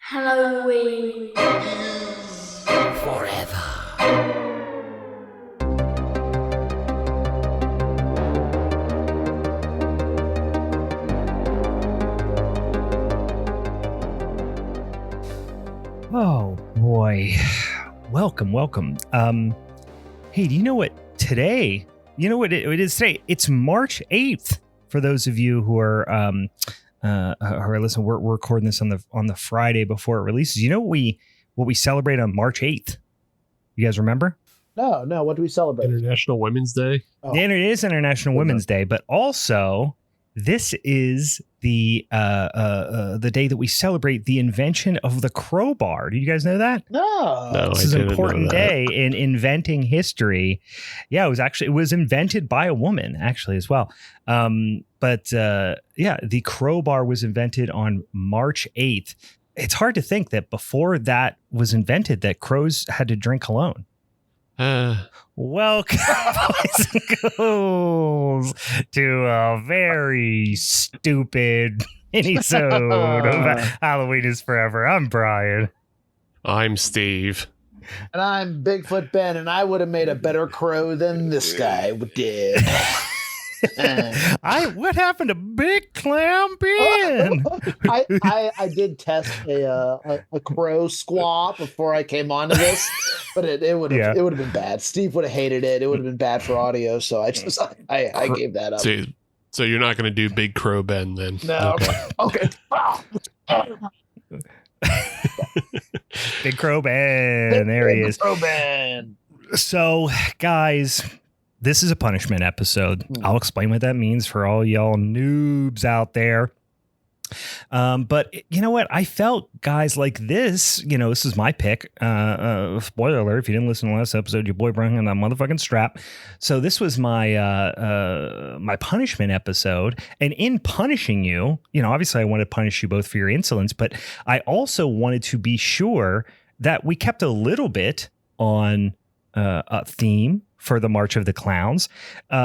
Halloween forever. Oh boy. Welcome. Hey, do you know what today? You know what it is today? It's March 8th. For those of you who are listening, we're recording this on the Friday before it releases. You know what we celebrate on March 8th? You guys remember? No. What do we celebrate? International Women's Day. Oh. It is International Women's Day, but also this is the day that we celebrate the invention of the crowbar. Do you guys know that? No. This is an important day in inventing history. Yeah, it was invented by a woman actually as well. The crowbar was invented on March 8th. It's hard to think that before that was invented that crows had to drink alone. Welcome, boys and girls, to a very stupid Minisode of Halloween is Forever. I'm Brian. I'm Steve. And I'm Bigfoot Ben, and I would have made a better crow than this guy did. What happened to Big Clam Ben? I did test a crow squaw before I came onto this, but it would have been bad. Steve would have hated it. It would have been bad for audio, so I gave that up. So you're not going to do BigCrow Ben then? No. Okay. BigCrow Ben. There he is. BigCrow Ben. So, guys, this is a punishment episode. I'll explain what that means for all y'all noobs out there. But you know what? I felt, guys, like this, this is my pick. Spoiler alert, if you didn't listen to the last episode, your boy brought in that motherfucking strap. So this was my my punishment episode. And in punishing you, obviously I want to punish you both for your insolence, but I also wanted to be sure that we kept a little bit on a theme for the March of the Clowns.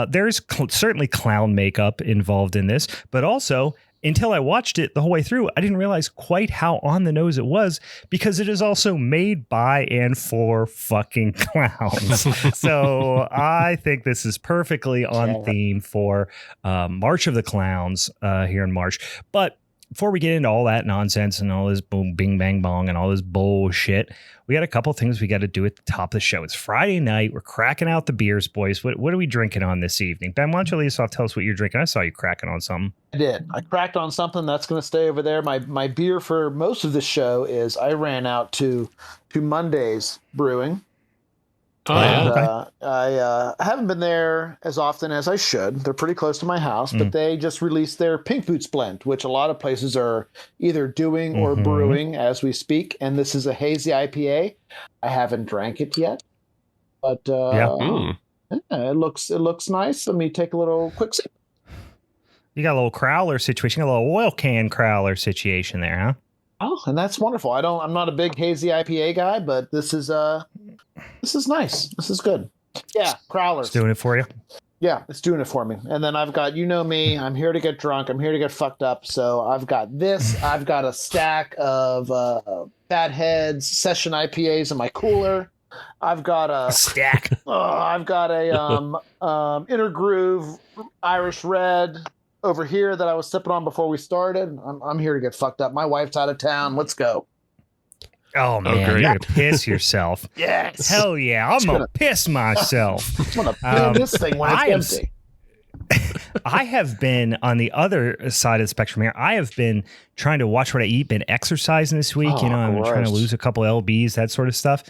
There's certainly clown makeup involved in this, but also until I watched it the whole way through, I didn't realize quite how on the nose it was because it is also made by and for fucking clowns. So I think this is perfectly on theme for March of the Clowns here in March. But before we get into all that nonsense and all this boom, bing, bang, bong and all this bullshit, we got a couple things we got to do at the top of the show. It's Friday night. We're cracking out the beers, boys. What are we drinking on this evening? Ben, why don't you lead us off? Tell us what you're drinking. I saw you cracking on something. I did. I cracked on something that's going to stay over there. My beer for most of the show is I ran out to Monday's Brewing. Oh, yeah. Okay. I haven't been there as often as I should. They're pretty close to my house, but they just released their Pink Boots blend, which a lot of places are either doing or brewing as we speak. And this is a hazy IPA. I haven't drank it yet, but it looks nice. Let me take a little quick sip. You got a little crowler situation, a little oil can crowler situation there, huh? Oh, and that's wonderful. I'm not a big hazy IPA guy, but this is nice. This is good. Yeah, crowlers. It's doing it for you. Yeah, it's doing it for me. And then I've got, me, I'm here to get drunk. I'm here to get fucked up. So I've got this. I've got a stack of Bad Heads Session IPAs in my cooler. I've got a stack. I've got a Inner Groove Irish Red over here that I was sipping on before we started. I'm here to get fucked up. My wife's out of town. Let's go. Oh, man, you're going to piss yourself. Yes. Hell yeah, I'm going to piss myself. I'm going to fill this thing when it's empty. I have been on the other side of the spectrum here. I have been trying to watch what I eat, been exercising this week. I'm trying to lose a couple LBs, that sort of stuff.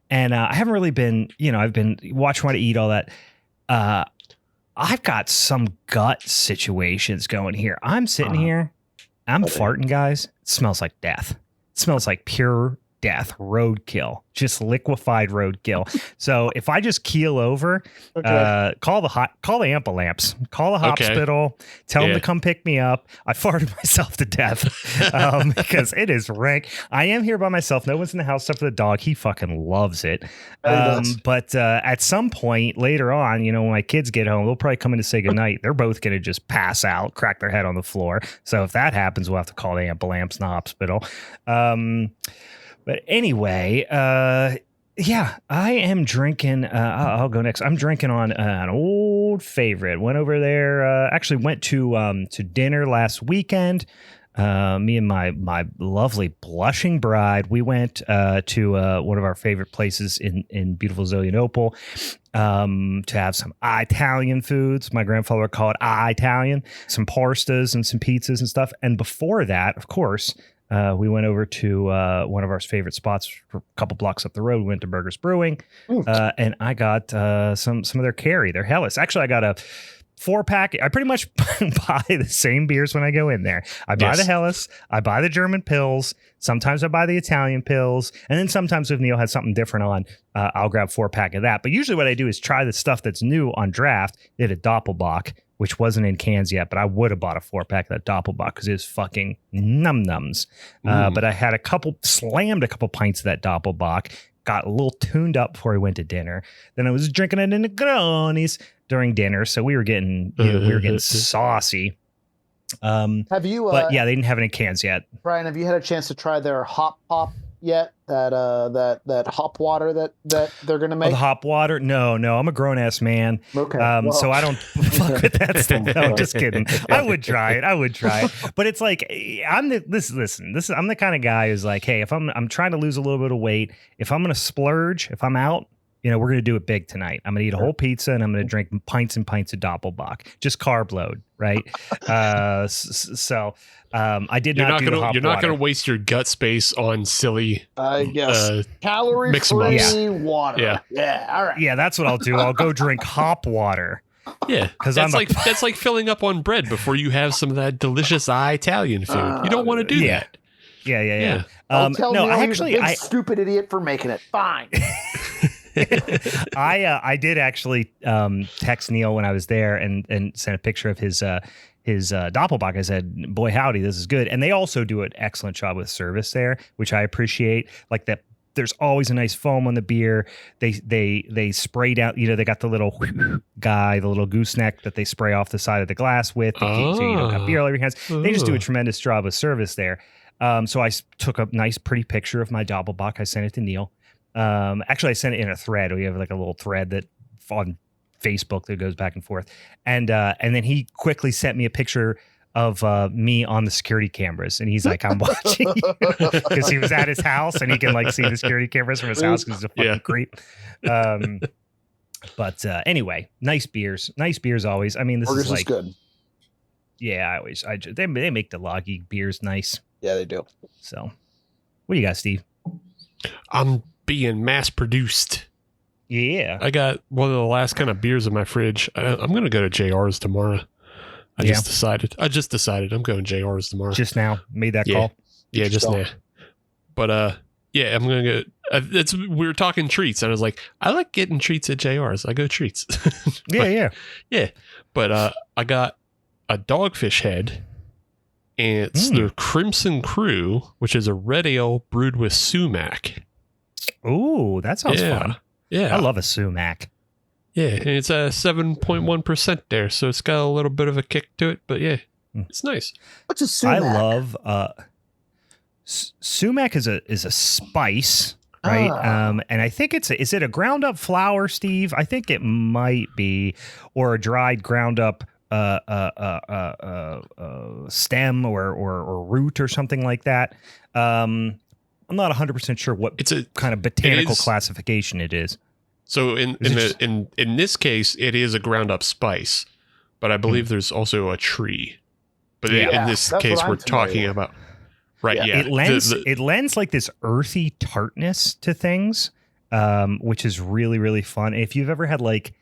And I haven't really been, I've been watching what I eat, all that. I've got some gut situations going here. I'm sitting here. I'm farting, guys. It smells like death. It smells like pure death, roadkill, just liquefied roadkill. So if I just keel over, call the ambulance, call the hospital, tell them to come pick me up. I farted myself to death because it is rank. I am here by myself. No one's in the house except for the dog. He fucking loves it. But at some point later on, when my kids get home, they'll probably come in to say goodnight. They're both going to just pass out, crack their head on the floor. So if that happens, we'll have to call the ambulance in the hospital. But anyway, yeah, I am drinking. I'll go next. I'm drinking on an old favorite. Went over there. Actually, went to dinner last weekend. Me and my lovely blushing bride. We went to one of our favorite places in beautiful Zelienople to have some Italian foods. My grandfather would call it Italian. Some pastas and some pizzas and stuff. And before that, of course, we went over to one of our favorite spots a couple blocks up the road. We went to Burgers Brewing, and I got some of their Carry, their Helles. Actually, I got a 4-pack. I pretty much buy the same beers when I go in there. I buy the Helles, I buy the German Pils. Sometimes I buy the Italian Pils, and then sometimes if Neil has something different on, I'll grab 4-pack of that. But usually what I do is try the stuff that's new on draft. They had a Doppelbock, which wasn't in cans yet, but I would have bought a 4-pack of that Doppelbock because it was fucking num-nums. But I had slammed a couple pints of that Doppelbock, got a little tuned up before we went to dinner. Then I was drinking it in the Negronis during dinner, so we were getting saucy. Have you? But yeah, they didn't have any cans yet. Brian, have you had a chance to try their hop yet? That hop water that they're gonna make? The hop water? No, I'm a grown ass man. Okay. So I don't fuck with that stuff. No, just kidding. I would try it. But it's like I'm the kind of guy who's like, hey, if I'm trying to lose a little bit of weight, if I'm gonna splurge, if I'm out, we're going to do it big tonight. I'm going to eat a whole pizza and I'm going to drink pints and pints of Doppelbock. Just carb load, right? So I did not do the hop water. You're not going to waste your gut space on silly calorie-free water. Yeah. All right. Yeah, that's what I'll do. I'll go drink hop water. Yeah, because that's like filling up on bread before you have some of that delicious Italian food. You don't want to do that. Yeah. Tell me actually, a big stupid idiot for making it. Fine. I did actually text Neil when I was there and sent a picture of his Doppelbock. I said, boy, howdy, this is good. And they also do an excellent job with service there, which I appreciate. Like that, there's always a nice foam on the beer. They spray down, they got the little guy, the little gooseneck that they spray off the side of the glass with so you don't have beer all over your hands. They just do a tremendous job of service there. So I took a nice, pretty picture of my Doppelbock. I sent it to Neil. Actually, I sent it in a thread. We have like a little thread that on Facebook that goes back and forth. And then he quickly sent me a picture of me on the security cameras. And he's like, I'm watching you. Because he was at his house and he can like see the security cameras from his house because he's a fucking creep. But anyway, nice beers always. I mean, this Burgers is like is good. Yeah, they make the laggy beers nice. Yeah, they do. So what do you got, Steve? I'm being mass produced. Yeah. I got one of the last kind of beers in my fridge. I'm going to go to JR's tomorrow. I just decided I'm going to JR's tomorrow. Just now made that call. Yeah, just now. But I'm going to go. We were talking treats and I was like, I like getting treats at JR's. I go treats. Yeah. But I got a Dogfish Head. And it's the Crimson Crew, which is a red ale brewed with sumac. Ooh, that sounds fun. Yeah. I love a sumac. Yeah, and it's a 7.1% there, so it's got a little bit of a kick to it, but yeah, it's nice. What's a sumac? I love sumac is a spice, right? And I think is it a ground up flower, Steve? I think it might be, or a dried ground up stem or root or something like that. I'm not 100% sure what kind of botanical classification it is. So in this case, it is a ground up spice, but I believe there's also a tree. But in this case, we're talking about it lends like this earthy tartness to things, which is really, really fun. If you've ever had like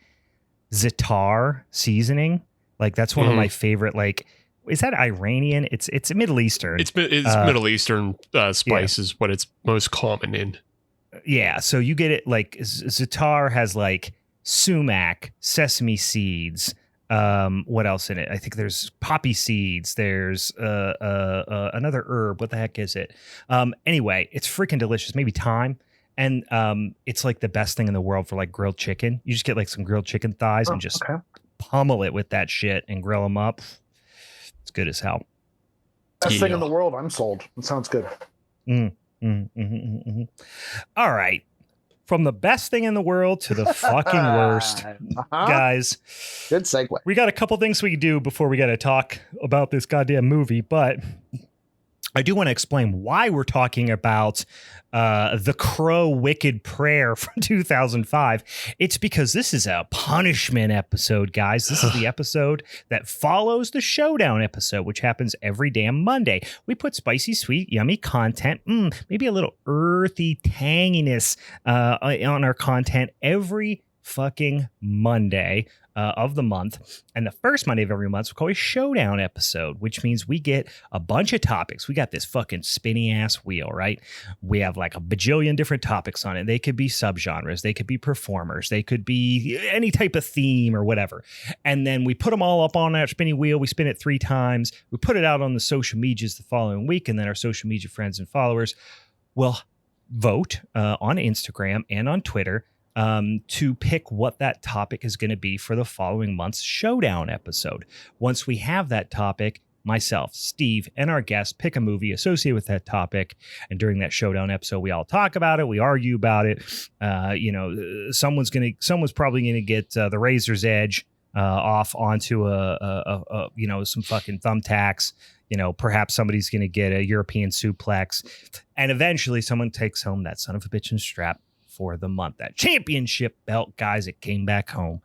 za'atar seasoning, like that's one of my favorite like is that Iranian? It's Middle Eastern. It's Middle Eastern spice is what it's most common in. Yeah, so you get it like za'atar has like sumac, sesame seeds. What else in it? I think there's poppy seeds. There's another herb. What the heck is it? Anyway, it's freaking delicious. Maybe thyme. And it's like the best thing in the world for like grilled chicken. You just get like some grilled chicken thighs and just pummel it with that shit and grill them up. It's good as hell. Best thing in the world. I'm sold. It sounds good. All right. From the best thing in the world to the fucking worst. Guys. Good segue. We got a couple things we can do before we got to talk about this goddamn movie, but I do want to explain why we're talking about The Crow Wicked Prayer from 2005. It's because this is a punishment episode, guys. This is the episode that follows the Showdown episode, which happens every damn Monday. We put spicy, sweet, yummy content, maybe a little earthy tanginess on our content every fucking Monday of the month. And the first Monday of every month we call a Showdown episode, which means we get a bunch of topics. We got this fucking spinny ass wheel, right? We have like a bajillion different topics on it. They could be subgenres, they could be performers, they could be any type of theme or whatever. And then we put them all up on that spinny wheel. We spin it 3 times. We put it out on the social medias the following week, and then our social media friends and followers will vote on Instagram and on Twitter to pick what that topic is going to be for the following month's Showdown episode. Once we have that topic, myself, Steve, and our guest pick a movie associated with that topic. And during that Showdown episode, we all talk about it. We argue about it. Someone's probably going to get the razor's edge off onto some fucking thumbtacks. Perhaps somebody's going to get a European suplex, and eventually someone takes home that son of a bitch and strap for the month. That championship belt, guys, it came back home.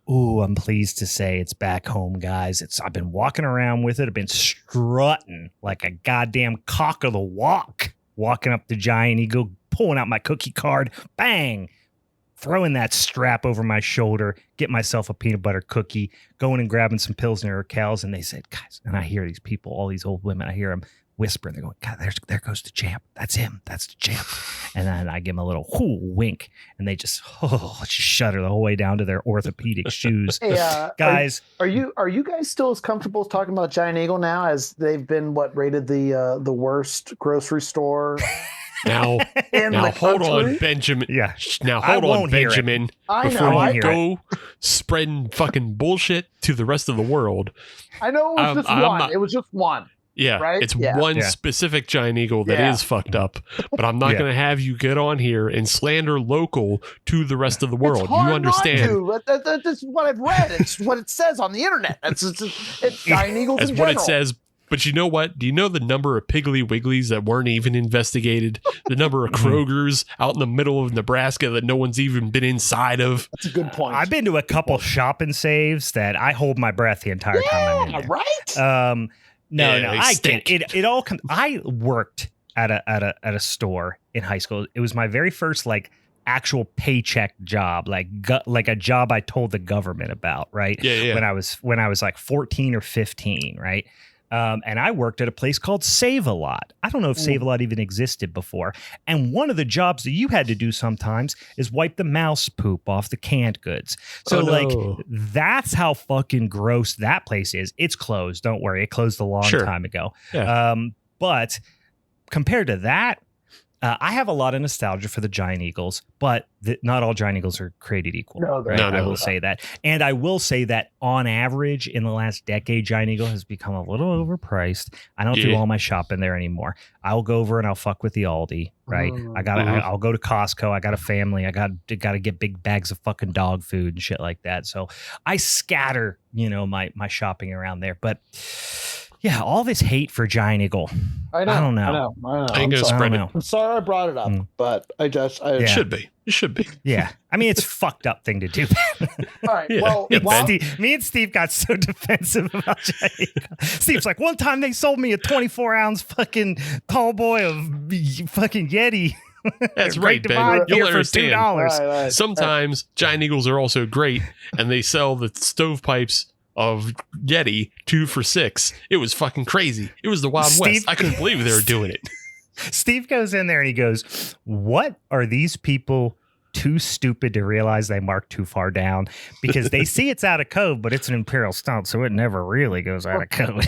Ooh, I'm pleased to say it's back home, guys. I've been walking around with it. I've been strutting like a goddamn cock of the walk, walking up the Giant Eagle, pulling out my cookie card, bang, throwing that strap over my shoulder, get myself a peanut butter cookie, going and grabbing some Pilsner or Cows. And they said, guys, and I hear these people, all these old women, I hear them whispering. They're going, God, there goes the champ. That's him. That's the champ. And then I give them a little wink, and they just shudder the whole way down to their orthopedic shoes. Hey, guys, are you guys still as comfortable talking about Giant Eagle now as they've been rated the worst grocery store? Now hold on, Benjamin. Yeah. Now hold on, Benjamin. Before you go spreading fucking bullshit to the rest of the world. I know it was just one. It was just one. Yeah, right? It's one specific Giant Eagle that is fucked up, but I'm not going to have you get on here and slander local to the rest of the world. It's hard you understand? Not to. That's what I've read. It's what it says on the internet. It's Giant Eagles That's in what general. it says. But you know what? Do you know the number of Piggly Wigglies that weren't even investigated? The number of Krogers out in the middle of Nebraska that no one's even been inside of? That's a good point. I've been to a couple shop and saves that I hold my breath the entire time I'm in there. Right? No, I get it. It all comes. I worked at a store in high school. It was my very first actual paycheck job, like a job I told the government about, right? Yeah. When I was like 14 or 15, right? And I worked at a place called Save-A-Lot. I don't know if Save-A-Lot even existed before. And one of the jobs that you had to do sometimes is wipe the mouse poop off the canned goods. So that's how fucking gross that place is. It's closed. Don't worry. It closed a long time ago. Yeah. But compared to that, I have a lot of nostalgia for the Giant Eagles, but not all Giant Eagles are created equal. No, right? I will say that. And I will say that on average in the last decade, Giant Eagle has become a little overpriced. I don't do all my shopping there anymore. I'll go over and I'll fuck with the Aldi, right? I'll go to Costco. I got a family. I got to get big bags of fucking dog food and shit like that. So I scatter, my shopping around there. But yeah, all this hate for Giant Eagle. I don't know. I'm sorry I brought it up, but it should be. It should be. Yeah. I mean, it's a fucked up thing to do. All right. Me and Steve got so defensive about Giant Eagle. Steve's like, one time they sold me a 24-ounce fucking tall boy of fucking Yeti. That's right, Ben. You'll understand. $2. Sometimes Giant Eagles are also great, and they sell the stovepipes of Yeti, 2 for $6. It was fucking crazy. It was the Wild West. I couldn't believe they were doing it. Steve goes in there and he goes, what are these people too stupid to realize they marked too far down? Because they see it's out of code, but it's an Imperial Stout, so it never really goes out of code.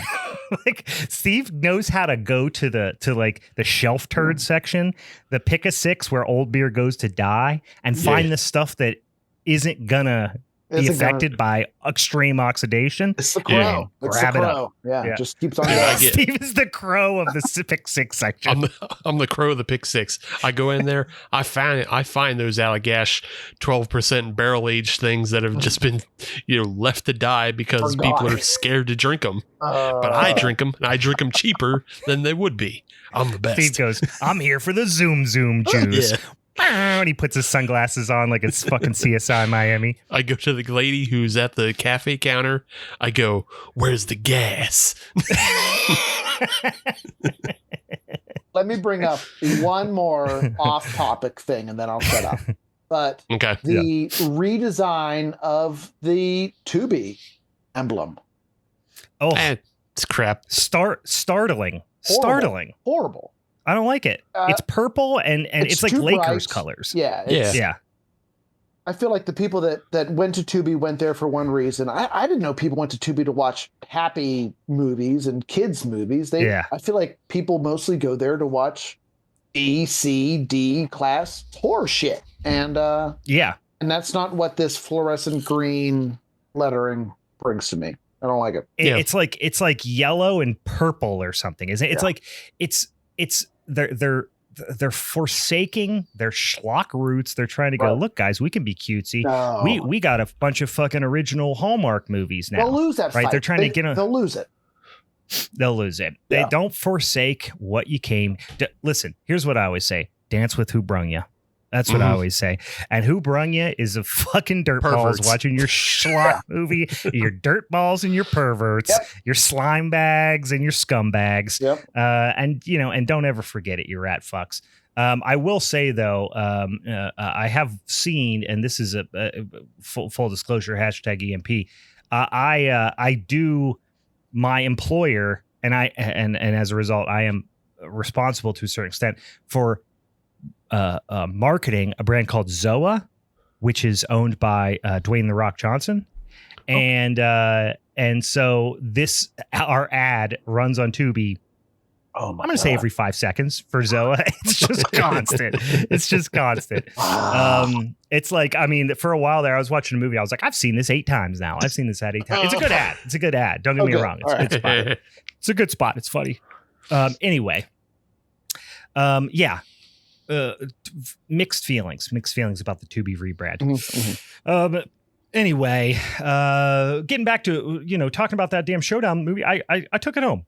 Like, Steve knows how to go to the shelf turd section, the pick a 6 where old beer goes to die, and find the stuff that isn't gonna be affected by extreme oxidation. It's the crow. Grab it up. Yeah, just keeps on going. Steve is the crow of the pick 6 section. I'm the crow of the pick 6. I go in there. I find those Allagash 12% barrel aged things that have just been left to die because people are scared to drink them. But I drink them, and I drink them cheaper than they would be. I'm the best. Steve goes, I'm here for the Zoom juice. Yeah. And he puts his sunglasses on like it's fucking CSI Miami. I go to the lady who's at the cafe counter. I go, where's the gas? Let me bring up one more off-topic thing, and then I'll shut up. But the redesign of the Tubi emblem. Oh, it's crap. Startling. Startling. Horrible. I don't like it. It's purple and it's like Lakers bright. colors. Yeah. I feel like the people that went to Tubi went there for one reason. I didn't know people went to Tubi to watch happy movies and kids movies. I feel like people mostly go there to watch B, C, D class horror shit. And and that's not what this fluorescent green lettering brings to me. I don't like it. It's like yellow and purple or something, isn't it? It's like it's they're forsaking their schlock roots. They're trying to go, look, guys, we can be cutesy. No. We got a bunch of fucking original Hallmark movies now. They'll lose that fight. They're trying to get they'll lose it. They'll lose it. They don't forsake what you came to. Listen, here's what I always say. Dance with who brung you. That's what I always say. And who brung you is a fucking dirtballs watching your schlock movie, your dirtballs and your perverts, your slime bags and your scumbags. And don't ever forget it, you rat fucks. I will say, though, I have seen, and this is a full disclosure, hashtag EMP. I do my employer, and as a result, I am responsible to a certain extent for marketing a brand called Zoa, which is owned by Dwayne The Rock Johnson. And so our ad runs on Tubi. I'm going to say every 5 seconds for Zoa. It's just constant. It's just constant. It's like, I mean, for a while there, I was watching a movie. I was like, I've seen this 8 times now. I've seen this ad 8 times. It's a good ad. It's a good ad. Don't get me wrong. It's a good spot. It's a good spot. It's funny. Anyway. Mixed feelings about the Tubi rebrand. Anyway, getting back to, talking about that damn Showdown movie, I took it home.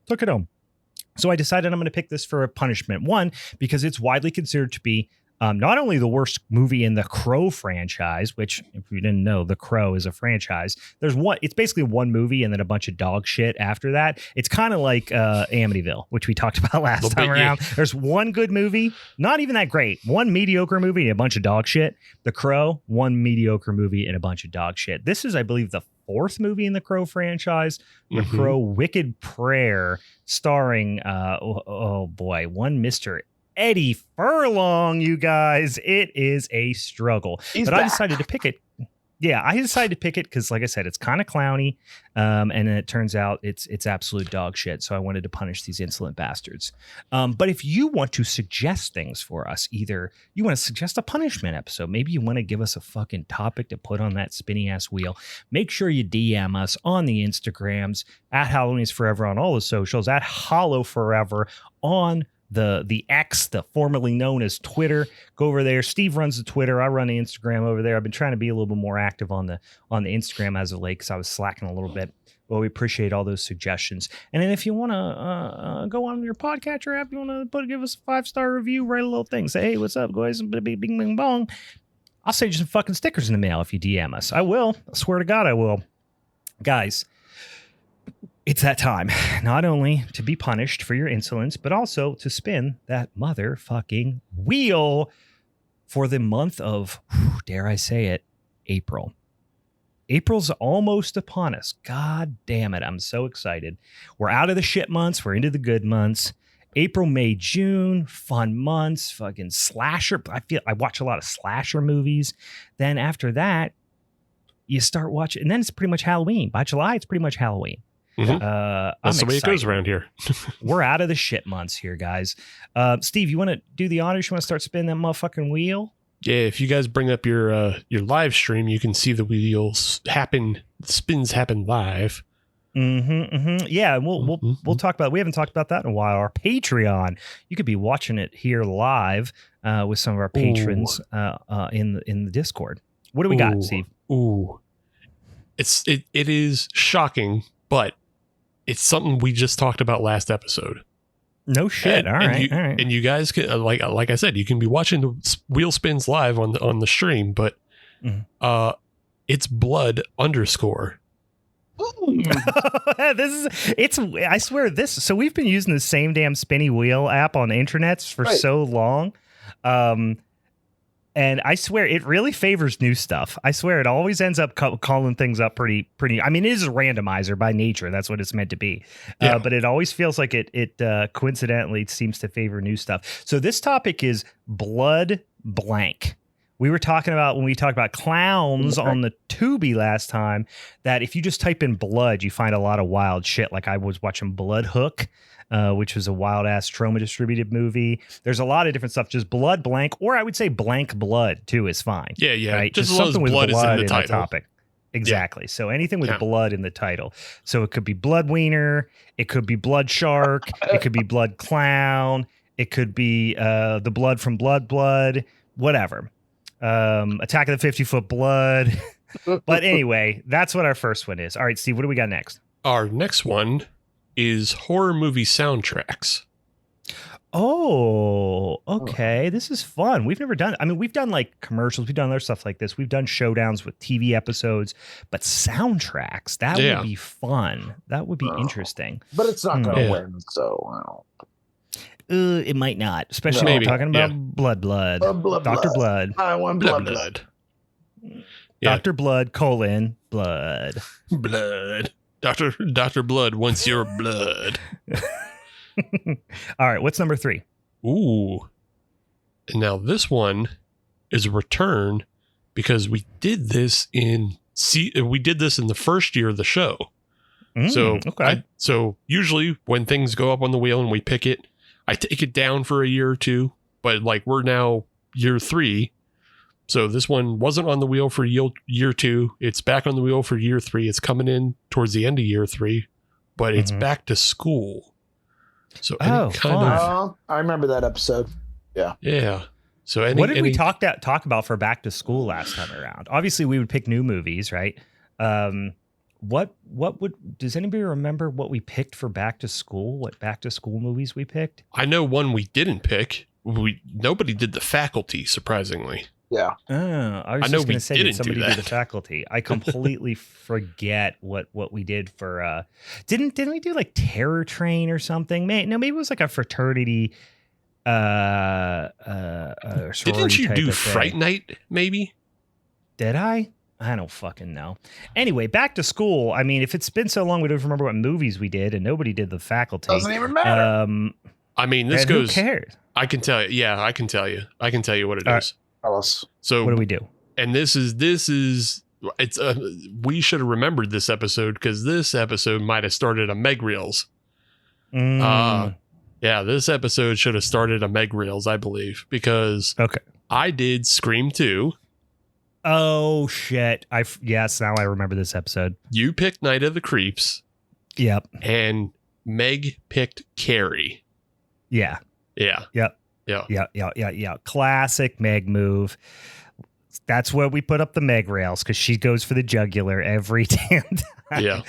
So I decided I'm going to pick this for a punishment. One, because it's widely considered to be not only the worst movie in the Crow franchise, which, if you didn't know, the Crow is a franchise. It's basically one movie and then a bunch of dog shit after that. It's kind of like Amityville, which we talked about last time around. There's one good movie, not even that great. One mediocre movie and a bunch of dog shit. The Crow, one mediocre movie and a bunch of dog shit. This is, I believe, the 4th movie in the Crow franchise. The Crow Wicked Prayer, starring, one Mr. Eddie Furlong, you guys. It is a struggle. I decided to pick it. Yeah, I decided to pick it because, like I said, it's kind of clowny, and then it turns out it's absolute dog shit. So I wanted to punish these insolent bastards. But if you want to suggest things for us, either you want to suggest a punishment episode, maybe you want to give us a fucking topic to put on that spinny ass wheel, make sure you DM us on the Instagrams at Halloween is Forever on all the socials, at Hollow Forever on the X, the formerly known as Twitter. Go over there. Steve runs the Twitter. I run the Instagram over there. I've been trying to be a little bit more active on the Instagram as of late because I was slacking a little bit. Well, we appreciate all those suggestions. And then if you want to go on your podcatcher app, you want to give us a 5-star review, write a little thing, say, hey, what's up, guys? Bing, bing, bong. I'll send you some fucking stickers in the mail if you DM us. I will. I swear to God, I will. Guys, it's that time, not only to be punished for your insolence, but also to spin that motherfucking wheel for the month of, dare I say it, April. April's almost upon us. God damn it. I'm so excited. We're out of the shit months. We're into the good months. April, May, June, fun months, fucking slasher. I watch a lot of slasher movies. Then after that, you start watching, and then it's pretty much Halloween. By July, it's pretty much Halloween. Mm-hmm. That's the way it goes around here. We're out of the shit months here, guys. Steve, you want to do the honors? You want to start spinning that motherfucking wheel? Yeah, if you guys bring up your live stream, you can see the wheels happen. The spins happen live. Yeah, and we'll talk about. We haven't talked about that in a while. Our Patreon, you could be watching it here live with some of our patrons in the Discord. What do we got, Steve? It is shocking, but it's something we just talked about last episode. No shit. All right. And you guys can, like I said, you can be watching the wheel spins live on the stream, but it's blood _. I swear this. So we've been using the same damn spinny wheel app on the internets for so long. And I swear it really favors new stuff. I swear it always ends up calling things up pretty. I mean, it is a randomizer by nature. That's what it's meant to be. Yeah. But it always feels like it coincidentally seems to favor new stuff. So this topic is blood blank. We were talking about when we talked about clowns on the Tubi last time, that if you just type in blood, you find a lot of wild shit. Like I was watching Blood Hook, which was a wild ass trauma distributed movie. There's a lot of different stuff. Just blood blank, or I would say blank blood too is fine. Yeah. Right? Just something with blood is in the title. Topic. Exactly. Yeah. So anything with blood in the title. So it could be blood wiener. It could be blood shark. It could be blood clown. It could be the blood from blood, whatever. Attack of the 50-Foot Blood. But anyway, that's what our first one is. All right, Steve, what do we got next? Our next one is horror movie soundtracks. Oh, okay. This is fun. We've never done, we've done like commercials. We've done other stuff like this. We've done showdowns with TV episodes, but soundtracks, that would be fun. That would be interesting. But it's not going to win, so I don't. It might not, especially when we're talking about blood. Dr. Blood. I want blood. Yeah. Dr. Blood, blood. Blood. Dr. Blood wants your blood. All right, what's number 3? Ooh. And now this one is a return because we did this in the first year of the show. So usually when things go up on the wheel and we pick it, I take it down for a year or two, but like we're now year 3. So this one wasn't on the wheel for year 2. It's back on the wheel for year 3. It's coming in towards the end of year 3, but it's back to school. So I remember that episode. Yeah. Yeah. So what did we talk about for back to school last time around? Obviously we would pick new movies, right? Does anybody remember what we picked for back to school? What back to school movies we picked? I know one we didn't pick. Nobody did The Faculty, surprisingly. Yeah. I was just going to say that somebody did The Faculty. I completely forget what we did for. Didn't we do like Terror Train or something? Maybe it was like a fraternity. Didn't you do Fright Night? Maybe. Did I? I don't fucking know. Anyway, back to school. I mean, if it's been so long, we don't remember what movies we did, and nobody did The Faculty. Doesn't even matter. This goes. Who cares? I can tell you. Yeah, I can tell you. I can tell you what it is. Tell us. So what do we do? And this is it's we should have remembered this episode because this episode might have started a Meg Reels. Yeah, this episode should have started a Meg Reels, I believe, because I did Scream 2. Oh shit! Yes, now I remember this episode. You picked Night of the Creeps. Yep. And Meg picked Carrie. Yeah. Yeah. Yep. Yeah. Classic Meg move. That's where we put up the Meg rails because she goes for the jugular every damn time. Yeah.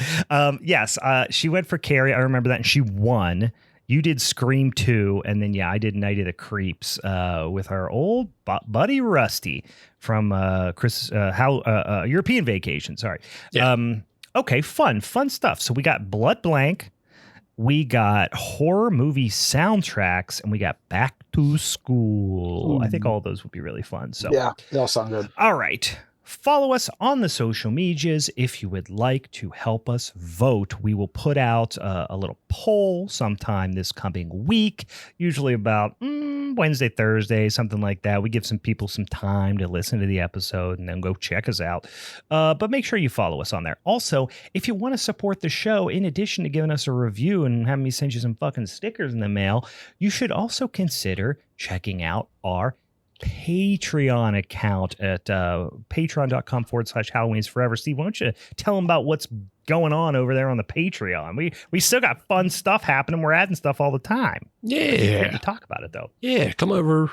Yes. She went for Carrie. I remember that, and she won. You did Scream 2, and then I did Night of the Creeps with our old buddy Rusty from European Vacation. Sorry. Yeah. Okay, fun stuff. So we got Blood Blank, we got horror movie soundtracks, and we got Back to School. I think all of those would be really fun. So yeah, they all sound good. All right. Follow us on the social medias. If you would like to help us vote, we will put out a little poll sometime this coming week, usually about Wednesday, Thursday, something like that. We give some people some time to listen to the episode and then go check us out. But make sure you follow us on there. Also, if you want to support the show, in addition to giving us a review and having me send you some fucking stickers in the mail, you should also consider checking out our Patreon account at patreon.com/Halloween's Forever. Steve, why don't you tell them about what's going on over there on the Patreon? We still got fun stuff happening. We're adding stuff all the time. Yeah. You talk about it though. Yeah. Come over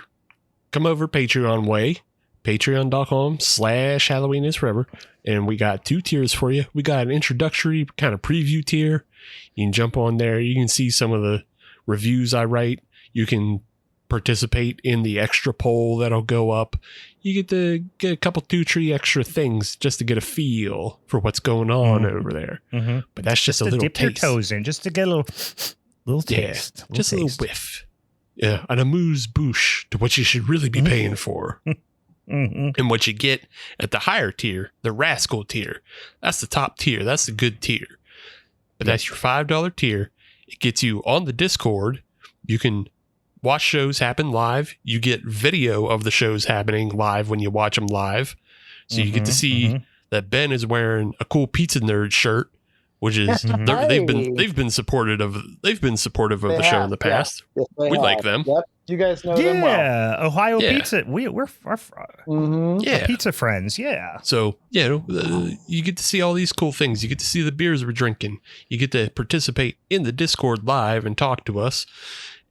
Patreon way, patreon.com/Halloween is Forever. And we got 2 tiers for you. We got an introductory kind of preview tier. You can jump on there. You can see some of the reviews I write. You can participate in the extra poll that'll go up. You get to get a couple 2-3 extra things just to get a feel for what's going on over there. Mm-hmm. But that's just a little dip taste. Your toes in, just to get a little taste. Just a little whiff. Yeah, an amuse-bouche to what you should really be paying for. Mm-hmm. And what you get at the higher tier, the Rascal tier, that's the top tier. That's the good tier. But that's your $5 tier. It gets you on the Discord. You can watch shows happen live. You get video of the shows happening live when you watch them live. So you get to see that Ben is wearing a cool Pizza Nerd shirt, which is they've been supportive of the show in the past. Yeah. Yes, we like them. Yep. You guys know them well. Yeah, Ohio Pizza. We're pizza friends. Yeah. So you get to see all these cool things. You get to see the beers we're drinking. You get to participate in the Discord live and talk to us.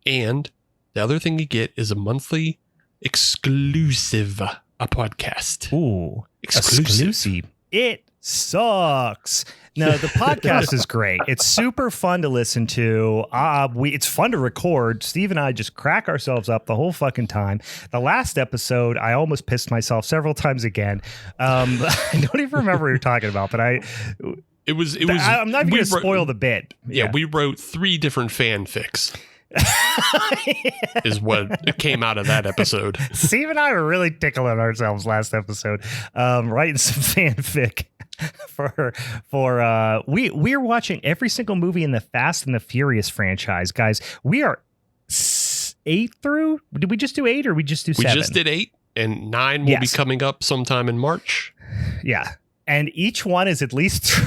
And the other thing you get is a monthly exclusive podcast. Ooh, exclusive. It sucks. No, the podcast is great. It's super fun to listen to. It's fun to record. Steve and I just crack ourselves up the whole fucking time. The last episode, I almost pissed myself several times again. I don't even remember what you're talking about, but I'm not even going to spoil the bit. Yeah, we wrote 3 different fanfics. Is what came out of that episode. Steve and I were really tickling ourselves last episode, writing some fanfic we're watching every single movie in the Fast and the Furious franchise, guys. We are 8 through. Did we just do 8 or we just do 7? We just did 8, and 9 will be coming up sometime in March. Yeah. And each one is at least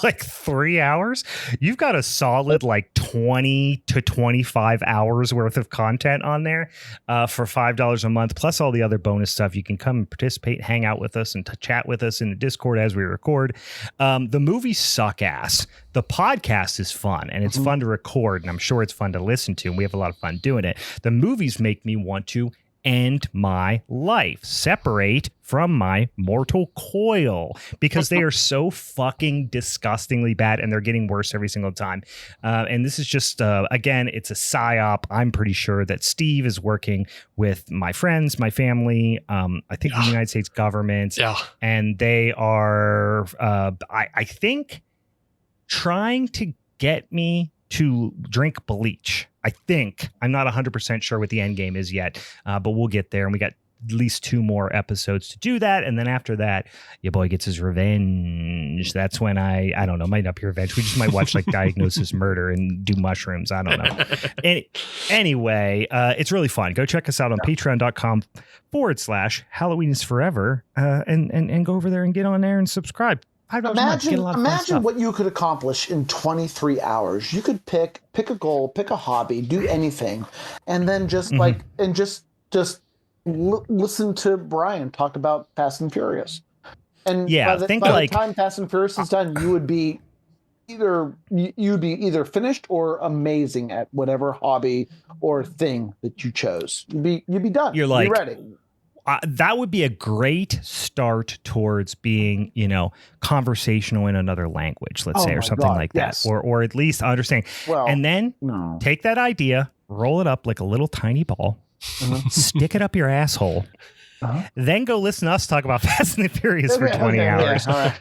like 3 hours. You've got a solid like 20 to 25 hours worth of content on there for $5 a month, plus all the other bonus stuff. You can come and participate, hang out with us, and chat with us in the Discord as we record. The movies suck ass. The podcast is fun, and it's fun to record, and I'm sure it's fun to listen to, and we have a lot of fun doing it. The movies make me want to end my life, separate from my mortal coil, because they are so fucking disgustingly bad, and they're getting worse every single time. And this is just, again, it's a psyop. I'm pretty sure that Steve is working with my friends, my family, I think the United States government, and they are, I think, trying to get me to drink bleach. I think. I'm not 100% sure what the end game is yet, but we'll get there. And we got at least 2 more episodes to do that. And then after that, your boy gets his revenge. That's when I don't know, might not be revenge. We just might watch like Diagnosis Murder and do mushrooms. I don't know. Anyway, it's really fun. Go check us out on patreon.com/Halloween is Forever and go over there and get on there and subscribe. Imagine what you could accomplish in 23 hours. You could pick a goal, pick a hobby, do anything, and then just listen to Brian talk about Fast and Furious. And by the time Fast and Furious is done, you would be either finished or amazing at whatever hobby or thing that you chose. You'd be done. You're like, ready. That would be a great start towards being, conversational in another language, let's say, or something like that, or at least understand. Well, and then take that idea, roll it up like a little tiny ball, stick it up your asshole, then go listen to us talk about Fast and the Furious for 20 hours. Yeah,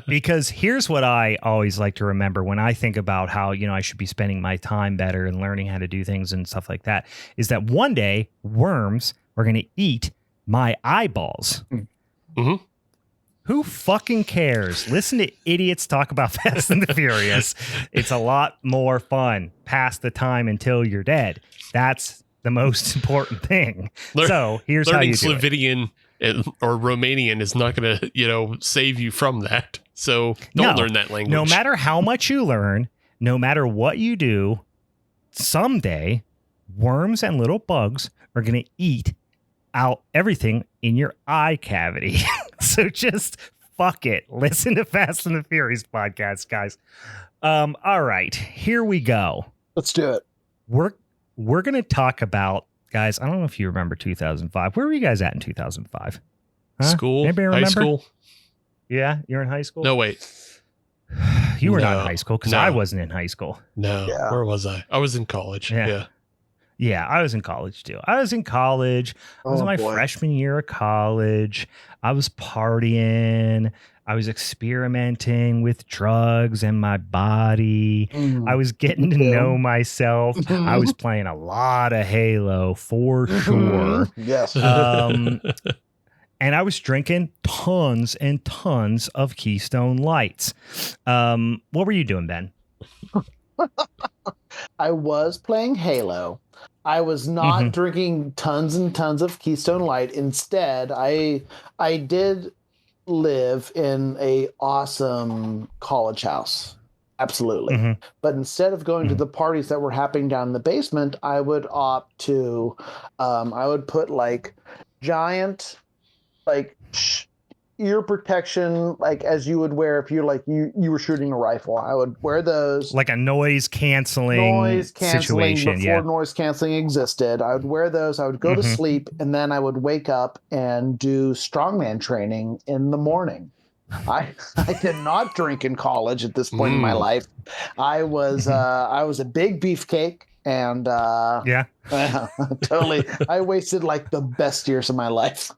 because here's what I always like to remember when I think about how, I should be spending my time better and learning how to do things and stuff like that, is that one day worms are going to eat my eyeballs. Who fucking cares? Listen to idiots talk about Fast and the Furious. It's a lot more fun past the time until you're dead. That's the most important thing. So here's how you do Slovenian or Romanian is not going to, save you from that. So don't learn that language. No matter how much you learn, no matter what you do, someday worms and little bugs are going to eat out everything in your eye cavity. So just fuck it. Listen to Fast and the Furious podcast, guys. All right, here we go. Let's do it. We're going to talk about, guys, I don't know if you remember 2005. Where were you guys at in 2005? Huh? School? Anybody remember? High school? Yeah, you're in high school? No, wait. You were not in high school because I wasn't in high school. No. Yeah. Where was I? I was in college. Yeah. Yeah, I was in college too. I was in my freshman year of college. I was partying. I was experimenting with drugs and my body. I was getting to know myself. I was playing a lot of Halo for sure. Yes. And I was drinking tons and tons of Keystone Lights. What were you doing, Ben? I was playing Halo. I was not drinking tons and tons of Keystone Light. Instead, I did live in a awesome college house. Absolutely. But instead of going to the parties that were happening down in the basement, I would opt to, I would put like giant, like ear protection, like as you would wear if you were shooting a rifle. I would wear those, like a noise canceling situation. Before noise canceling existed. I would wear those. I would go to sleep, and then I would wake up and do strongman training in the morning. I did not drink in college at this point in my life. I was a big beefcake, and totally. I wasted like the best years of my life.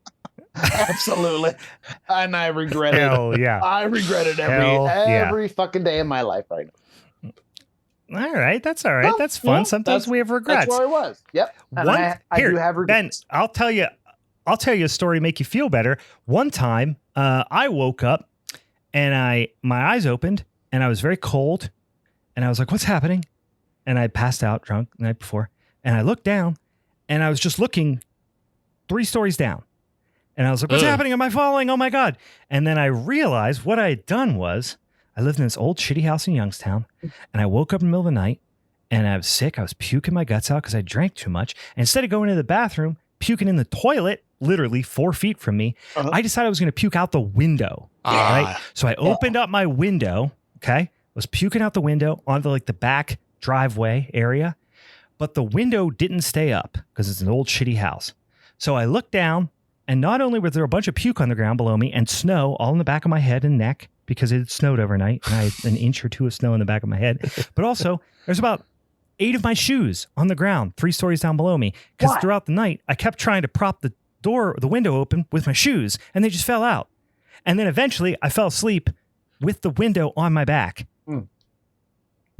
Absolutely. And I regret it. Hell yeah. I regret it every fucking day of my life right now. All right. That's all right. No, that's fun. Sometimes we have regrets. That's where I was. Yep. And I do have regrets. Ben, I'll tell you a story to make you feel better. One time, I woke up and my eyes opened and I was very cold and I was like, what's happening? And I passed out drunk the night before and I looked down and I was just looking 3 stories down. And I was like, what's happening? Am I falling? Oh, my God. And then I realized what I had done was I lived in this old shitty house in Youngstown. And I woke up in the middle of the night and I was sick. I was puking my guts out because I drank too much. And instead of going to the bathroom, puking in the toilet, literally 4 feet from me, I decided I was going to puke out the window. Right? So I opened up my window. Okay. Was puking out the window onto like the back driveway area. But the window didn't stay up because it's an old shitty house. So I looked down. And not only was there a bunch of puke on the ground below me and snow all in the back of my head and neck because it had snowed overnight and I had an inch or 2 of snow in the back of my head, but also there's about 8 of my shoes on the ground 3 stories down below me because throughout the night I kept trying to prop the window open with my shoes and they just fell out. And then eventually I fell asleep with the window on my back.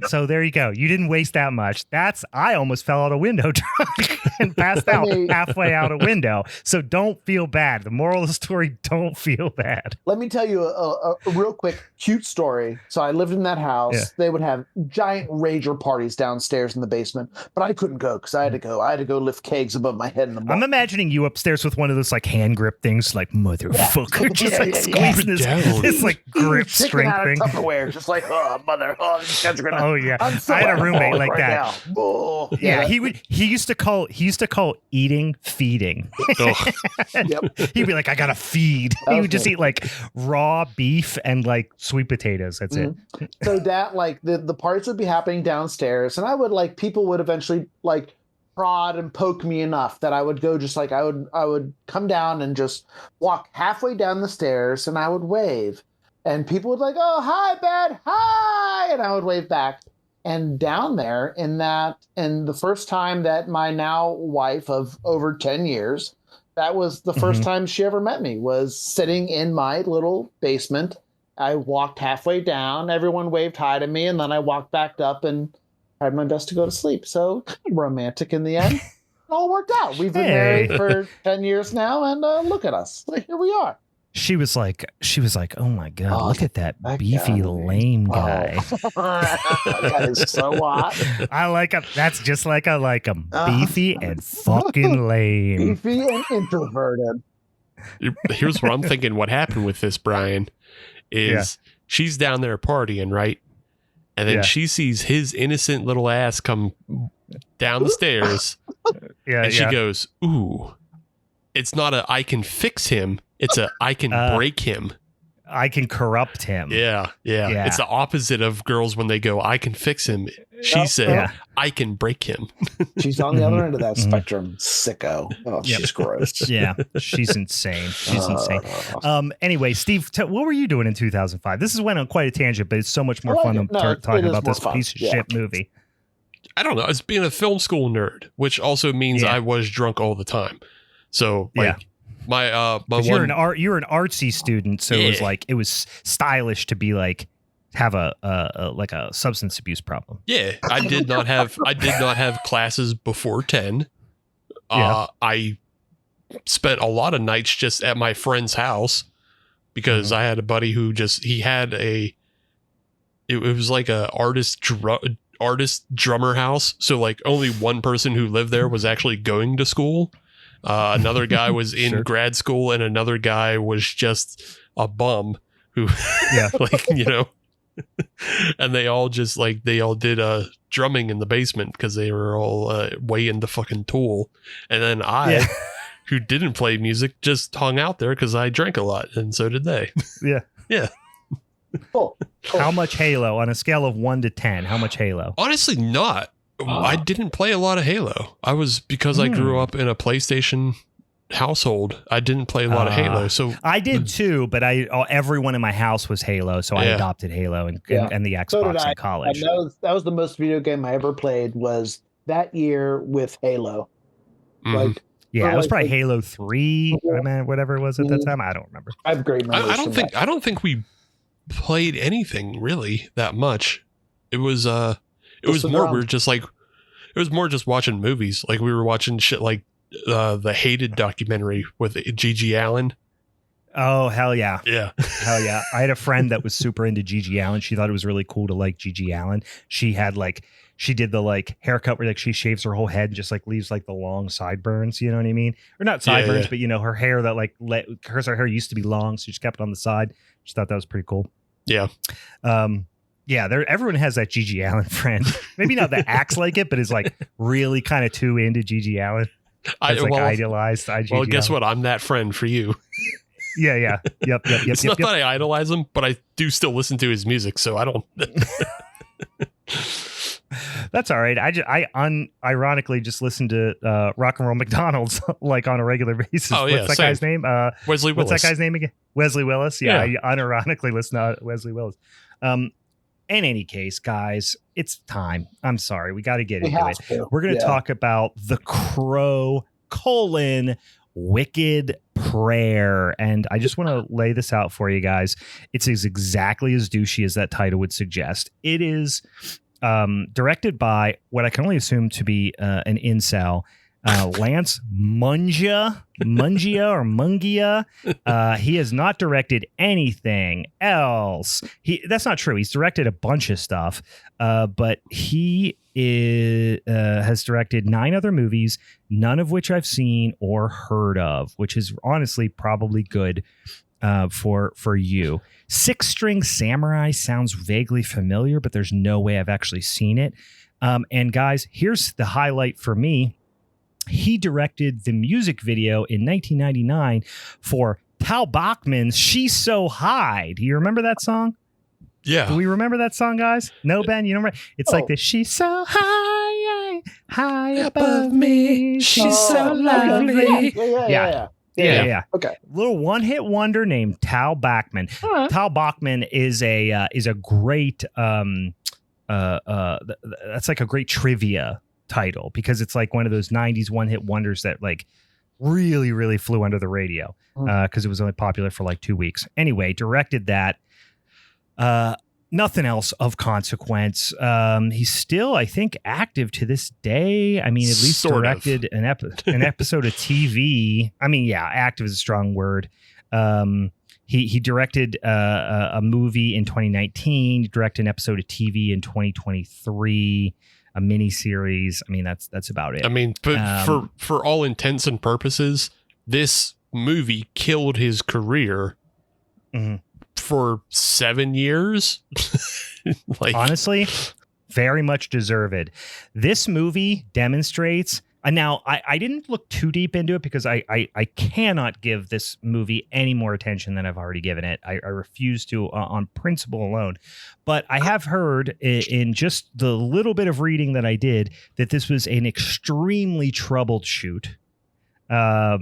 So there you go. You didn't waste that much. I almost fell out a window drunk and passed out halfway out a window. So don't feel bad. The moral of the story, don't feel bad. Let me tell you a real quick, cute story. So I lived in that house. Yeah. They would have giant rager parties downstairs in the basement, but I couldn't go because I had to go lift kegs above my head in the morning. I'm imagining you upstairs with one of those like hand grip things, like motherfucker, just squeezing this like grip strength thing. Tupperware, just like, mother, these guys are gonna. Oh yeah, I had a roommate like that. Yeah, he used to call eating feeding. He'd be like, I gotta feed. He would just eat like raw beef and like sweet potatoes. That's it. So that like the parties would be happening downstairs, and I would like people would eventually like prod and poke me enough that I would go just like I would come down and just walk halfway down the stairs, and I would wave. And people would like, oh, hi, Ben, hi. And I would wave back. And down there and the first time that my now wife of over 10 years, that was the first time she ever met me, was sitting in my little basement. I walked halfway down. Everyone waved hi to me. And then I walked back up and tried my best to go to sleep. So romantic in the end. It all worked out. We've been married for 10 years now. And look at us. Here we are. She was like, oh my God, look at that beefy, guy. lame guy. That guy is so hot. I like him. That's just like I like him. Beefy and fucking lame. Beefy and introverted. Here's what I'm thinking. What happened with this, Brian, is she's down there partying, right? And then she sees his innocent little ass come down the stairs. And she goes, ooh, it's not a I can fix him. It's a I can break him. I can corrupt him. Yeah. It's the opposite of girls when they go, I can fix him. She said, I can break him. She's on the other end of that spectrum. Sicko. Oh, she's gross. Yeah, she's insane. She's insane. Anyway, Steve, what were you doing in 2005? This went on quite a tangent, but it's so much more fun than talking about this piece of shit movie. I don't know. It's being a film school nerd, which also means I was drunk all the time. So, like, my you're an artsy student, so it was stylish to be like have a substance abuse problem. Yeah, I did not have classes before 10. I spent a lot of nights just at my friend's house because I had a buddy who it was like a artist drummer house. So like only one person who lived there was actually going to school. Another guy was in grad school, and another guy was just a bum who, and they all did drumming in the basement because they were all way into fucking Tool. And then I, who didn't play music, just hung out there because I drank a lot, and so did they. Yeah. Cool. How much Halo on a scale of 1 to 10? How much Halo? Honestly, not. I didn't play a lot of Halo. Because I grew up in a PlayStation household, I didn't play a lot of Halo. So I did too, but everyone in my house was Halo, so I adopted Halo and the Xbox in college. That was the most video game I ever played, was that year with Halo. It was probably Halo 3, whatever it was at that time. I don't remember. I have great memories. I don't think we played anything really that much. It was more just watching movies. Like we were watching shit like the Hated documentary with Gigi Allen. Oh, hell yeah. Yeah. Hell yeah. I had a friend that was super into Gigi Allen. She thought it was really cool to like Gigi Allen. She did the haircut where she shaves her whole head and just leaves the long sideburns, you know what I mean? Or not sideburns, but her hair that her hair used to be long, so she just kept it on the side. She thought that was pretty cool. Yeah. Everyone has that Gigi Allen friend. Maybe not that acts like it, but is really kind of too into Gigi Allen. Idolized. Well, guess what? I'm that friend for you. Yeah. Yep. It's not that I idolize him, but I do still listen to his music, so I don't. That's all right. I unironically just listen to Rock and Roll McDonald's on a regular basis. Oh, yeah, what's that guy's name? Wesley Willis. What's that guy's name again? Wesley Willis. Yeah. I unironically listen to Wesley Willis. In any case, guys, it's time. I'm sorry. We got to get into it. We're going to talk about The Crow, Wicked Prayer. And I just want to lay this out for you guys. It's exactly as douchey as that title would suggest. It is directed by what I can only assume to be an incel, Lance Mungia. He has not directed anything else. That's not true. He's directed a bunch of stuff, but he has directed 9 other movies, none of which I've seen or heard of, which is honestly probably good for you. Six String Samurai sounds vaguely familiar, but there's no way I've actually seen it. And guys, here's the highlight for me. He directed the music video in 1999 for Tal Bachman's She's So High. Do you remember that song? Yeah. Do we remember that song, guys? No, Ben, you don't remember? It's like this. She's so high above me. She's so lovely. Yeah. Okay. Little one-hit wonder named Tal Bachman. Right. Tal Bachman is a great that's a great trivia title because it's one of those 90s one-hit wonders that really, really flew under the radio because it was only popular for 2 weeks. Anyway, directed that. Nothing else of consequence. He's still, I think, active to this day. I mean, at least directed an episode of TV. I mean, yeah, active is a strong word. He directed a movie in 2019. He directed an episode of TV in 2023. A miniseries. I mean, that's about it. I mean, but for all intents and purposes, this movie killed his career for 7 years. Like, honestly, very much deserved. This movie demonstrates. And now I didn't look too deep into it because I cannot give this movie any more attention than I've already given it. I refuse to on principle alone. But I have heard in just the little bit of reading that I did that this was an extremely troubled shoot. But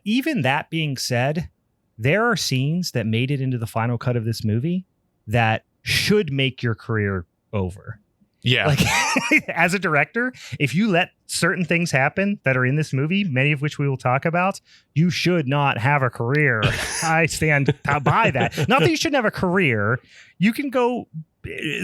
even that being said, there are scenes that made it into the final cut of this movie that should make your career over. Yeah. Like, as a director, if you let certain things happen that are in this movie, many of which we will talk about, you should not have a career. I stand by that. Not that you shouldn't have a career. You can go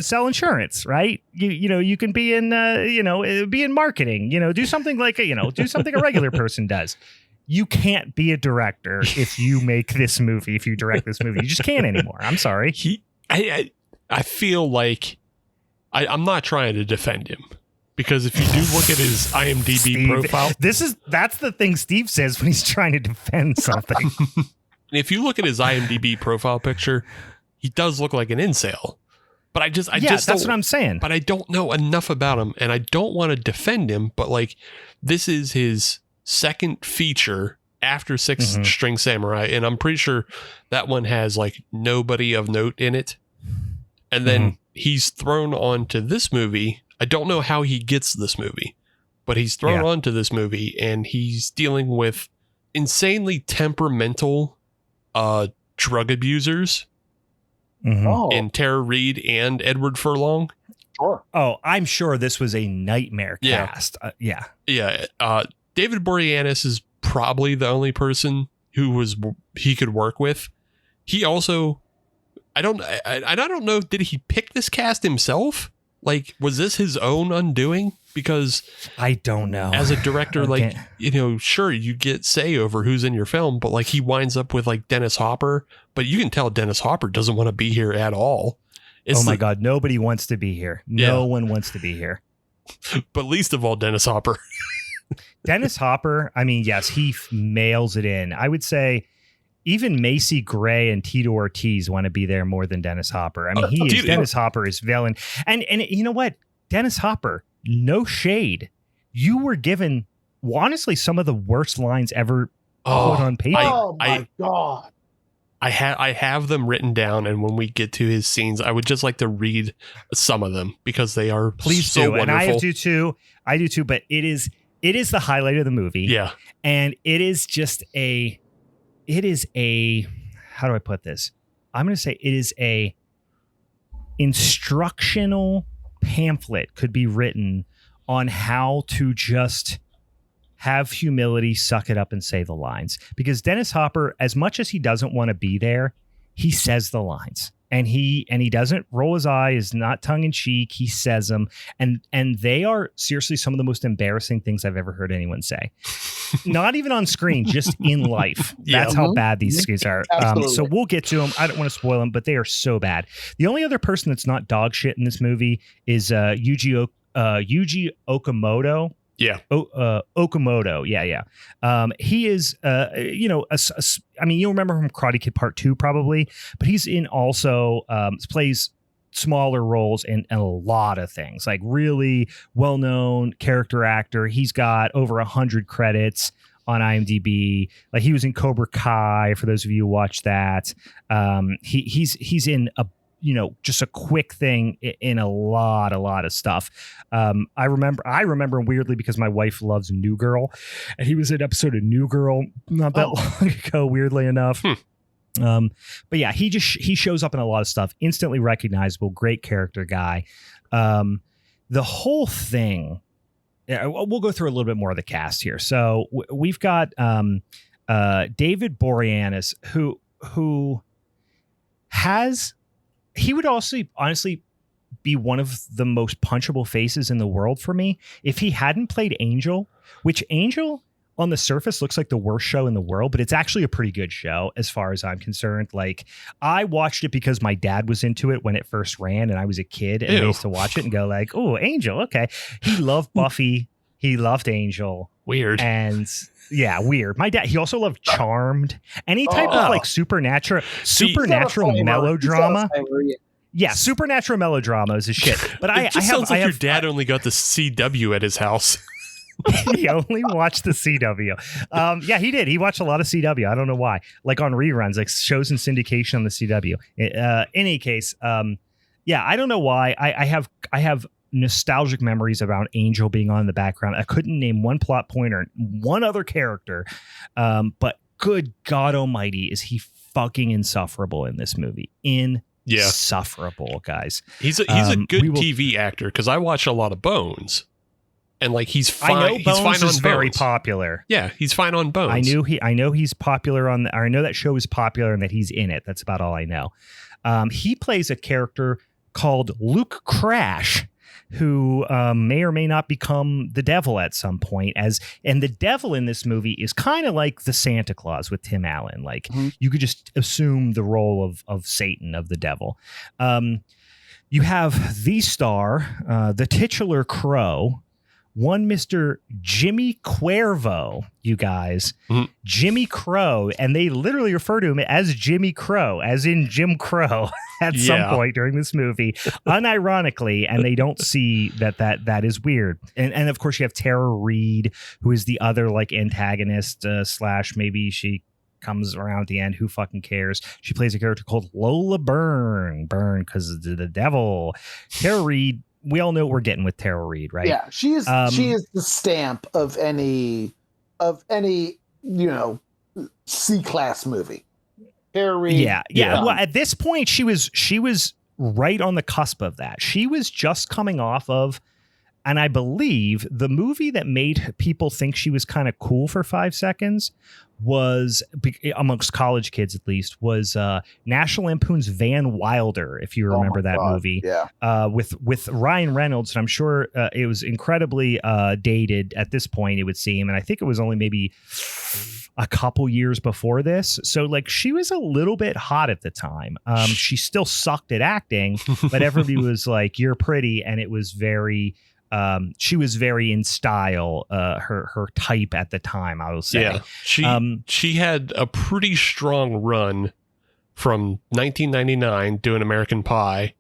sell insurance, right? You can be in, be in marketing, do something like, do something a regular person does. You can't be a director if you make this movie, if you direct this movie. You just can't anymore. I'm sorry. I feel like I'm not trying to defend him, because if you do look at his IMDb profile, that's the thing Steve says when he's trying to defend something. If you look at his IMDb profile picture, he does look like an incel. But that's what I'm saying. But I don't know enough about him, and I don't want to defend him. But like, this is his second feature after Six String Samurai, and I'm pretty sure that one has like nobody of note in it. And then he's thrown onto this movie. I don't know how he gets this movie, but he's thrown onto this movie, and he's dealing with insanely temperamental drug abusers in Tara Reid and Edward Furlong. Sure. Oh, I'm sure this was a nightmare cast. Yeah. David Boreanaz is probably the only person he could work with. He also, I don't know, did he pick this cast himself? Like, was this his own undoing? Because I don't know. As a director, like, sure, you get say over who's in your film, but like, he winds up with like Dennis Hopper, but you can tell Dennis Hopper doesn't want to be here at all. Oh my God, nobody wants to be here. No one wants to be here. But least of all, Dennis Hopper. Dennis Hopper, I mean, yes, he mails it in. I would say even Macy Gray and Tito Ortiz want to be there more than Dennis Hopper. I mean, Dennis Hopper is villain. And you know what? Dennis Hopper, no shade. You were given, honestly, some of the worst lines ever put on paper. Oh my God. I have them written down, and when we get to his scenes, I would just like to read some of them because they are so wonderful. And I do too. But it is the highlight of the movie. Yeah. And it is a, how do I put this? I'm going to say it is a instructional pamphlet could be written on how to just have humility, suck it up, and say the lines. Because Dennis Hopper, as much as he doesn't want to be there, he says the lines. And he doesn't roll his eye, is not tongue in cheek. He says them. And they are seriously some of the most embarrassing things I've ever heard anyone say. Not even on screen, just in life. That's how bad these skits are. So we'll get to them. I don't want to spoil them, but they are so bad. The only other person that's not dog shit in this movie is Yuji Okamoto. Yeah. Okamoto. Yeah. He is, I mean, you'll remember from Karate Kid Part 2 probably, but he's in also plays smaller roles in a lot of things, like really well-known character actor. He's got over 100 credits on IMDb. Like, he was in Cobra Kai, for those of you who watch that. He's in just a quick thing in a lot of stuff. I remember weirdly because my wife loves New Girl, and he was in an episode of New Girl not that long ago, weirdly enough. But yeah, he shows up in a lot of stuff, instantly recognizable, great character guy. The whole thing, we'll go through a little bit more of the cast here. So we've got David Boreanaz, who has, he would also honestly be one of the most punchable faces in the world for me if he hadn't played Angel, which Angel, on the surface looks like the worst show in the world, but it's actually a pretty good show as far as I'm concerned. Like, I watched it because my dad was into it when it first ran, and I was a kid, and I used to watch it and go like, oh, Angel, okay. He loved Buffy. He loved Angel. Weird. And yeah, weird. My dad, he also loved Charmed. Any type of like supernatural melodrama. Yeah, supernatural melodrama is a shit. But sounds like your dad only got the CW at his house. He only watched the CW. Yeah, he did. He watched a lot of CW. I don't know why. Like on reruns, like shows in syndication on the CW. Any case, yeah, I don't know why. I have nostalgic memories about Angel being on in the background. I couldn't name one plot point or one other character, but good God Almighty, is he fucking insufferable in this movie? Insufferable, guys. He's a good TV actor, because I watch a lot of Bones. And like he's fine. I know he's Bones fine on is very Bones. popular. Yeah, he's fine on Bones. I know he's popular on. I know that show is popular and that he's in it. That's about all I know. He plays a character called Luke Crash, who may or may not become the devil at some point. And the devil in this movie is kind of like the Santa Claus with Tim Allen. Like you could just assume the role of Satan, of the devil. You have the star, the titular Crow. One Mr. Jimmy Cuervo, you guys. Jimmy Crow, and they literally refer to him as Jimmy Crow, as in Jim Crow, at some point during this movie, unironically, and they don't see that is weird. And of course you have Tara Reid, who is the other like antagonist / maybe she comes around at the end. Who fucking cares? She plays a character called Lola Byrne because of the devil. Tara Reid. We all know what we're getting with Tara Reid, right? Yeah, she is the stamp of any C-class movie. Tara Reid. Yeah. Well, at this point, she was right on the cusp of that. She was just coming off of, and I believe the movie that made people think she was kind of cool for 5 seconds was, amongst college kids at least, was National Lampoon's Van Wilder, if you remember that movie. Yeah. With Ryan Reynolds, and I'm sure it was incredibly dated at this point, it would seem, and I think it was only maybe a couple years before this. So like she was a little bit hot at the time. She still sucked at acting, but everybody was like, "You're pretty," and it was very. She was very in style, her type at the time, I will say. Yeah, she had a pretty strong run from 1999 doing American Pie,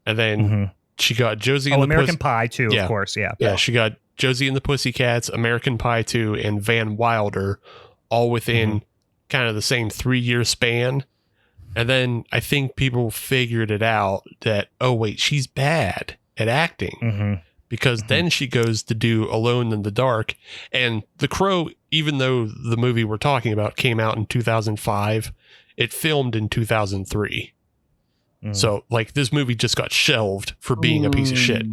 and then she got Josie and the American Pie too, of course. Yeah, she got Josie and the Pussycats, American Pie 2, and Van Wilder, all within kind of the same 3-year span. And then I think people figured it out that, oh wait, she's bad at acting. Because then she goes to do Alone in the Dark. And The Crow, even though the movie we're talking about came out in 2005, it filmed in 2003. So, like, this movie just got shelved for being a piece of shit.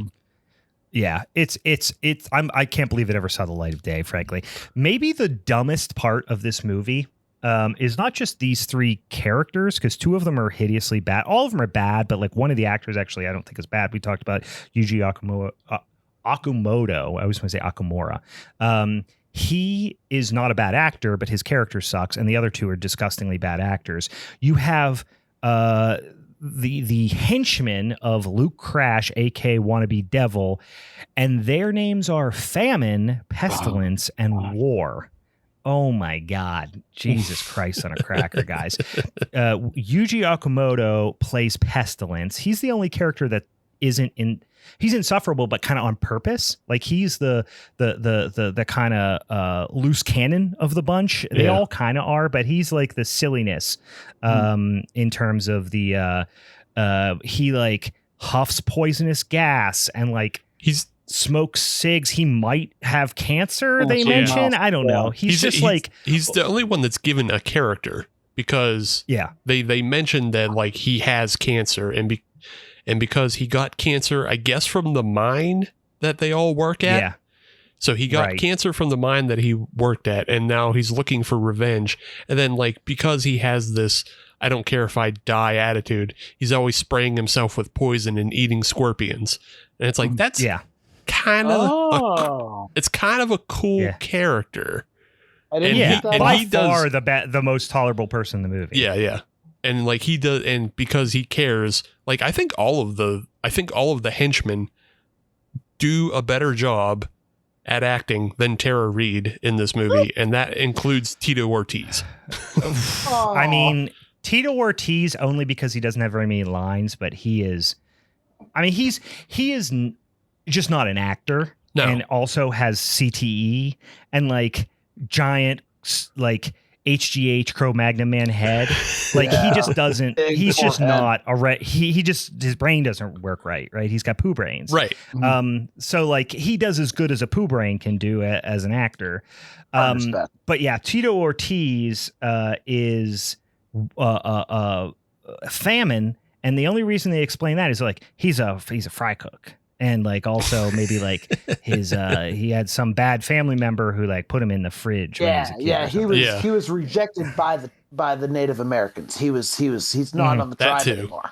Yeah, I can't believe it ever saw the light of day, frankly. Maybe the dumbest part of this movie is not just these 3 characters, because 2 of them are hideously bad. All of them are bad, but like one of the actors actually I don't think is bad. We talked about Yuji Okamoto. I was going to say Okamura. He is not a bad actor, but his character sucks, and the other 2 are disgustingly bad actors. You have the henchmen of Luke Crash, aka Wannabe Devil, and their names are Famine, Pestilence, and War. Oh my God. Jesus Christ on a cracker, guys. Yuji Okamoto plays Pestilence. He's the only character that isn't in. He's insufferable, but kind of on purpose. Like he's the kind of loose cannon of the bunch. They all kind of are, but he's like the silliness in terms of the he like huffs poisonous gas and like he's smokes cigs. He might have cancer. They mention. I don't know. He's the only one that's given a character because they mentioned that like he has cancer and because he got cancer, I guess, from the mine that they all work at. Yeah. So he got cancer from the mine that he worked at, and now he's looking for revenge. And then, like, because he has this I don't care if I die attitude, he's always spraying himself with poison and eating scorpions. And it's like, that's kind of it's kind of a cool character. I didn't Yeah, get that. by he does- far the most tolerable person in the movie. Yeah. And like he does, and because he cares, like I think all of the henchmen do a better job at acting than Tara Reid in this movie, and that includes Tito Ortiz. I mean, Tito Ortiz only because he doesn't have very many lines, but he is. I mean, he is just not an actor, and also has CTE and like giant like HGH Cro-Magnon man head. Like he just doesn't. He's just not a right. He just his brain doesn't work right. He's got poo brains. Right. So like he does as good as a poo brain can do as an actor. But yeah, Tito Ortiz is famine, and the only reason they explain that is like he's a fry cook. And like also maybe like his he had some bad family member who like put him in the fridge. He was rejected by the Native Americans. He's not on the tribe anymore.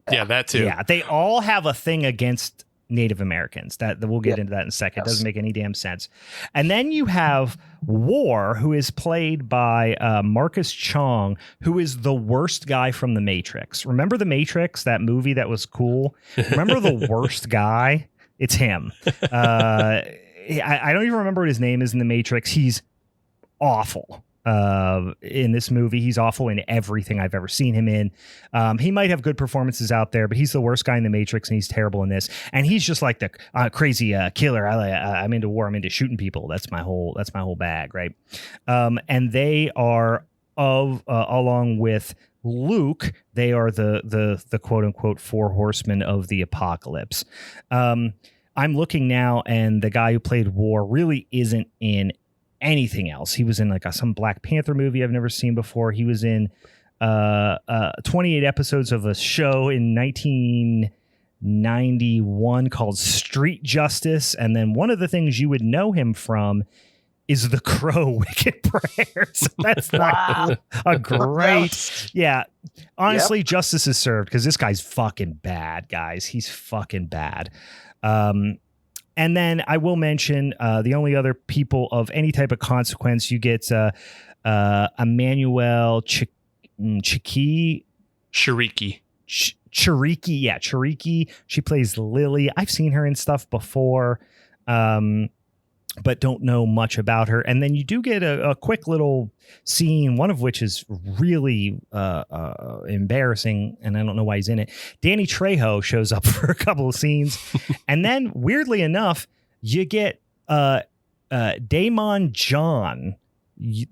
Yeah, that too. Yeah, they all have a thing against Native Americans. That we'll get into that in a second. It doesn't make any damn sense. And then you have War, who is played by Marcus Chong, who is the worst guy from The Matrix. Remember The Matrix, that movie that was cool? Remember the worst guy? It's him. I don't even remember what his name is in The Matrix. He's awful. In this movie, he's awful in everything I've ever seen him in. He might have good performances out there, but he's the worst guy in The Matrix, and he's terrible in this. And he's just like the crazy killer. I'm into war. I'm into shooting people. That's my whole bag, right? And they are along with Luke. They are the quote unquote 4 horsemen of the apocalypse. I'm looking now, and the guy who played War really isn't in anything else. He was in like some Black Panther movie I've never seen before. He was in 28 episodes of a show in 1991 called Street Justice. And then one of the things you would know him from is The Crow Wicked Prayers. That's not a great. Yeah. Honestly, justice is served because this guy's fucking bad, guys. He's fucking bad. And then I will mention the only other people of any type of consequence. You get Emmanuel Chiriki. Chiriki. Yeah, Chiriki. She plays Lily. I've seen her in stuff before, but don't know much about her. And then you do get a quick little scene, one of which is really embarrassing, and I don't know why he's in it. Danny Trejo shows up for a couple of scenes. And then, weirdly enough, you get Damon John.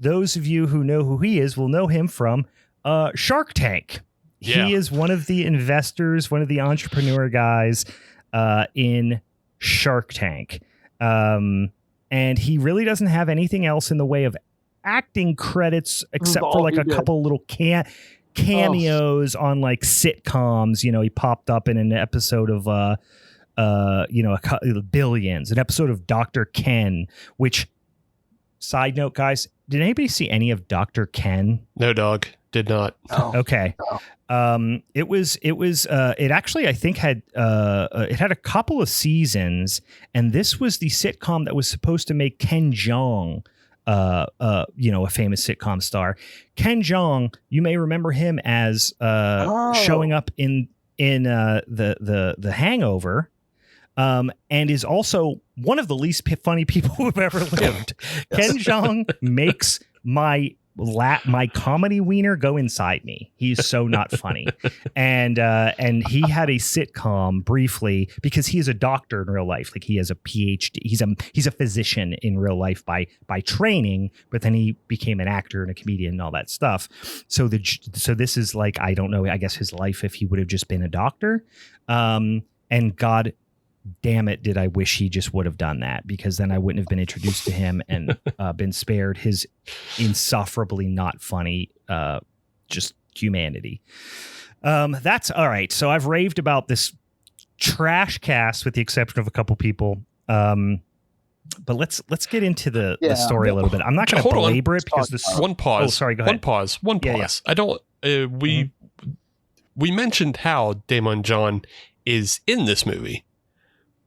Those of you who know who he is will know him from Shark Tank. Yeah. He is one of the investors, one of the entrepreneur guys in Shark Tank. And he really doesn't have anything else in the way of acting credits except for like a couple little cameos on like sitcoms. You know, he popped up in an episode of Billions, an episode of Dr. Ken, which, side note, guys, did anybody see any of Dr. Ken? No, dog. Did not. Oh. Okay. It actually, I think it had a couple of seasons, and this was the sitcom that was supposed to make Ken Jeong, a famous sitcom star. Ken Jeong, you may remember him as showing up in the Hangover, and is also one of the least funny people who have ever lived. Ken Jeong makes my comedy wiener go inside me. He's so not funny. And he had a sitcom briefly because he is a doctor in real life. Like he has a PhD. He's a physician in real life by training, but then he became an actor and a comedian and all that stuff. So this is like, I don't know, I guess his life if he would have just been a doctor. And God damn it, did I wish he just would have done that, because then I wouldn't have been introduced to him and been spared his insufferably not funny just humanity. That's all right. So I've raved about this trash cast with the exception of a couple people. But let's get into the story a little bit. I'm not going to belabor it because this one pause. Oh, sorry, go ahead. One pause. Yeah. I don't we mentioned how Damon John is in this movie.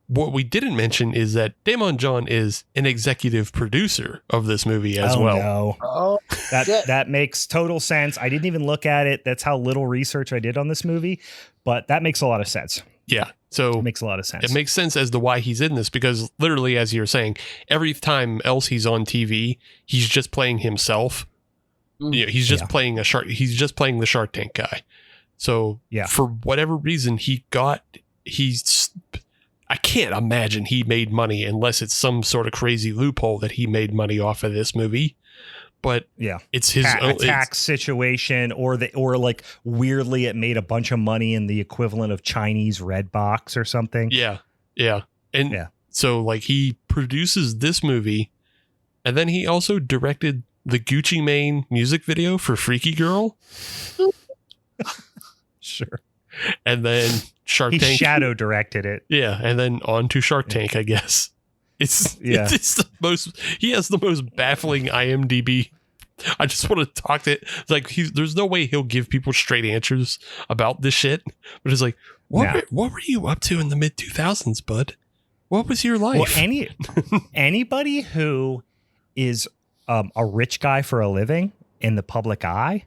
what we didn't mention is that Damon John is an executive producer of this movie as well. No. Oh, that makes total sense. I didn't even look at it. That's how little research I did on this movie, but that makes a lot of sense. Yeah. So it makes a lot of sense. It makes sense as to why he's in this, because literally, as you're saying, every time else he's on TV, he's just playing himself. Yeah, he's just playing he's just playing the Shark Tank guy. So for whatever reason, I can't imagine he made money unless it's some sort of crazy loophole that he made money off of this movie. But it's his own tax situation, or like weirdly it made a bunch of money in the equivalent of Chinese Red Box or something. Yeah. And so like he produces this movie, and then he also directed the Gucci Mane music video for Freaky Girl. Sure. And then Shark Tank. He shadow directed it. Yeah, and then on to Shark Tank, I guess. It's the most. He has the most baffling IMDb. I just want to talk to it. Like there's no way he'll give people straight answers about this shit. But it's like, what were you up to in the mid 2000s, bud? What was your life? Well, anybody who is a rich guy for a living in the public eye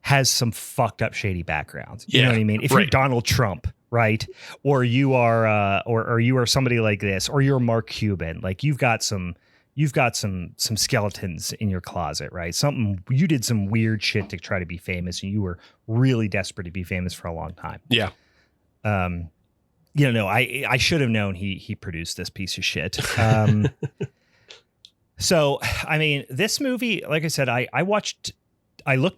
has some fucked up shady backgrounds. You know what I mean? If you're Donald Trump, right? Or you are or you are somebody like this, or you're Mark Cuban, like you've got some skeletons in your closet, right? You did some weird shit to try to be famous, and you were really desperate to be famous for a long time. Yeah. I should have known he produced this piece of shit. So, I mean, this movie, like I said, I looked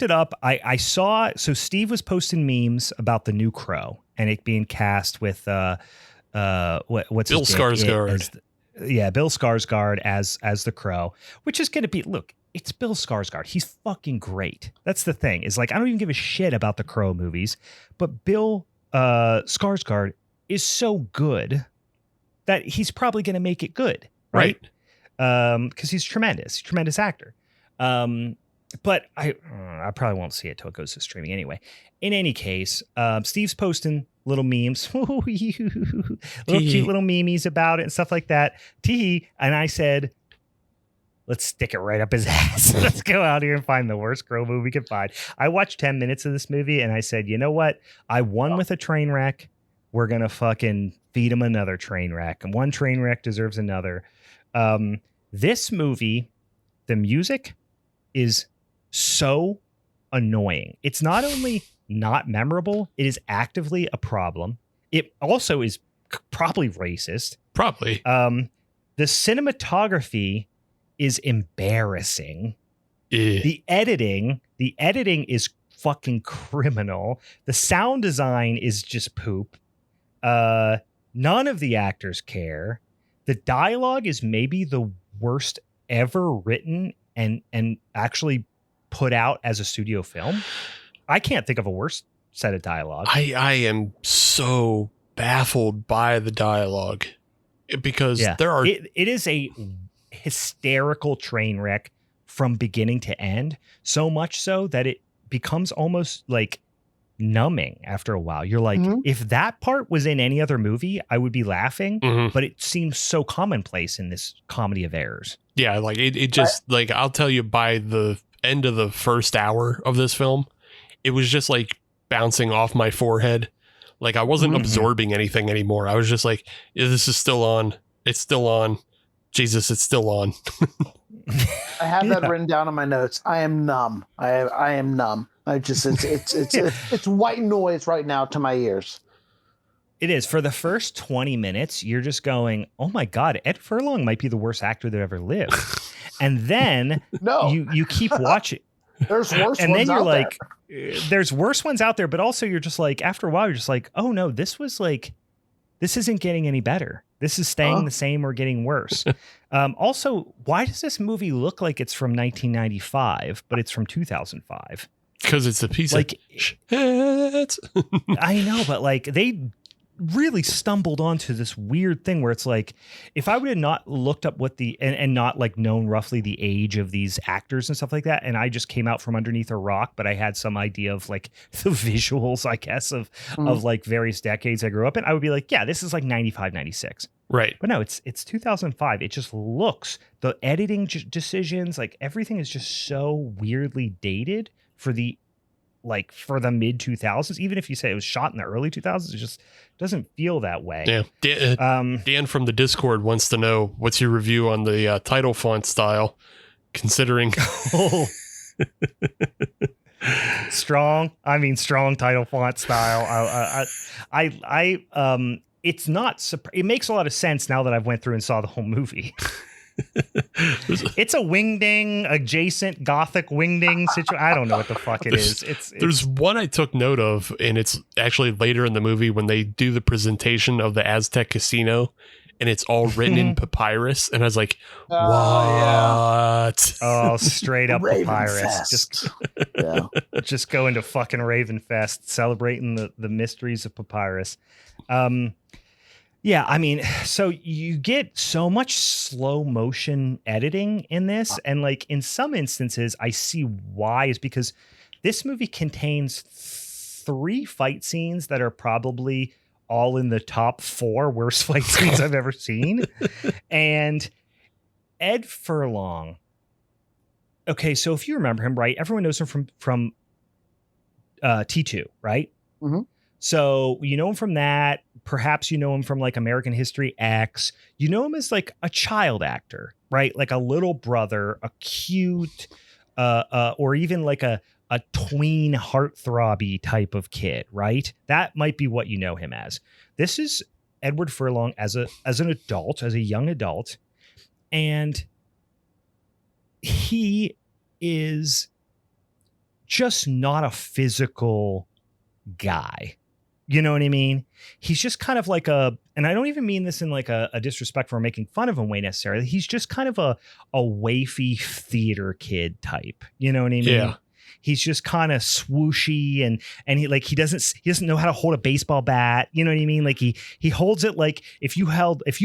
it up. I saw, so Steve was posting memes about the new Crow and it being cast with, what's Bill his Skarsgård. Bill Skarsgård as the Crow, which is going to be, look, it's Bill Skarsgård. He's fucking great. That's the thing, is like, I don't even give a shit about the Crow movies, but Bill Skarsgård is so good that he's probably going to make it good. Right. Because he's tremendous actor. But I probably won't see it till it goes to streaming anyway. In any case, Steve's posting little memes, cute little memes about it and stuff like that. And I said, let's stick it right up his ass. Let's go out here and find the worst Crow movie we can find. I watched 10 minutes of this movie and I said, you know what? I won with a train wreck. We're going to fucking feed him another train wreck. And one train wreck deserves another. This movie, the music is so annoying. It's not only not memorable, it is actively a problem. It also is probably racist. Probably. The cinematography is embarrassing. The editing is fucking criminal. The sound design is just poop. None of the actors care. The dialogue is maybe the worst ever written and actually put out as a studio film. I can't think of a worse set of dialogue. I am so baffled by the dialogue because there are. It is a hysterical train wreck from beginning to end. So much so that it becomes almost like numbing after a while. You're like, if that part was in any other movie, I would be laughing, but it seems so commonplace in this comedy of errors. Yeah, like it just like, I'll tell you, by the end of the first hour of this film, it was just like bouncing off my forehead. Like I wasn't absorbing anything anymore. I was just like, yeah, this is still on. It's still on. Jesus, it's still on. I have that written down in my notes. I am numb. I am numb. I just it's white noise right now to my ears. It is. For the first 20 minutes, you're just going, oh my God, Ed Furlong might be the worst actor that ever lived. And then you keep watching. There's worse and ones then you're out like, there. There's worse ones out there, but also you're just like, after a while, you're just like, oh no, this isn't getting any better. This is staying the same or getting worse. Also, why does this movie look like it's from 1995, but it's from 2005? Because it's a piece like, of shit. I know, but like they really stumbled onto this weird thing where it's like, if I would have not looked up what and not like known roughly the age of these actors and stuff like that, and I just came out from underneath a rock, but I had some idea of like the visuals, I guess, of like various decades I grew up in, I would be like, yeah, this is like 95, 96. Right. But no, it's 2005. It just looks, the editing decisions, like everything is just so weirdly dated for the mid 2000s. Even if you say it was shot in the early 2000s, it just doesn't feel that way. Yeah. Dan from the Discord wants to know, what's your review on the title font style, considering strong title font style. It's not, it makes a lot of sense now that I've went through and saw the whole movie. It's a wingding adjacent gothic wingding situation. I don't know what the fuck it is. There's one I took note of, and it's actually later in the movie when they do the presentation of the Aztec casino, and it's all written in papyrus, and I was like, what? Oh, straight up Raven papyrus. Fest. Just go into fucking Raven Fest, celebrating the mysteries of papyrus. Yeah, I mean, so you get so much slow motion editing in this. And like in some instances, I see why, is because this movie contains 3 fight scenes that are probably all in the top 4 worst fight scenes I've ever seen. And Ed Furlong. Okay, so if you remember him, right, everyone knows him from T2, right? Mm-hmm. So you know him from that. Perhaps you know him from like American History X. You know him as like a child actor, right? Like a little brother, a cute, or even like a tween heartthrobby type of kid, right? That might be what you know him as. This is Edward Furlong as an adult, as a young adult, and he is just not a physical guy. You know what I mean? He's just kind of like and I don't even mean this in like a disrespectful or making fun of him way necessarily. He's just kind of a wafy theater kid type. You know what I mean? Yeah. He's just kind of swooshy and he doesn't know how to hold a baseball bat. You know what I mean? Like he holds it like if you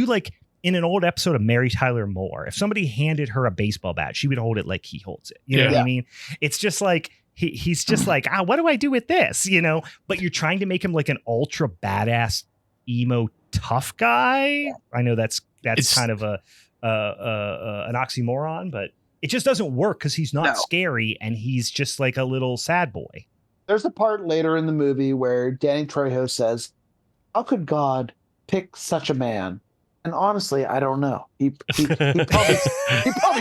like in an old episode of Mary Tyler Moore, if somebody handed her a baseball bat, she would hold it like he holds it. You know what I mean? It's just like, he's just like, what do I do with this? You know, but you're trying to make him like an ultra badass emo tough guy. I know that's kind of an oxymoron, but it just doesn't work because he's not scary and he's just like a little sad boy. There's a part later in the movie where Danny Trejo says, "How could God pick such a man?" And honestly, I don't know. He probably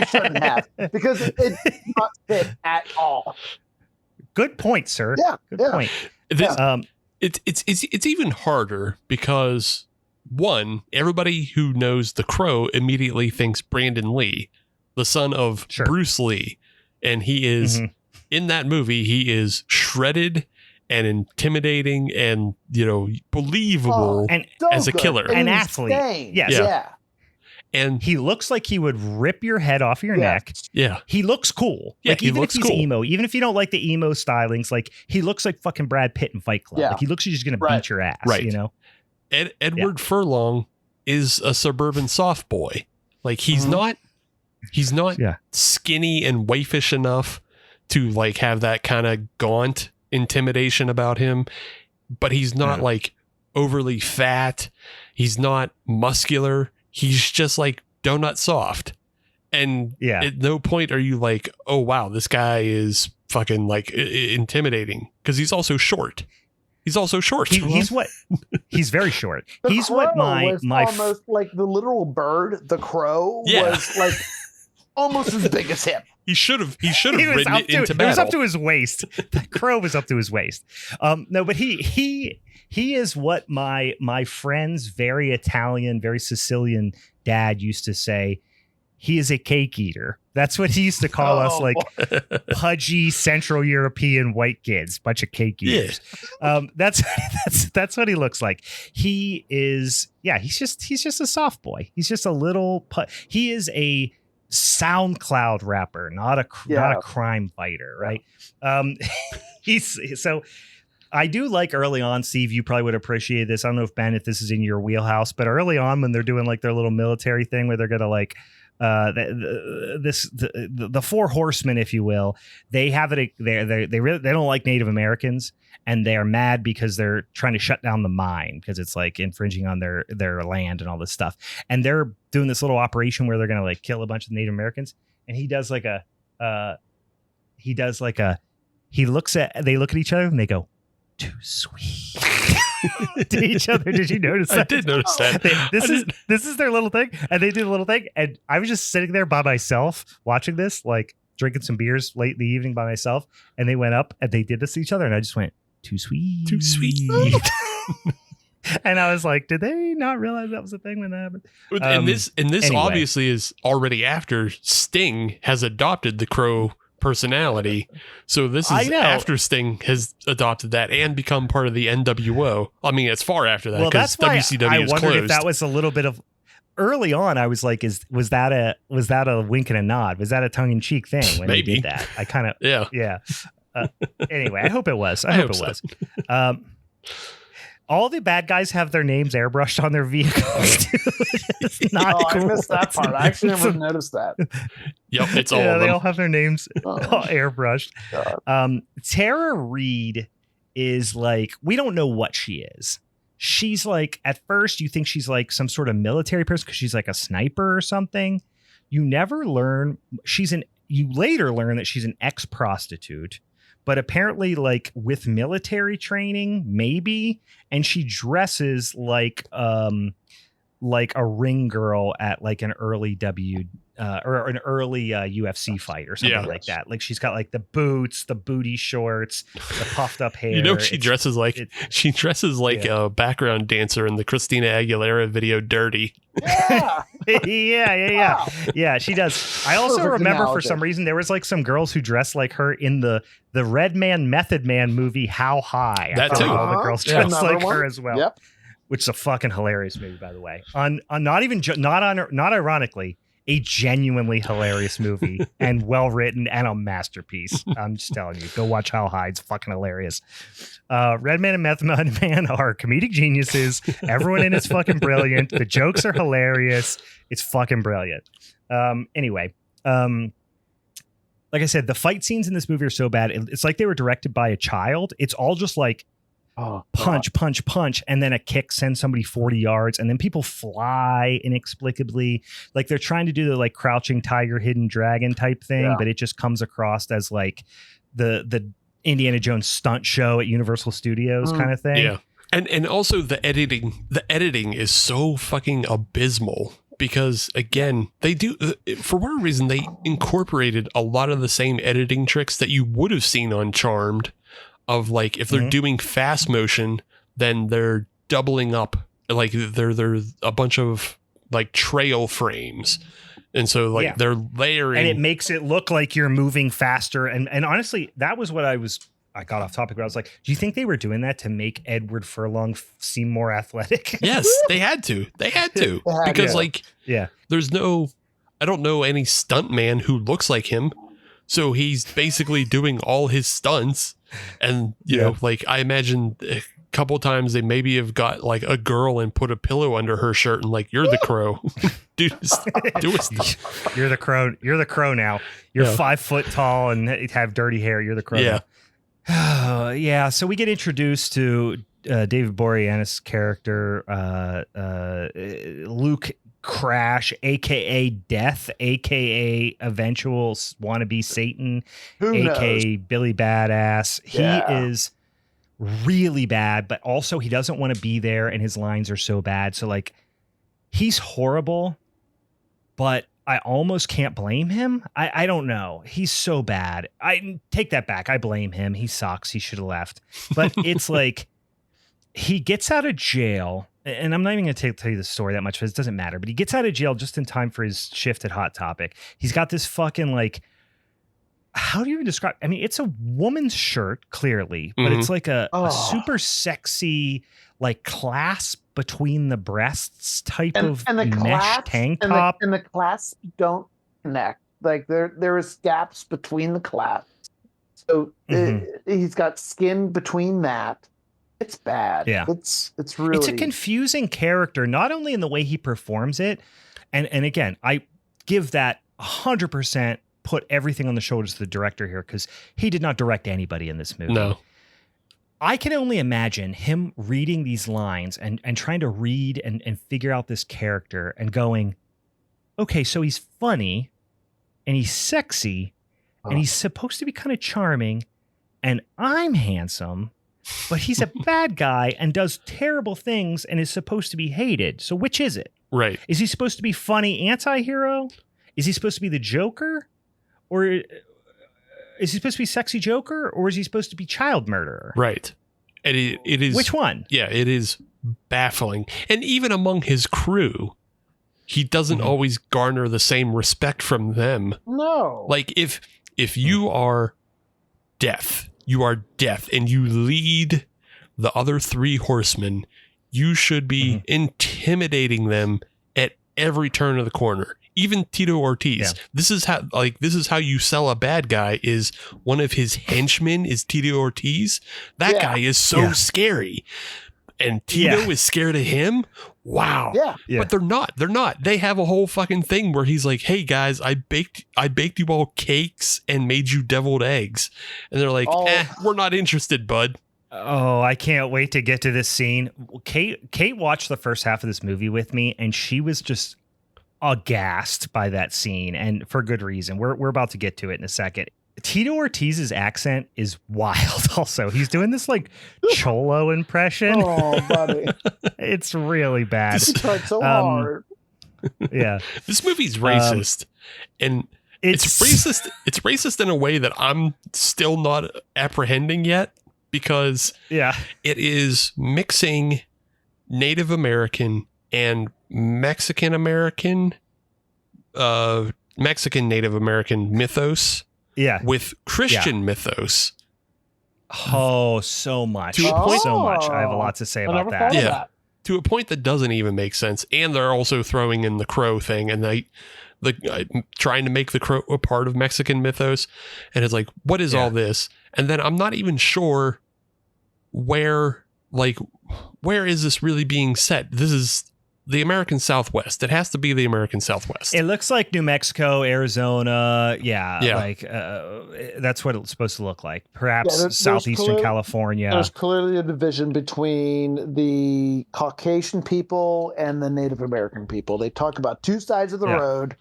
shouldn't have, because it did not fit at all. Good point, sir. Yeah, Good point. It's even harder because, one, everybody who knows the Crow immediately thinks Brandon Lee, the son of Bruce Lee, and he is in that movie. He is shredded and intimidating and believable and as a killer, an athlete. Yes. Yeah. And he looks like he would rip your head off your neck. Yeah. He looks cool. Yeah, like even if he's cool. emo, even if you don't like the emo stylings, like he looks like fucking Brad Pitt in Fight Club. Yeah. Like he looks like he's going to beat your ass, you know? Edward Furlong is a suburban soft boy. Like he's not skinny and waifish enough to like have that kind of gaunt intimidation about him, but he's not like overly fat. He's not muscular. He's just like donut soft. And at no point are you like, oh wow, this guy is fucking like intimidating, because he's also short. He's very short. He's what my almost like the literal bird. The crow was like almost as big as him. He should have ridden it into battle. It was up to his waist. The crow was up to his waist. No, but he is what my friend's very Italian, very Sicilian dad used to say. He is a cake eater. That's what he used to call us, like pudgy Central European white kids, bunch of cake eaters. Yeah. That's what he looks like. He is, he's just a soft boy. He's just a little. He is a SoundCloud rapper, not a crime fighter, right? I do like early on, Steve, you probably would appreciate this. I don't know if Ben, if this is in your wheelhouse, but early on when they're doing like their little military thing where they're going to like the four horsemen, if you will, they have it. They don't like Native Americans, and they are mad because they're trying to shut down the mine because it's like infringing on their land and all this stuff. And they're doing this little operation where they're going to like kill a bunch of Native Americans. And they look at each other and they go, too sweet. To each other. Did you notice that? I did notice that. This is their little thing, and they do the little thing, and I was just sitting there by myself watching this, like drinking some beers late in the evening by myself, and they went up and they did this to each other, and I just went, too sweet. Too sweet. And I was like, did they not realize that was a thing when that happened? And this anyway. Obviously is already after Sting has adopted the Crow personality. So this is after Sting has adopted that and become part of the NWO. I mean, it's far after that because WCW is closed. I wondered if that was a little bit of early on. I was like, was that a wink and a nod? Was that a tongue in cheek thing when they did that? I kind of yeah. Anyway, I hope it was. I hope it was. All the bad guys have their names airbrushed on their vehicles. It's not cool. I missed that part. I actually never noticed that. Yep, it's all of them. They all have their names airbrushed. Tara Reid is like, we don't know what she is. She's like, at first you think she's like some sort of military person because she's like a sniper or something. You never learn. You later learn that she's an ex-prostitute. But apparently, like with military training, maybe, and she dresses like a ring girl at like an early or an early UFC fight or something like that. Like she's got like the boots, the booty shorts, the puffed up hair. You know, she dresses like a background dancer in the Christina Aguilera video "Dirty." Yeah. Yeah, she does. I also remember for some reason there was like some girls who dressed like her in the Red Man Method Man movie How High. That too. All the girls dressed like her as well. Yep. Which is a fucking hilarious movie, by the way. On not ironically, a genuinely hilarious movie and well written and a masterpiece. I'm just telling you, go watch How High. It's fucking hilarious. Red Man and Method Man are comedic geniuses. Everyone in it's fucking brilliant. The jokes are hilarious. It's fucking brilliant. Anyway, like I said, the fight scenes in this movie are so bad. It's like they were directed by a child. It's all just like punch, and then a kick sends somebody 40 yards, and then people fly inexplicably. Like they're trying to do the like crouching tiger, hidden dragon type thing, but it just comes across as like the Indiana Jones stunt show at Universal Studios kind of thing. Yeah. And also the editing is so fucking abysmal. Because again, they do, for whatever reason, they incorporated a lot of the same editing tricks that you would have seen on Charmed. Of like, if they're doing fast motion, then they're doubling up, like they're a bunch of like trail frames. And so like they're layering. And it makes it look like you're moving faster. And honestly, that was what I got off topic, but I was like, do you think they were doing that to make Edward Furlong seem more athletic? Yes, they had to. Because there's I don't know any stunt man who looks like him. So he's basically doing all his stunts. And, you know, like I imagine a couple times they maybe have got like a girl and put a pillow under her shirt and like, you're the Crow. Dude, do a stunt. You're the Crow. You're the Crow now. You're 5 foot tall and have dirty hair. You're the Crow. Yeah. So we get introduced to David Boreanaz's character, Luke Crash, aka Death, aka eventual wannabe Satan, aka Billy Badass. He is really bad, but also he doesn't want to be there, and his lines are so bad. So like, he's horrible, but I almost can't blame him. I don't know. He's so bad. I take that back. I blame him. He sucks. He should have left. But it's like, he gets out of jail. And I'm not even going to tell you the story that much because it doesn't matter. But he gets out of jail just in time for his shift at Hot Topic. He's got this fucking like, how do you even describe? I mean, it's a woman's shirt, clearly, but it's like a super sexy, like clasp between the breasts type of mesh tank top. And the clasps don't connect. Like there is gaps between the clasps. So he's got skin between that. It's bad. Yeah. It's really... It's a confusing character, not only in the way he performs it. And again, I give that 100%, put everything on the shoulders of the director here, because he did not direct anybody in this movie. No. I can only imagine him reading these lines and trying to read and figure out this character and going, okay, so he's funny and he's sexy and he's supposed to be kind of charming and I'm handsome, but he's a bad guy and does terrible things and is supposed to be hated. So which is it? Right. Is he supposed to be funny anti-hero? Is he supposed to be the Joker? Or is he supposed to be sexy Joker? Or is he supposed to be child murderer? Right. And it is... Which one? Yeah, it is baffling. And even among his crew, he doesn't always garner the same respect from them. No. Like, if you are death, and you lead the other three horsemen, you should be intimidating them at every turn of the corner. Even Tito Ortiz. Yeah. This is how you sell a bad guy. Is one of his henchmen is Tito Ortiz. That guy is so scary. And Tito is scared of him. Wow. Yeah. But they're not. They have a whole fucking thing where he's like, "Hey guys, I baked you all cakes and made you deviled eggs." And they're like, we're not interested, bud. Oh, I can't wait to get to this scene. Kate watched the first half of this movie with me, and she was just aghast by that scene, and for good reason. We're about to get to it in a second. Tito Ortiz's accent is wild. Also, he's doing this like Cholo impression. Oh, buddy, it's really bad. He tried so hard. Yeah, this movie's racist, and it's racist. It's racist in a way that I'm still not apprehending yet, because it is mixing Native American and Mexican Native American mythos with Christian mythos. Oh, so much. So much. I have a lot to say about that. Yeah. To a point that doesn't even make sense. And they're also throwing in the crow thing, and trying to make the crow a part of Mexican mythos. And it's like, what is all this? And then I'm not even sure where is this really being set? This is the American Southwest. It has to be the American Southwest. It looks like New Mexico, Arizona. Like that's what it's supposed to look like. Perhaps southeastern California. There's clearly a division between the Caucasian people and the Native American people. They talk about two sides of the road,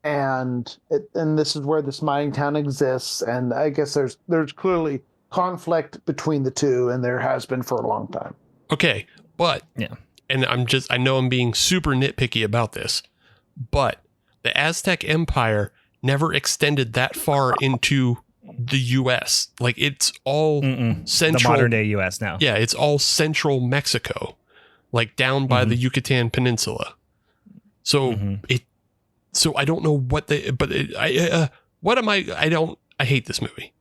and this is where this mining town exists. And I guess there's clearly conflict between the two, and there has been for a long time. Okay, but and I know I'm being super nitpicky about this, but the Aztec Empire never extended that far into the U.S. Like, it's all central. The modern day U.S. now. Yeah, it's all central Mexico, like down by the Yucatan Peninsula. So so I don't know what I hate this movie.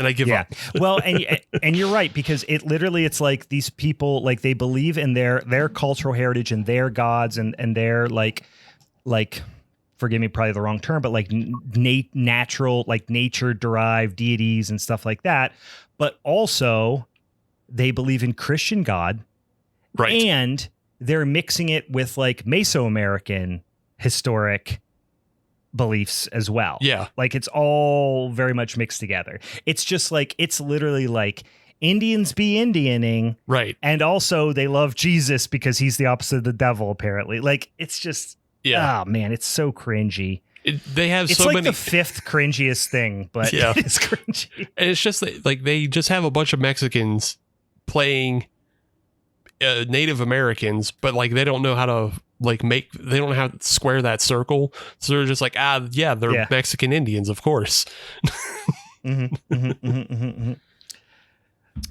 And I give up. Well, and you're right, because it's like these people, like, they believe in their cultural heritage and their gods and their like forgive me, probably the wrong term, but like natural, like nature derived deities and stuff like that. But also they believe in Christian God. Right. And they're mixing it with like Mesoamerican historic beliefs as well. Yeah. Like, it's all very much mixed together. It's just like, it's literally like Indians be Indianing. Right. And also they love Jesus because he's the opposite of the devil, apparently. Like, it's just, oh man, it's so cringy. It's like the fifth cringiest thing, but it's cringy. And it's just like they just have a bunch of Mexicans playing Native Americans, but like they don't know how to they don't know how to square that circle. So they're just like, they're Mexican Indians, of course.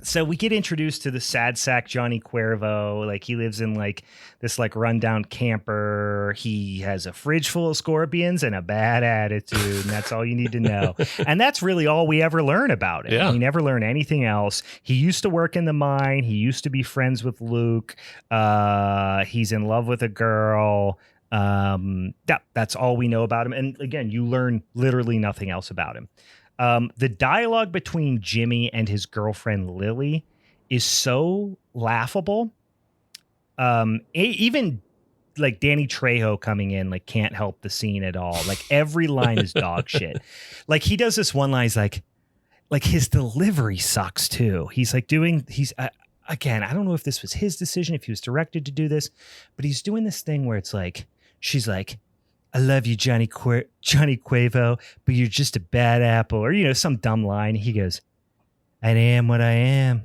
So we get introduced to the sad sack Johnny Cuervo. Like, he lives in like this like rundown camper. He has a fridge full of scorpions and a bad attitude, and that's all you need to know. And that's really all we ever learn about him. Yeah. We never learn anything else. He used to work in the mine. He used to be friends with Luke. He's in love with a girl. That's all we know about him. And again, you learn literally nothing else about him. The dialogue between Jimmy and his girlfriend Lily is so laughable. Even like Danny Trejo coming in, like, can't help the scene at all. Like, every line is dog shit. Like, he does this one line, he's like his delivery sucks too. He's like again, I don't know if this was his decision, if he was directed to do this, but he's doing this thing where it's like, she's like, I love you, Johnny Quavo, but you're just a bad apple, or, you know, some dumb line. He goes, I am what I am.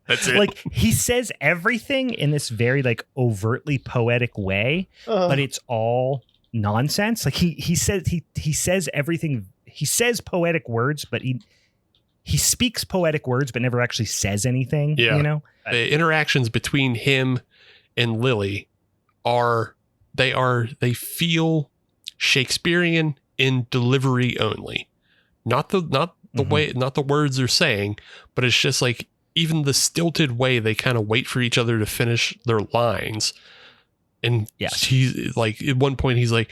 That's it. Like, he says everything in this very, like, overtly poetic way, but it's all nonsense. Like, he says everything. He says poetic words, but he speaks poetic words, but never actually says anything. Yeah. You know, the interactions between him and Lily they feel Shakespearean in delivery only, not the way, not the words they're saying, but it's just like, even the stilted way they kind of wait for each other to finish their lines. And he's like, at one point he's like,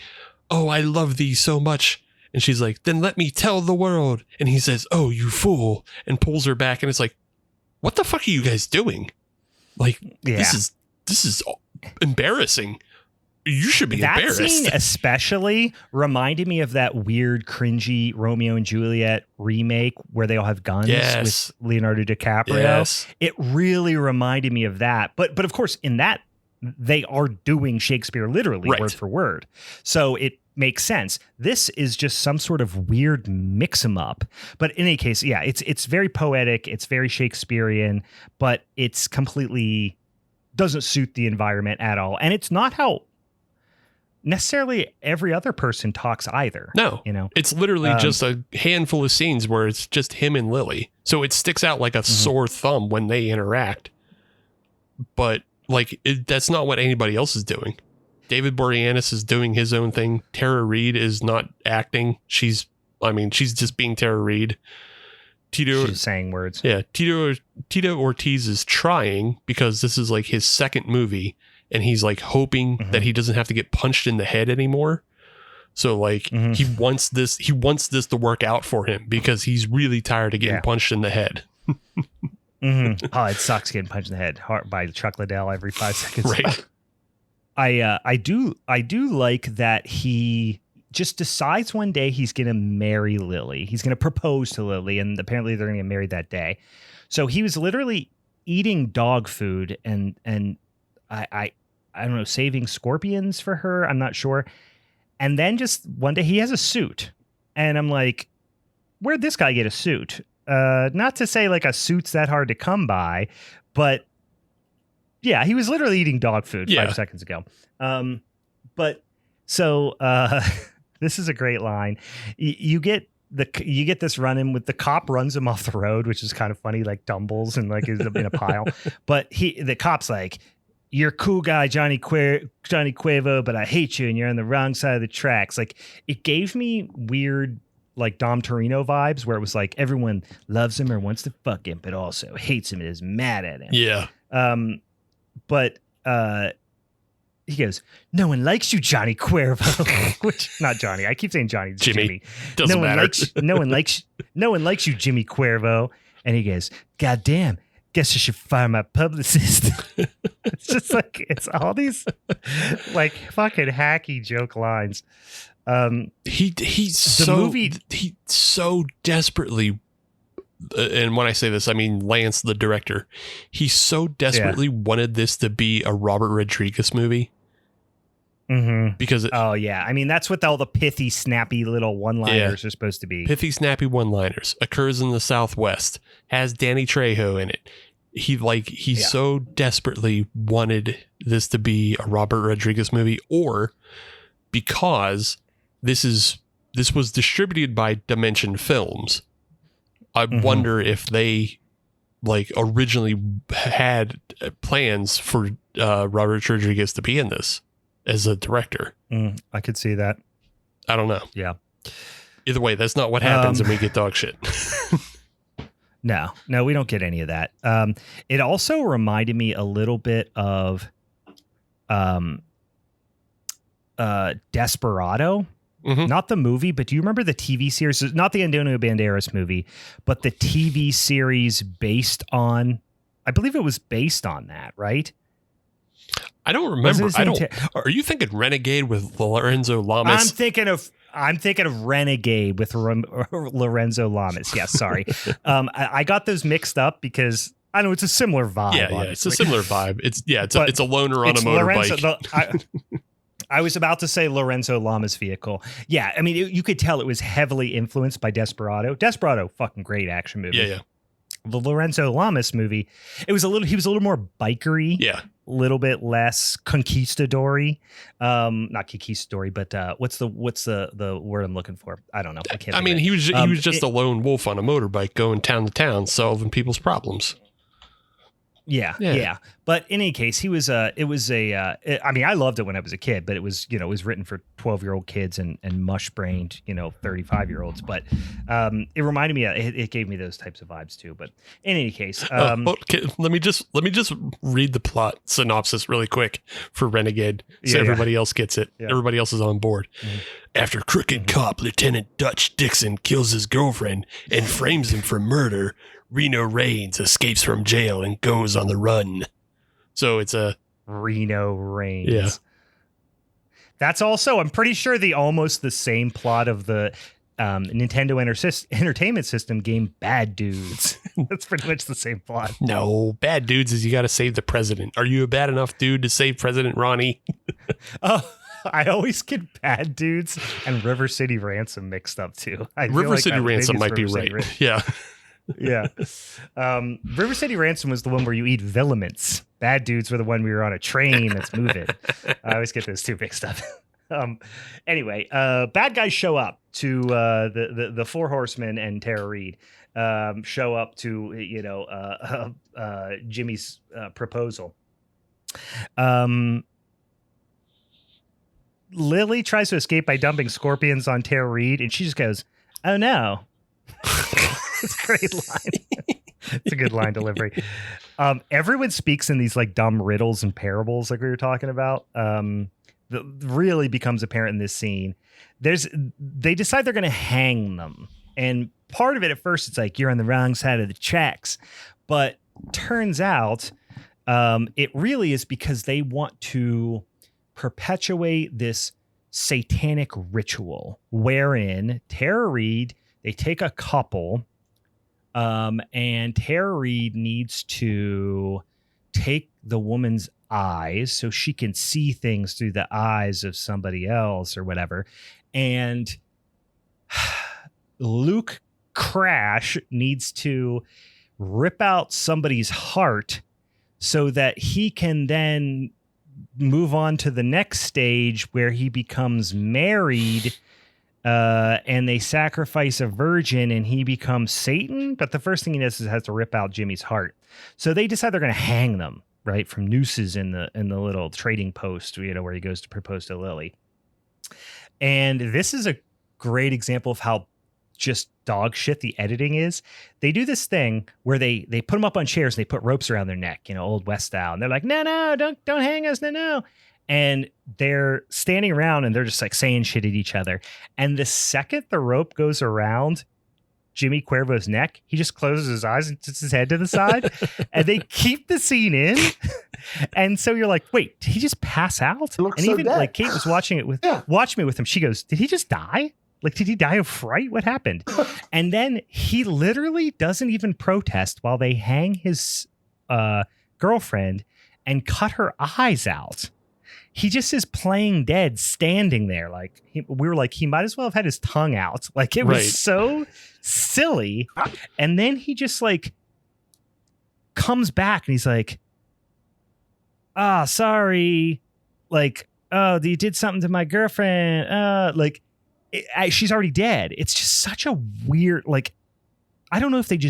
oh, I love thee so much. And she's like, then let me tell the world. And he says, oh, you fool, and pulls her back. And it's like, what the fuck are you guys doing? Like, this is embarrassing. You should be embarrassed. That scene especially reminded me of that weird, cringy Romeo and Juliet remake where they all have guns with Leonardo DiCaprio. Yes. It really reminded me of that. But of course, in that, they are doing Shakespeare literally, word for word. So it makes sense. This is just some sort of weird mix-em-up. But in any case, yeah, it's very poetic. It's very Shakespearean, but it's completely doesn't suit the environment at all. And it's not how necessarily every other person talks either. No, you know, it's literally just a handful of scenes where it's just him and Lily. So it sticks out like a sore thumb when they interact. But like, that's not what anybody else is doing. David Boreanaz is doing his own thing. Tara Reid is not acting. She's just being Tara Reid. She's saying words. Yeah. Tito Ortiz is trying, because this is like his second movie, and he's like hoping that he doesn't have to get punched in the head anymore. So like he wants this to work out for him, because he's really tired of getting punched in the head. Oh, it sucks getting punched in the head by Chuck Liddell every 5 seconds. Right. I do like that he just decides one day he's going to marry Lily. He's going to propose to Lily, and apparently they're going to get married that day. So he was literally eating dog food and I don't know, saving scorpions for her. I'm not sure. And then just one day he has a suit, and I'm like, where'd this guy get a suit? Not to say like a suit's that hard to come by, but yeah, he was literally eating dog food 5 seconds ago. But so this is a great line. You get this run in with the cop runs him off the road, which is kind of funny, like tumbles and like is in a pile. But the cop's like, you're a cool guy, Johnny Quavo, but I hate you and you're on the wrong side of the tracks. Like, it gave me weird, like, Dom Torino vibes, where it was like everyone loves him or wants to fuck him, but also hates him and is mad at him. Yeah. But he goes, no one likes you, Johnny Cuervo. Which, not Johnny. I keep saying Johnny. Jimmy. Doesn't matter. No one likes you, Jimmy Cuervo. And he goes, God damn. Guess I should fire my publicist. It's just like, it's all these like fucking hacky joke lines. He so desperately, and when I say this, I mean Lance, the director, he so desperately wanted this to be a Robert Rodriguez movie. Because I mean, that's what all the pithy, snappy little one-liners are supposed to be. Pithy, snappy one-liners. Occurs in the Southwest. Has Danny Trejo in it. He so desperately wanted this to be a Robert Rodriguez movie, or because this was distributed by Dimension Films. I wonder if they like originally had plans for Robert Rodriguez to be in this as a director. I could see that. I don't know. Yeah. Either way, that's not what happens, and we get dog shit. No, we don't get any of that. It also reminded me a little bit of Desperado. Not the movie, but do you remember the TV series? Not the Antonio Banderas movie, but the TV series based on, I believe it was based on that, right? I don't remember. Are you thinking Renegade with Lorenzo Lamas? I'm thinking of Renegade with Lorenzo Lamas. Yes, sorry. I got those mixed up because I know it's a similar vibe. Yeah, it's a similar vibe. It's a loner on a motorbike. I was about to say Lorenzo Lamas vehicle. Yeah, I mean, you could tell it was heavily influenced by Desperado. Desperado, fucking great action movie. Yeah. The Lorenzo Lamas movie, he was a little more bikery. Yeah. A little bit less conquistador-y. Not conquistador, but what's the word I'm looking for? I don't know. I can't. I mean, he was just a lone wolf on a motorbike going town to town solving people's problems. Yeah. But in any case, I mean, I loved it when I was a kid, but it was written for 12-year-old kids and mush-brained, 35-year-olds. But it reminded me, it gave me those types of vibes too. But in any case, let me just read the plot synopsis really quick for Renegade, so everybody else gets it. Yeah. Everybody else is on board. Mm-hmm. After crooked cop Lieutenant Dutch Dixon kills his girlfriend and frames him for murder, Reno Reigns escapes from jail and goes on the run. So it's a Reno Reigns. Yeah. That's also, I'm pretty sure, almost the same plot of the Nintendo Entertainment System game Bad Dudes. That's pretty much the same plot. No, Bad Dudes is you got to save the president. Are you a bad enough dude to save President Ronnie? I always get Bad Dudes and River City Ransom mixed up too. River City Ransom might be right. Yeah. Yeah. River City Ransom was the one where you eat villaments. Bad Dudes were the one we were on a train that's moving. I always get those two mixed up. Anyway, bad guys show up to the Four Horsemen and Tara Reid show up to Jimmy's proposal. Lily tries to escape by dumping scorpions on Tara Reid, and she just goes, "Oh no." It's a great line. It's a good line delivery. Everyone speaks in these like dumb riddles and parables like we were talking about. That really becomes apparent in this scene. They decide they're going to hang them. And part of it at first, it's like, you're on the wrong side of the tracks. But turns out it really is because they want to perpetuate this satanic ritual wherein Tara Reid, they take a couple and Tara Reid needs to take the woman's eyes so she can see things through the eyes of somebody else or whatever. And Luke Crash needs to rip out somebody's heart so that he can then move on to the next stage where he becomes married. And they sacrifice a virgin and he becomes Satan. But the first thing he does is has to rip out Jimmy's heart. So they decide they're going to hang them, right, from nooses in the little trading post, where he goes to propose to Lily. And this is a great example of how just dog shit the editing is. They do this thing where they put them up on chairs and they put ropes around their neck, old West style. And they're like, no, don't hang us. No. And they're standing around and they're just like saying shit at each other. And the second the rope goes around Jimmy Cuervo's neck, he just closes his eyes and puts his head to the side. And they keep the scene in. And so you're like, wait, did he just pass out? And so even dead. like Kate was watching me with him. She goes, did he just die? Like, did he die of fright? What happened? And then he literally doesn't even protest while they hang his girlfriend and cut her eyes out. He just is playing dead, standing there. Like we were like, he might as well have had his tongue out. Like it was so silly. And then he just like comes back and he's like, sorry. Like, oh, you did something to my girlfriend. She's already dead. It's just such a weird, like, I don't know if it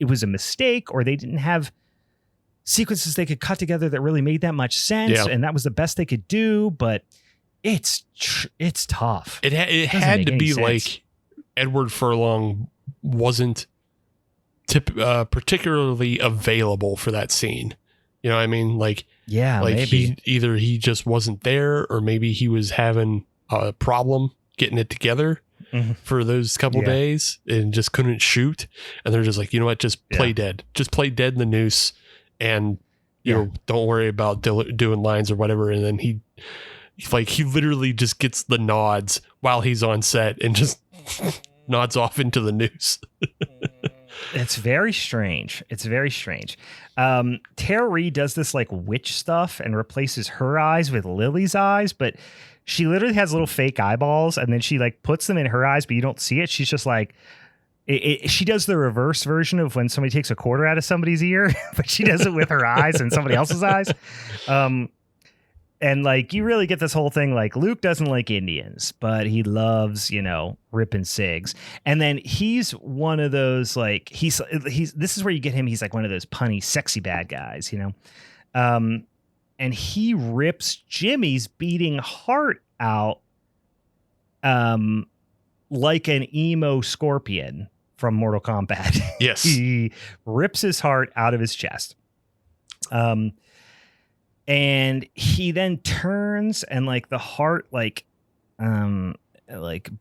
was a mistake or they didn't have sequences they could cut together that really made that much sense, and that was the best they could do. But it's tough. It had to be sense. Like Edward Furlong wasn't particularly available for that scene. You know what I mean? Like, yeah, like maybe he just wasn't there, or maybe he was having a problem getting it together for those couple days and just couldn't shoot. And they're just like, you know what, just play dead. Just play dead in the noose and you know, don't worry about doing lines or whatever. And then he literally just gets the nods while he's on set and just nods off into the noose. It's very strange. It's very strange. Tara Reid does this like witch stuff and replaces her eyes with Lily's eyes, but she literally has little fake eyeballs and then she like puts them in her eyes, but you don't see it. She's just like, she does the reverse version of when somebody takes a quarter out of somebody's ear, but she does it with her eyes and somebody else's eyes. And like, you really get this whole thing. Like Luke doesn't like Indians, but he loves, you know, ripping cigs. And then he's one of those, like, he's, this is where you get him. He's like one of those punny, sexy bad guys, you know? And he rips Jimmy's beating heart out, like an emo scorpion from Mortal Kombat. Yes. He rips his heart out of his chest. And he then turns and like the heart like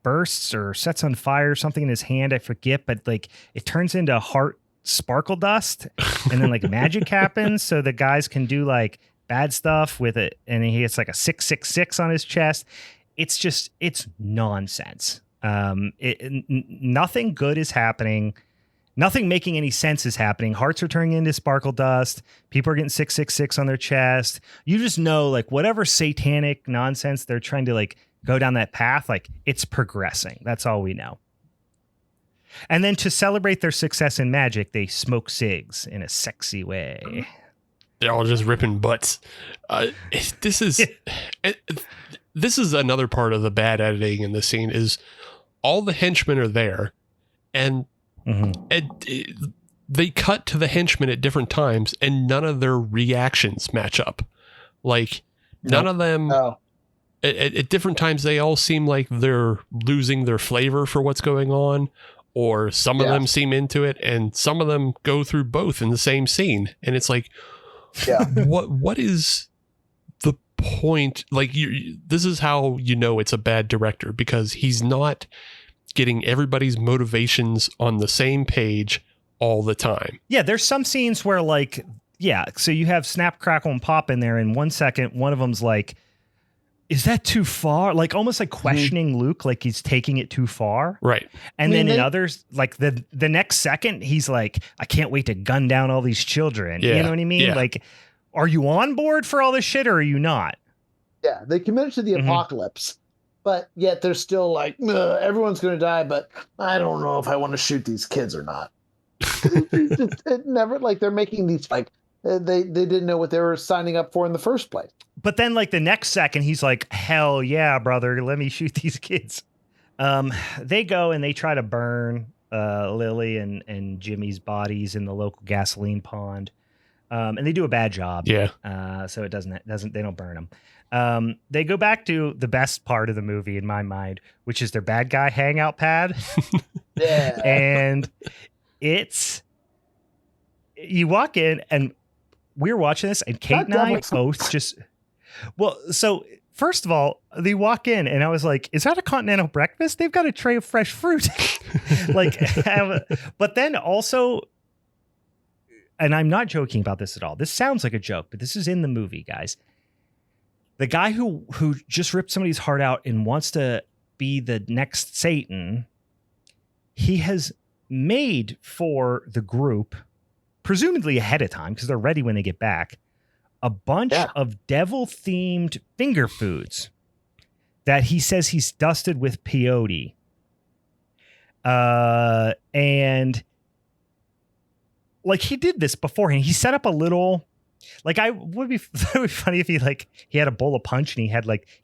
bursts or sets on fire or something in his hand. I forget, but like it turns into heart sparkle dust and then like magic happens. So the guys can do like bad stuff with it. And he gets like a 666 on his chest. It's just, it's nonsense. Nothing good is happening. Nothing making any sense is happening. Hearts are turning into sparkle dust. People are getting 666 on their chest. You just know, like, whatever satanic nonsense they're trying to, like, go down that path, like, it's progressing. That's all we know. And then to celebrate their success in magic, they smoke cigs in a sexy way. They're all just ripping butts. This is another part of the bad editing in this scene is all the henchmen are there and they cut to the henchmen at different times and none of their reactions match up. Like none of them at different times, they all seem like they're losing their flavor for what's going on, or some of them seem into it and some of them go through both in the same scene. And it's like, what is the point? Like this is how you know it's a bad director, because he's not getting everybody's motivations on the same page all the time. Yeah, there's some scenes where like, so you have snap, crackle, and pop in there. In 1 second, one of them's like, is that too far? Like almost like questioning Luke, like he's taking it too far. Right. And then in others, like the next second, he's like, I can't wait to gun down all these children. You know what I mean? Yeah. Like, are you on board for all this shit or are you not? Yeah, they committed to the apocalypse. But yet they're still like, everyone's going to die, but I don't know if I want to shoot these kids or not. It never, like, they're making these, like, they didn't know what they were signing up for in the first place. But then, like, the next second, he's like, hell yeah, brother, let me shoot these kids. They go and they try to burn Lily and Jimmy's bodies in the local gasoline pond. And they do a bad job. Yeah. So they don't burn them. They go back to the best part of the movie in my mind, which is their bad guy hangout pad. Yeah. And you walk in and we're watching this and Kate and I both just, so first of all, they walk in and I was like, is that a continental breakfast? They've got a tray of fresh fruit. Like, but then also, and I'm not joking about this at all. This sounds like a joke, but this is in the movie, guys. The guy who just ripped somebody's heart out and wants to be the next Satan, he has made for the group, presumably ahead of time, because they're ready when they get back, a bunch of devil-themed finger foods that he says he's dusted with peyote. And like he did this beforehand. He set up a little... Like it would be funny if he had a bowl of punch and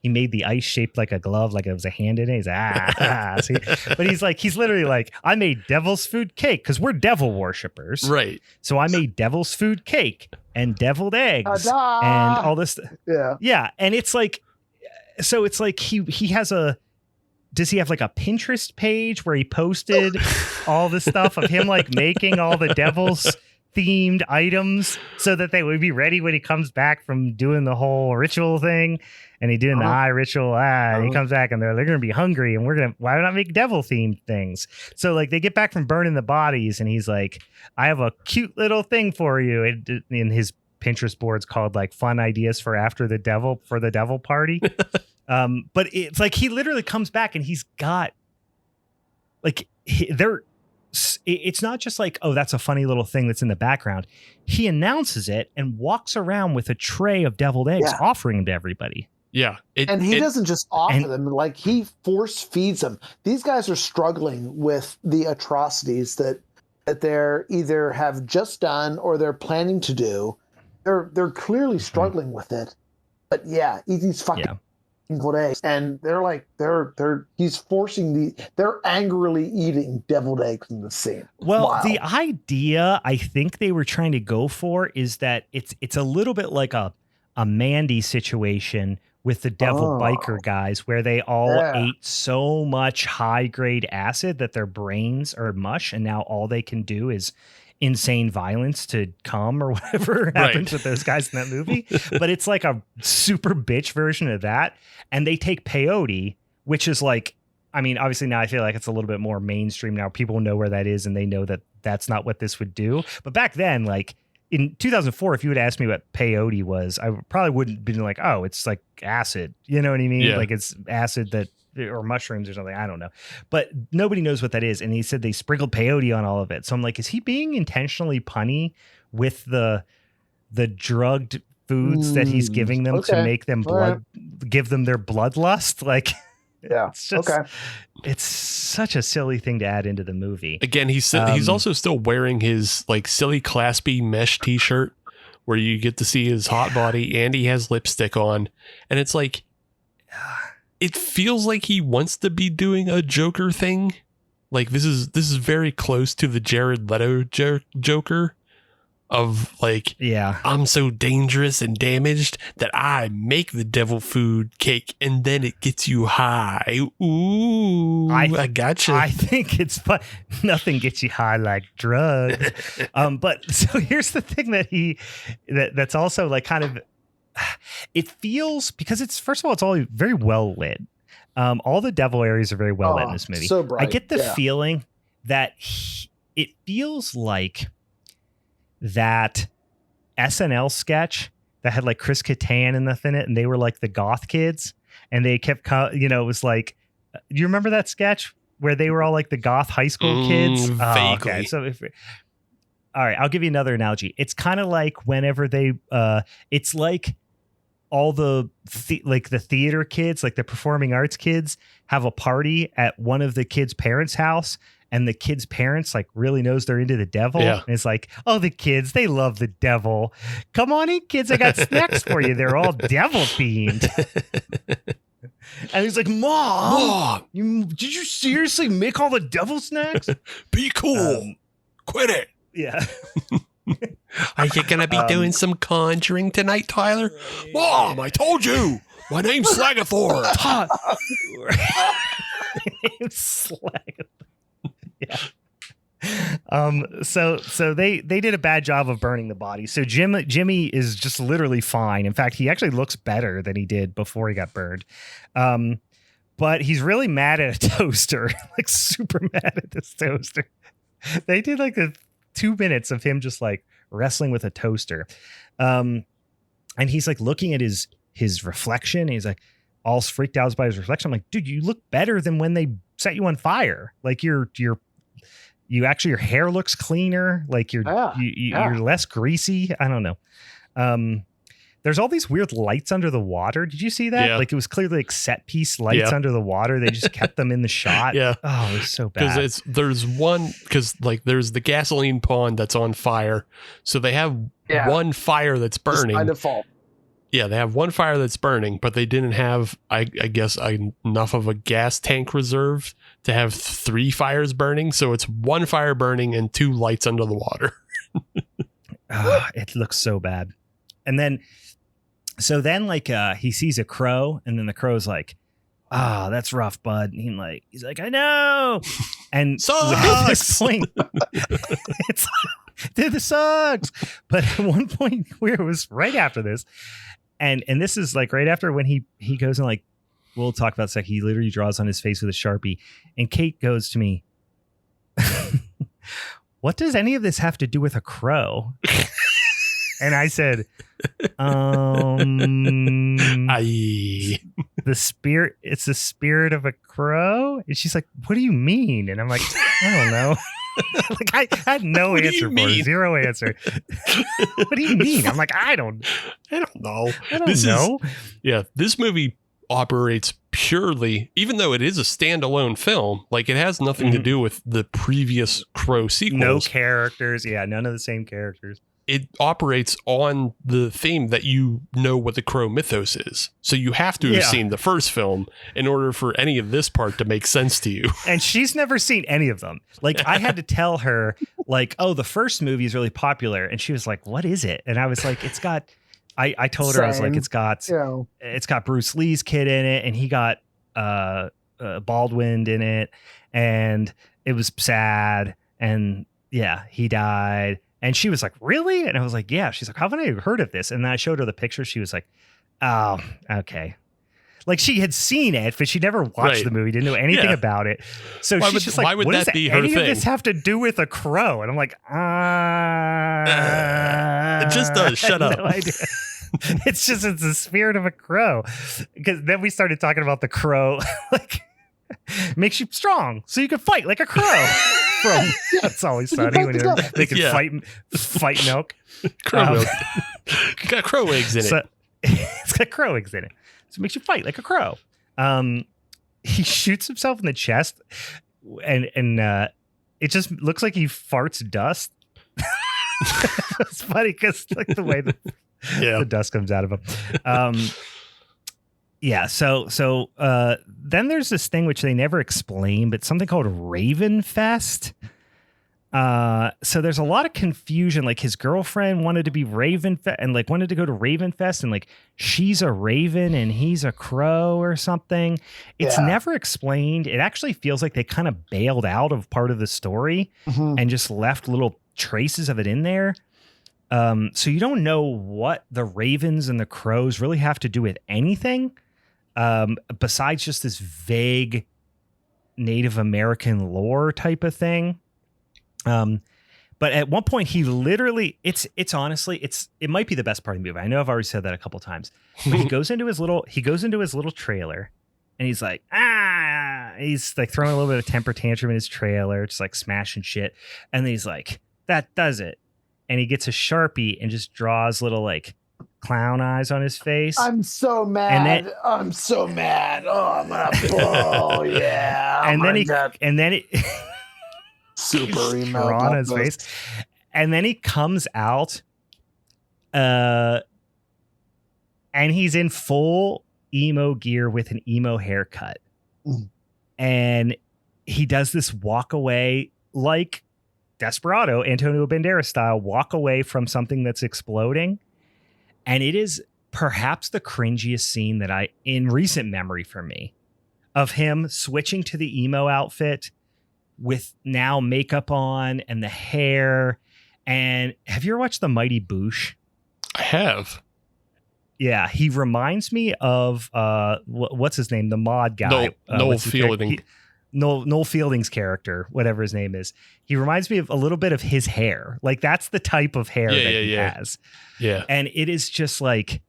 he made the ice shaped like a glove, like it was a hand in it. He's like, see? But he's literally like, I made devil's food cake because we're devil worshippers. Right. So I made devil's food cake and deviled eggs and all this. Yeah. Yeah. And it's like, so it's like he has does he have like a Pinterest page where he posted all this stuff of him like making all the devil's themed items so that they would be ready when he comes back from doing the whole ritual thing. And he doing the eye ritual. And he comes back and they're going to be hungry. And why not make devil themed things? So like they get back from burning the bodies and he's like, I have a cute little thing for you. In his Pinterest board's called like fun ideas for after the devil party. But it's like he literally comes back and he's got like it's not just like, oh, that's a funny little thing that's in the background. He announces it and walks around with a tray of deviled eggs, offering them to everybody. Yeah. And he doesn't just offer them, like he force feeds them. These guys are struggling with the atrocities that they're either have just done or they're planning to do. They're clearly struggling with it. But yeah, eat these fucking deviled eggs. And he's forcing they're angrily eating deviled eggs in the scene. Well, the idea I think they were trying to go for is that it's a little bit like a Mandy situation with the devil biker guys where they all ate so much high grade acid that their brains are mush. And now all they can do is insane violence to come or whatever happens with those guys in that movie. But it's like a super bitch version of that. And they take peyote, which is like, I mean, obviously now I feel like it's a little bit more mainstream now. People know where that is and they know that that's not what this would do. But back then, like, in 2004, if you would ask me what peyote was, I probably wouldn't have been like, oh, it's like acid. You know what I mean? Yeah. Like it's acid or mushrooms or something. I don't know. But nobody knows what that is. And he said they sprinkled peyote on all of it. So I'm like, is he being intentionally punny with the drugged foods that he's giving them to make them give them their bloodlust? Like, it's just, it's such a silly thing to add into the movie. Again, he's also still wearing his like silly claspy mesh t-shirt where you get to see his hot body and he has lipstick on. And it's like, it feels like he wants to be doing a Joker thing. Like this is very close to the Jared Leto Joker of like, I'm so dangerous and damaged that I make the devil food cake and then it gets you high. Ooh, I gotcha. I think it's fun. Nothing gets you high like drugs. But so here's the thing that's also like kind of, it feels, because it's, first of all, it's all very well lit. All the devil areas are very well lit in this movie. So bright. I get the feeling that it feels like that SNL sketch that had like Chris Kattan in it, and they were like the goth kids, and they kept, it was like, do you remember that sketch where they were all like the goth high school kids? Vaguely. Okay, so all right, I'll give you another analogy. It's kind of like whenever they, it's like all the theater kids, like the performing arts kids, have a party at one of the kids' parents' house. And the kids' parents like really knows they're into the devil. Yeah. And it's like, oh, the kids, they love the devil. Come on in, kids. I got snacks for you. They're all devil themed. And he's like, Mom, did you seriously make all the devil snacks? Be cool. Quit it. Yeah. Are you going to be doing some conjuring tonight, Tyler? Mom, I told you. My name's Slagathor. My name's Slagathor. Yeah. So they did a bad job of burning the body. So Jimmy is just literally fine. In fact, he actually looks better than he did before he got burned. But he's really mad at a toaster, like super mad at this toaster. They did like 2 minutes of him just like wrestling with a toaster. And he's like looking at his reflection. And he's like all freaked out by his reflection. I'm like, dude, you look better than when they set you on fire. Like your hair looks cleaner. Like you're less greasy. I don't know. There's all these weird lights under the water. Did you see that? Yeah. Like it was clearly like set piece lights under the water. They just kept them in the shot. Yeah. Oh, it was so bad. Because there's the gasoline pond that's on fire. So they have one fire that's burning. Just by default. Yeah, they have one fire that's burning, but they didn't have, I guess, enough of a gas tank reserve to have 3 fires burning. So it's 1 fire burning and 2 lights under the water. It looks so bad. And then, he sees a crow, and then the crow's like, that's rough, bud. And he's like, I know. And so at this point, This sucks. But at one point, where it was right after this, and this is like right after when he goes and like, we'll talk about sex. He literally draws on his face with a Sharpie, and Kate goes to me, "What does any of this have to do with a crow?" And I said, the spirit, it's the spirit of a crow. And she's like, "What do you mean?" And I'm like, "I don't know." Like I had no answer for her, zero answer. What do you mean? I'm like, I don't know. This movie operates purely, even though it is a standalone film, like it has nothing to do with the previous Crow sequels. No characters. Yeah, none of the same characters. It operates on the theme that you know what the Crow mythos is. So you have to have seen the first film in order for any of this part to make sense to you. And she's never seen any of them. Like I had to tell her like, "Oh, the first movie is really popular." And she was like, "What is it?" And I was like, "It's got," I told her, I was like, it's got Bruce Lee's kid in it, and he got Baldwin in it, and it was sad, and yeah, he died. And she was like, "Really?" And I was like, "Yeah." She's like, "How have I heard of this?" And then I showed her the picture. She was like, "Oh, okay." Like she had seen it, but she never watched the movie, didn't know anything about it. So she's just like, "Why would that be her thing? Any of this have to do with a crow?" And I'm like, it just does. Shut up. No idea. It's the spirit of a crow. Because then we started talking about the crow, like makes you strong, so you can fight like a crow. It's always funny when they can fight milk. Crow milk. Got crow eggs in it. It's got crow eggs in it. So it makes you fight like a crow. He shoots himself in the chest, and it just looks like he farts dust. It's funny because like the way the dust comes out of him. So then there's this thing which they never explain, but something called Raven Fest. So there's a lot of confusion. Like his girlfriend wanted to be Raven and like wanted to go to Raven Fest, and like she's a raven and he's a crow or something. It's never explained. It actually feels like they kind of bailed out of part of the story and just left little traces of it in there. So you don't know what the ravens and the crows really have to do with anything. Besides just this vague Native American lore type of thing. But at one point he literally, it might be the best part of the movie. I know I've already said that a couple times, but he goes into his little trailer and he's like, he's like throwing a little bit of temper tantrum in his trailer, just like smashing shit. And then he's like, "That does it." And he gets a Sharpie and just draws little like clown eyes on his face. I'm so mad. I'm so mad. Oh, I'm gonna pull. Yeah. And then it super emo on his face. And then he comes out and he's in full emo gear with an emo haircut. And he does this walk away like Desperado, Antonio Banderas style, walk away from something that's exploding. And it is perhaps the cringiest scene that in recent memory for me, of him switching to the emo outfit with now makeup on and the hair. And have you ever watched The Mighty Boosh? I have. Yeah, he reminds me of what's his name, the mod guy, Noel Fielding. Noel Fielding's character, whatever his name is. He reminds me of a little bit of his hair. Like that's the type of hair that he has. Yeah. And it is just like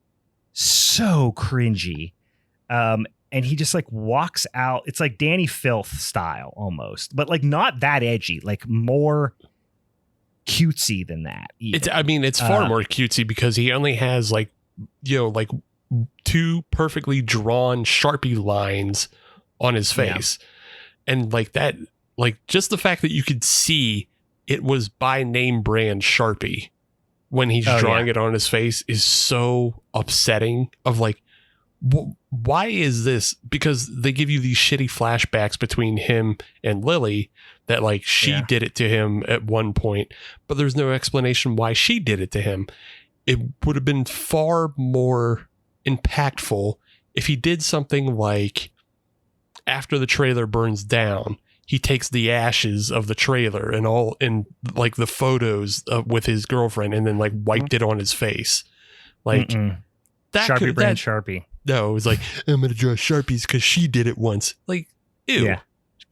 so cringy. And he just like walks out. It's like Danny Filth style almost, but like not that edgy, like more cutesy than that. It's far more cutesy because he only has like two perfectly drawn Sharpie lines on his face. Yeah. And like that, like just the fact that you could see it was by name brand Sharpie when he's drawing it on his face is so upsetting of like, why is this? Because they give you these shitty flashbacks between him and Lily that like she did it to him at one point, but there's no explanation why she did it to him. It would have been far more impactful if he did something like after the trailer burns down, he takes the ashes of the trailer and all in like the photos with his girlfriend and then like wiped it on his face. Like that Sharpie brand Sharpie. No, it was like, I'm going to draw Sharpies because she did it once. Like, ew. Yeah.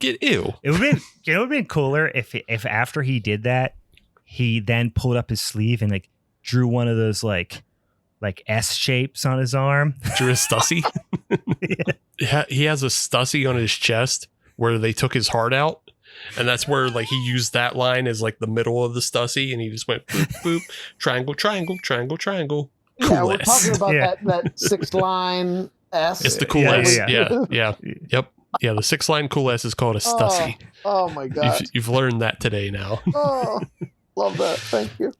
Ew. It would have been cooler if after he did that, he then pulled up his sleeve and like drew one of those like S shapes on his arm. Drew a Stussy. Yeah. He has a Stussy on his chest where they took his heart out. And that's where like he used that line as like the middle of the Stussy. And he just went boop, boop, triangle, triangle, triangle, triangle. Cool yeah, we're S. talking about that 6-line S. It's the cool S. Yeah. Yep. Yeah, the 6-line cool S is called a Stussy. Oh my God. You've learned that today now. Oh, love that. Thank you.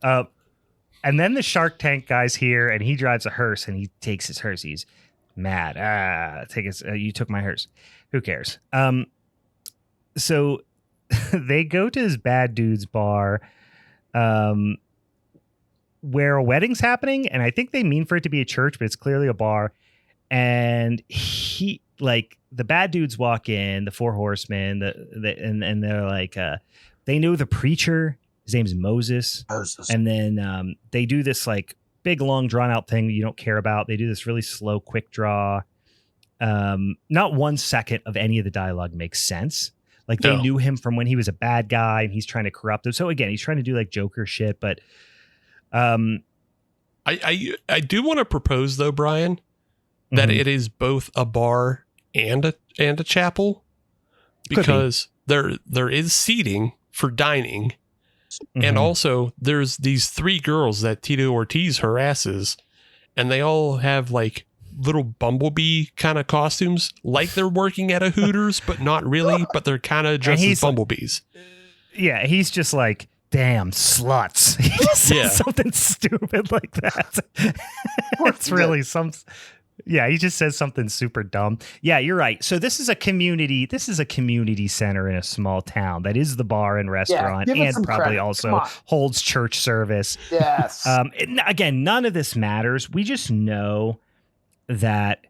And then the Shark Tank guy's here, and he drives a hearse, and he takes his hearse. He's mad. You took my hearse. Who cares? So they go to this bad dude's bar, where a wedding's happening, and I think they mean for it to be a church, but it's clearly a bar. And the bad dudes walk in, the 4 horsemen, and they're like, they know the preacher. His name's Moses. And then they do this like big, long, drawn out thing you don't care about. They do this really slow, quick draw. Not 1 second of any of the dialogue makes sense. Like they knew him from when he was a bad guy and he's trying to corrupt them. So again, he's trying to do like Joker shit. But I do want to propose though, Brian, that it is both a bar and a chapel, because there is seating for dining. And also there's these 3 girls that Tito Ortiz harasses, and they all have like little bumblebee kind of costumes, like they're working at a Hooters, but not really, but they're kind of dressed as bumblebees. Yeah, he's just like, damn sluts. He just says something stupid like that. It's really yeah, he just says something super dumb. Yeah, you're right. So this is a community center in a small town that is the bar and restaurant, and probably credit. Also holds church service. Yes. Again, none of this matters. We just know that,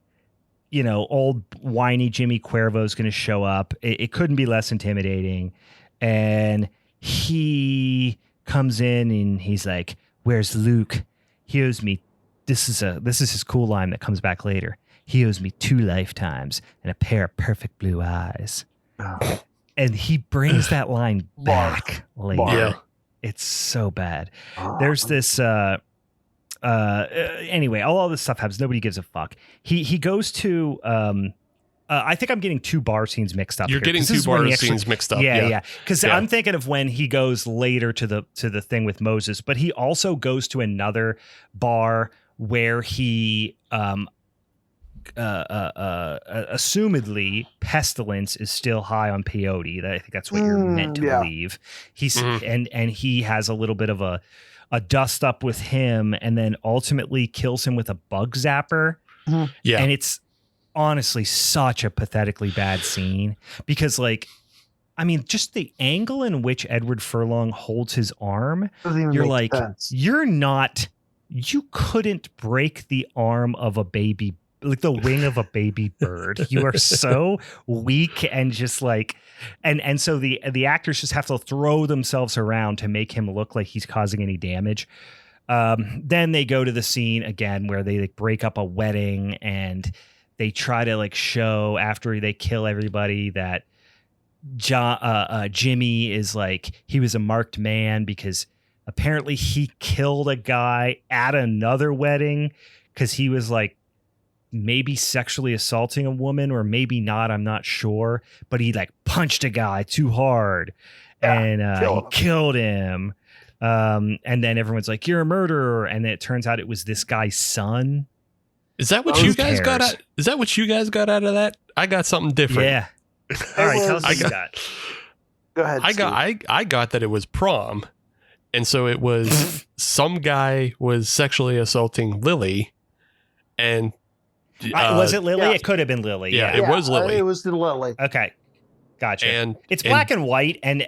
old whiny Jimmy Cuervo is going to show up. It couldn't be less intimidating. And he comes in and he's like, "Where's Luke? He owes me." This is his cool line that comes back later. He owes me 2 lifetimes and a pair of perfect blue eyes. Oh. And he brings that line back later. Yeah. It's so bad. There's this anyway, all this stuff happens. Nobody gives a fuck. He goes to I think I'm getting 2 bar scenes mixed up. You're getting 2 bar scenes mixed up. Yeah. Because I'm thinking of when he goes later to the thing with Moses, but he also goes to another bar where he assumedly Pestilence is still high on peyote. I think that's what you're meant to believe. He's and he has a little bit of a dust up with him, and then ultimately kills him with a bug zapper. Yeah, and it's honestly such a pathetically bad scene, because just the angle in which Edward Furlong holds his arm, you're like, you couldn't break the arm of a baby, like the wing of a baby bird. You are so weak and just like, and so the actors just have to throw themselves around to make him look like he's causing any damage. Then they go to the scene again where they break up a wedding, and they try to show after they kill everybody that Jimmy is he was a marked man because apparently he killed a guy at another wedding because he was maybe sexually assaulting a woman, or maybe not, I'm not sure, but he punched a guy too hard and he killed him. And then everyone's like, "You're a murderer," and then it turns out it was this guy's son. Is that what you guys got out? Is that what you guys got out of that? I got something different. Yeah. All right, tell us what you got. Go ahead. I got that it was prom, and so it was some guy was sexually assaulting Lily, and was it Lily? Yeah. It could have been Lily. Yeah, it was Lily. It was the Lily. Okay. Gotcha. And it's black and white and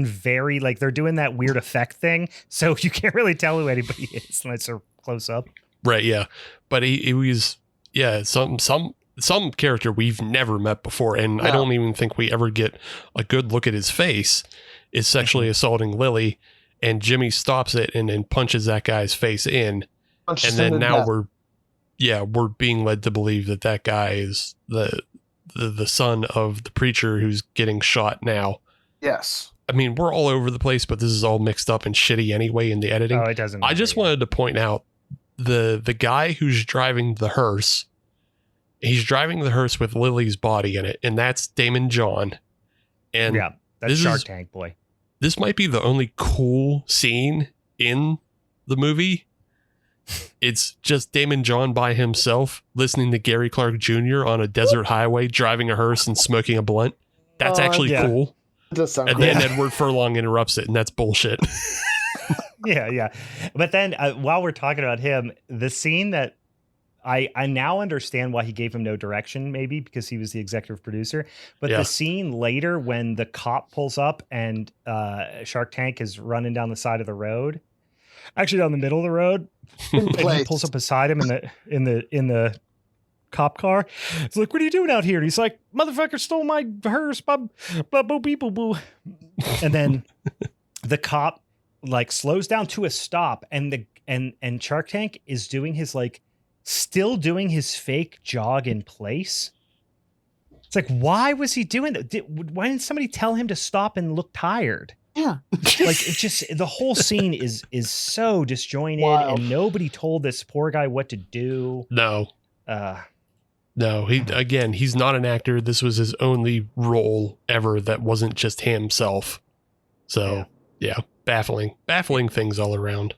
very they're doing that weird effect thing, so you can't really tell who anybody is unless they're close up. Right, yeah. But he was some some character we've never met before, and I don't even think we ever get a good look at his face, is sexually assaulting Lily, and Jimmy stops it and then punches that guy's face in. And then now we're being led to believe that guy is the son of the preacher who's getting shot now. Yes. I mean, we're all over the place, but this is all mixed up and shitty anyway in the editing. Oh, it doesn't. I just wanted to point out the guy who's driving the hearse. He's driving the hearse with Lily's body in it, and that's Damon John. And yeah, that's Shark Tank boy. This might be the only cool scene in the movie. It's just Damon John by himself listening to Gary Clark Jr. on a desert highway, driving a hearse and smoking a blunt. That's actually cool. And then Edward Furlong interrupts it, and that's bullshit. Yeah. But then while we're talking about him, the scene that I now understand why he gave him no direction, maybe because he was the executive producer. But the scene later when the cop pulls up and Shark Tank is running down the side of the road, actually down the middle of the road, and he pulls up beside him in the cop car. It's like, what are you doing out here? And he's like, motherfucker stole my hearse, blah, blah, boo, beep, boo, boo. And then the cop like slows down to a stop, and Shark Tank is doing his still doing his fake jog in place. It's like, why was he doing that? Why didn't somebody tell him to stop and look tired? Yeah. Like, it just, the whole scene is so disjointed, and nobody told this poor guy what to do. No, he's not an actor. This was his only role ever that wasn't just himself. So baffling things all around.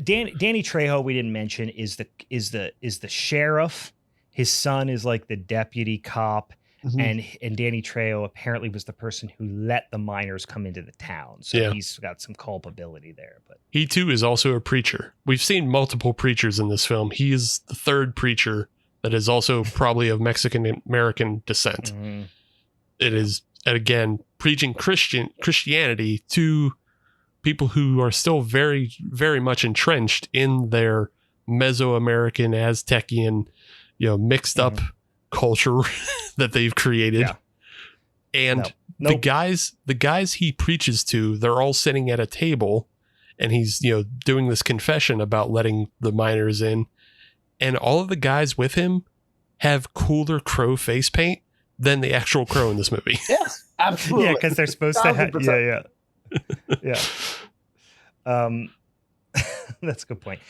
Danny Trejo, we didn't mention, is the sheriff. His son is like the deputy cop, and Danny Trejo apparently was the person who let the miners come into the town. So he's got some culpability there. But he too is also a preacher. We've seen multiple preachers in this film. He is the third preacher that is also probably of Mexican American descent. It is, again, preaching Christianity to people who are still very, very much entrenched in their Mesoamerican, Aztecian, mixed up culture that they've created. Yeah. And the guys he preaches to, they're all sitting at a table, and he's, doing this confession about letting the miners in. And all of the guys with him have cooler crow face paint than the actual crow in this movie. Yes, absolutely. Yeah, because they're supposed to have. Yeah. That's a good point.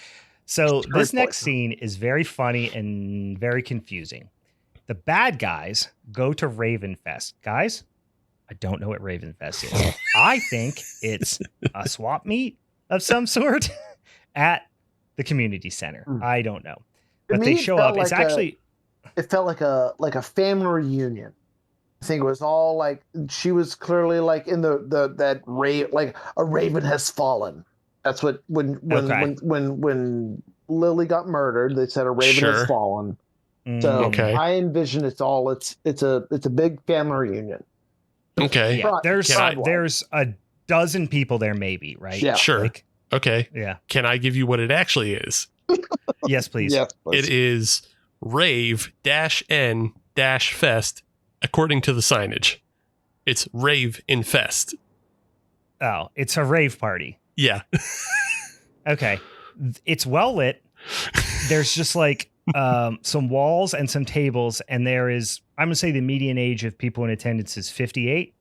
So this next scene is very funny and very confusing. The bad guys go to Ravenfest. Guys, I don't know what Ravenfest is. I think it's a swap meet of some sort at the community center. I don't know. But they show up. It's actually... It felt like a family reunion. I think it was all like, she was clearly like in that like a raven has fallen. That's what when Lily got murdered, they said a raven has fallen. So I envision it's a big family reunion. Okay. Yeah, there's a dozen people there, maybe, right? Yeah. Sure. Okay. Yeah. Can I give you what it actually is? Yes, please. Yes, please. It is rave-n-fest according to the signage. It's rave infest. Oh, it's a rave party. Yeah. Okay. It's well lit. There's just like some walls and some tables, and there is, I'm going to say the median age of people in attendance is 58.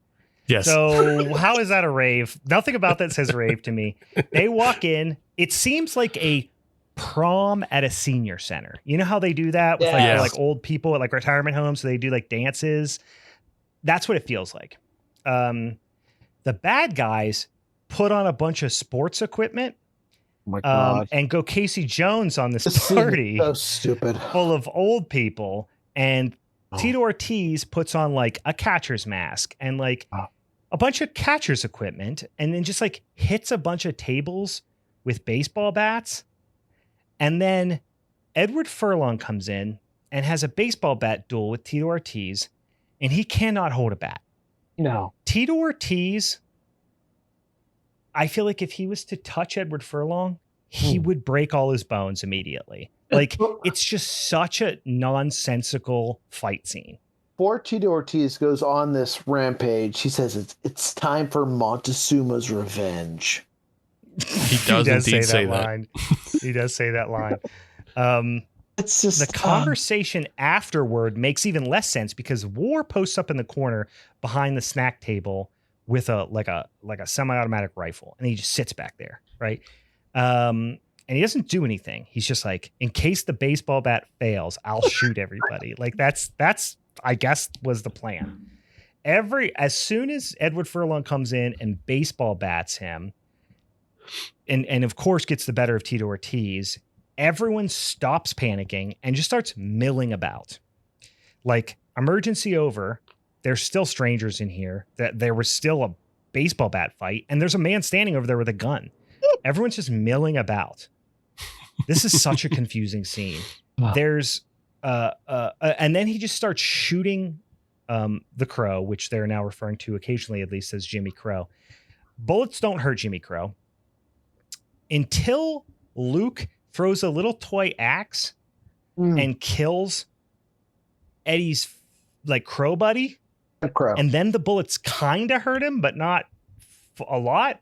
Yes. So how is that a rave? Nothing about that says rave to me. They walk in. It seems like a prom at a senior center. You know how they do that with like old people at like retirement homes? So they do like dances. That's what it feels like. The bad guys put on a bunch of sports equipment. Oh my God. And go Casey Jones on this party. So stupid. Full of old people. And Tito Ortiz puts on like a catcher's mask and like a bunch of catcher's equipment, and then just like hits a bunch of tables with baseball bats. And then Edward Furlong comes in and has a baseball bat duel with Tito Ortiz, and he cannot hold a bat. No. Tito Ortiz, I feel like if he was to touch Edward Furlong, he would break all his bones immediately. Like, it's just such a nonsensical fight scene. Before Tito Ortiz goes on this rampage, he says it's time for Montezuma's revenge. He does indeed say that line. He does say that line. It's just the conversation afterward makes even less sense because War posts up in the corner behind the snack table with a semi-automatic rifle, and he just sits back there, right? And he doesn't do anything. He's just like, in case the baseball bat fails, I'll shoot everybody. Like that's I guess was the plan. As soon as Edward Furlong comes in and baseball bats him, and of course gets the better of Tito Ortiz, everyone stops panicking and just starts milling about. Like, emergency over. There's still strangers in here. That there was still a baseball bat fight, and there's a man standing over there with a gun. Everyone's just milling about. This is such a confusing scene. Wow. There's and then he just starts shooting the Crow, which they're now referring to occasionally, at least, as Jimmy Crow. Bullets don't hurt Jimmy Crow until Luke throws a little toy axe and kills Eddie's like crow buddy. Crow. And then the bullets kind of hurt him, but not a lot.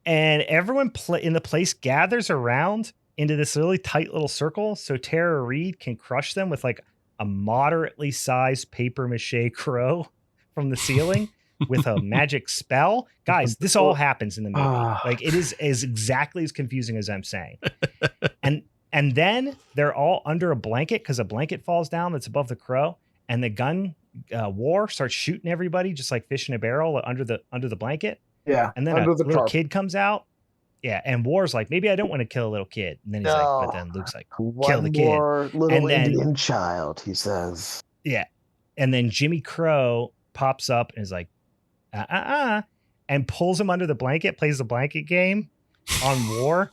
And everyone in the place gathers around into this really tight little circle so Tara Reid can crush them with like a moderately sized paper mache crow from the ceiling with a magic spell. Guys, this all happens in the movie. Like, it is exactly as confusing as I'm saying. And then they're all under a blanket because a blanket falls down that's above the crow, and the gun War starts shooting everybody just like fish in a barrel under the blanket. Yeah. And then a little kid comes out. Yeah, and War's like, maybe I don't want to kill a little kid. And then he's like, but then Luke's like, kill the kid. One more little and then, Indian child, he says. Yeah. And then Jimmy Crow pops up and is like, and pulls him under the blanket, plays the blanket game on War.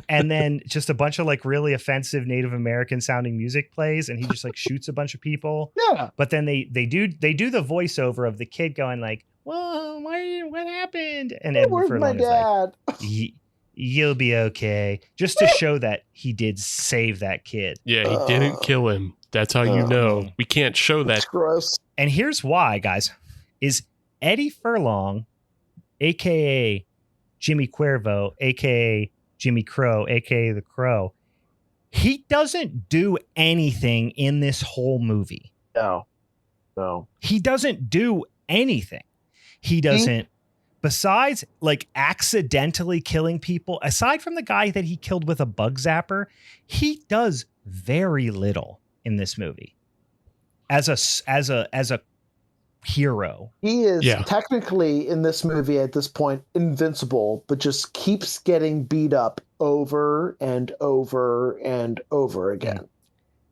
And then just a bunch of like really offensive Native American sounding music plays, and he just like shoots a bunch of people. Yeah. But then they do the voiceover of the kid going like, "Whoa, what happened?" And where's my dad? Like, you'll be okay. Just to show that he did save that kid. Yeah, he didn't kill him. That's how you know. We can't show that. That's gross. And here's why, guys, is Eddie Furlong, a.k.a. Jimmy Cuervo, a.k.a. Jimmy Crow, a.k.a. the Crow, he doesn't do anything in this whole movie. No. He doesn't do anything. He doesn't, besides like accidentally killing people, aside from the guy that he killed with a bug zapper, he does very little in this movie as a hero. He is technically in this movie at this point invincible, but just keeps getting beat up over and over and over again.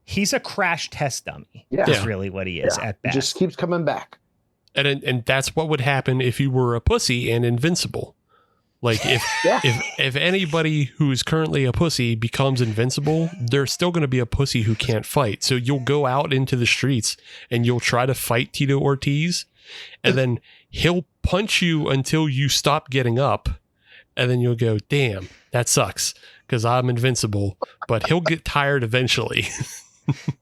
He's a crash test dummy. Yeah. That's really what he is at best. He just keeps coming back. And that's what would happen if you were a pussy and invincible. Like if anybody who's currently a pussy becomes invincible, there's still going to be a pussy who can't fight. So you'll go out into the streets and you'll try to fight Tito Ortiz, and then he'll punch you until you stop getting up, and then you'll go, damn, that sucks because I'm invincible, but he'll get tired eventually.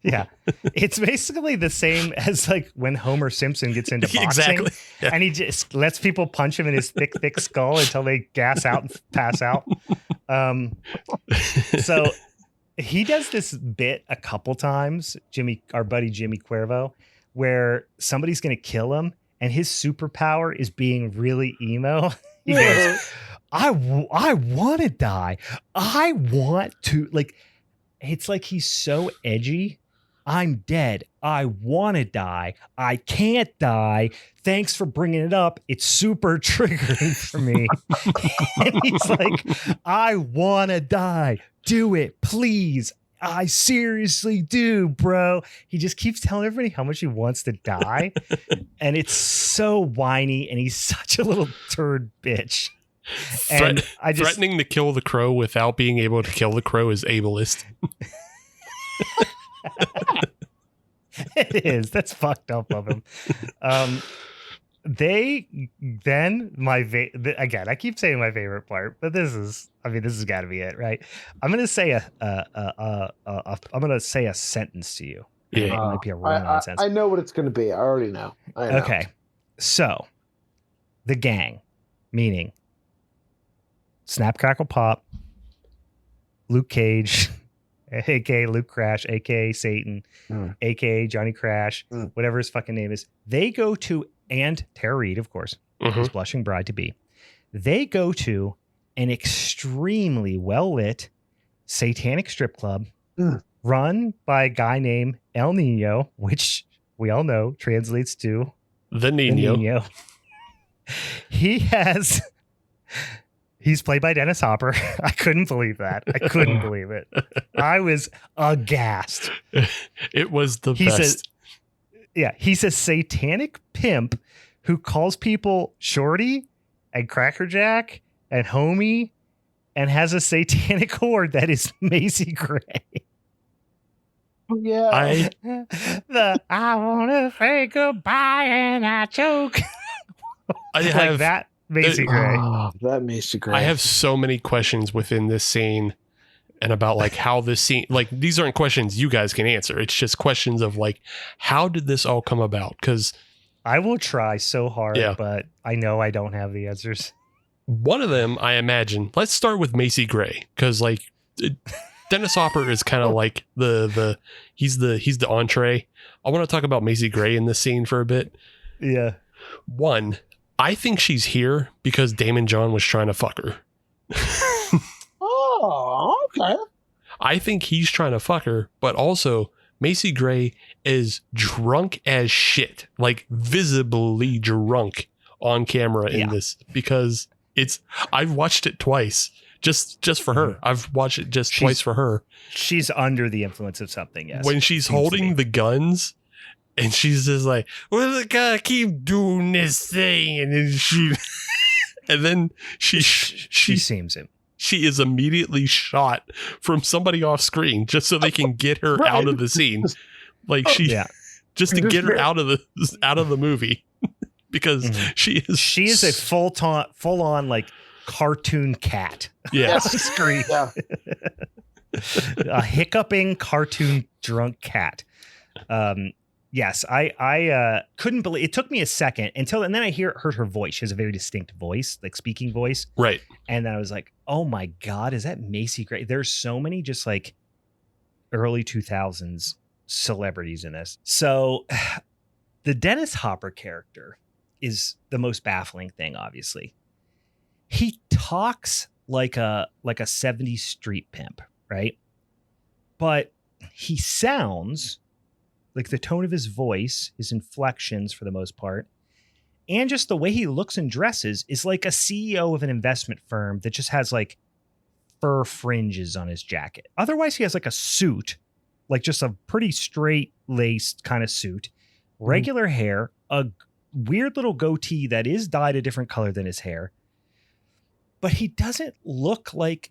Yeah, it's basically the same as like when Homer Simpson gets into boxing. Exactly. Yeah. And he just lets people punch him in his thick skull until they gas out and pass out. So he does this bit a couple times, our buddy Jimmy Cuervo, where somebody's going to kill him and his superpower is being really emo. He goes, I want to die. I want to, like, it's like he's so edgy. I'm dead. I want to die. I can't die. Thanks for bringing it up. It's super triggering for me. And he's like, I want to die. Do it, please. I seriously do, bro. He just keeps telling everybody how much he wants to die. And it's so whiny, and he's such a little turd bitch. And threatening to kill the crow without being able to kill the crow is ableist. It is. That's fucked up of him. again, I keep saying my favorite part, but this has got to be it, right? I'm gonna say a sentence to you. Yeah. It might be a run-on sentence. I know what it's going to be. I already know. Okay, so the gang, meaning Snap Crackle Pop, Luke Cage, aka Luke Crash, aka Satan, aka Johnny Crash, whatever his fucking name is. They go to, and Tara Reid, of course, his blushing bride to be. They go to an extremely well lit satanic strip club run by a guy named El Nino, which we all know translates to the Nino. He's played by Dennis Hopper. I couldn't believe that. I couldn't believe it. I was aghast. It was the best. He's a satanic pimp who calls people shorty and crackerjack and homie and has a satanic horde that is Macy Gray. Yeah. I want to say goodbye and I choke. That Macy Gray. That Macy Gray. I have so many questions within this scene and about like how this scene, like these aren't questions you guys can answer. It's just questions of like, how did this all come about? Because I will try so hard, but I know I don't have the answers. One of them, I imagine, let's start with Macy Gray. Because like Dennis Hopper is kind of like he's the entree. I want to talk about Macy Gray in this scene for a bit. Yeah. One, I think she's here because Damon John was trying to fuck her. Oh, okay. I think he's trying to fuck her, but also Macy Gray is drunk as shit, like visibly drunk on camera in this because I've watched it twice just for her. I've watched it twice for her. She's under the influence of something. Yes. When she's holding the guns and she's just like, well, I gotta keep doing this thing. And then she seems him. She is immediately shot from somebody off screen just so they can get her out of the scene. Like just to get her out of the movie because she is a full on like cartoon cat. Yeah. Screen. Yeah. A hiccuping cartoon drunk cat. Yes, I couldn't believe it. Took me a second and then I heard her voice. She has a very distinct voice, like speaking voice. Right. And then I was like, oh my God, is that Macy Gray? There's so many just like early 2000s celebrities in this. So the Dennis Hopper character is the most baffling thing, obviously. He talks like a 70s street pimp, right? But he sounds like the tone of his voice, his inflections for the most part, and just the way he looks and dresses is like a CEO of an investment firm that just has like fur fringes on his jacket. Otherwise, he has like a suit, like just a pretty straight laced kind of suit, regular hair, a weird little goatee that is dyed a different color than his hair. But he doesn't look like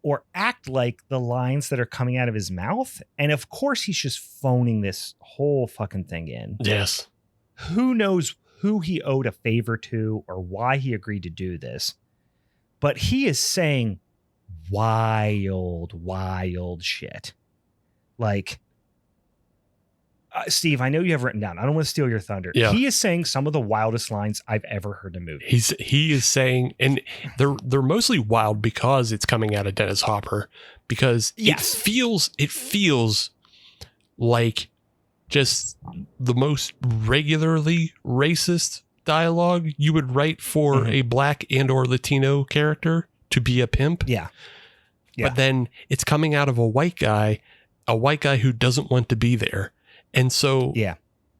or act like the lines that are coming out of his mouth. And of course, he's just phoning this whole fucking thing in. Yes. Who knows who he owed a favor to or why he agreed to do this. But he is saying wild shit. Like, Steve, I know you have written down. I don't want to steal your thunder. Yeah. He is saying some of the wildest lines I've ever heard in a movie. He is saying, and they're mostly wild because it's coming out of Dennis Hopper. Because it feels like just the most regularly racist dialogue you would write for a black and or Latino character to be a pimp. Yeah. But then it's coming out of a white guy who doesn't want to be there. And so,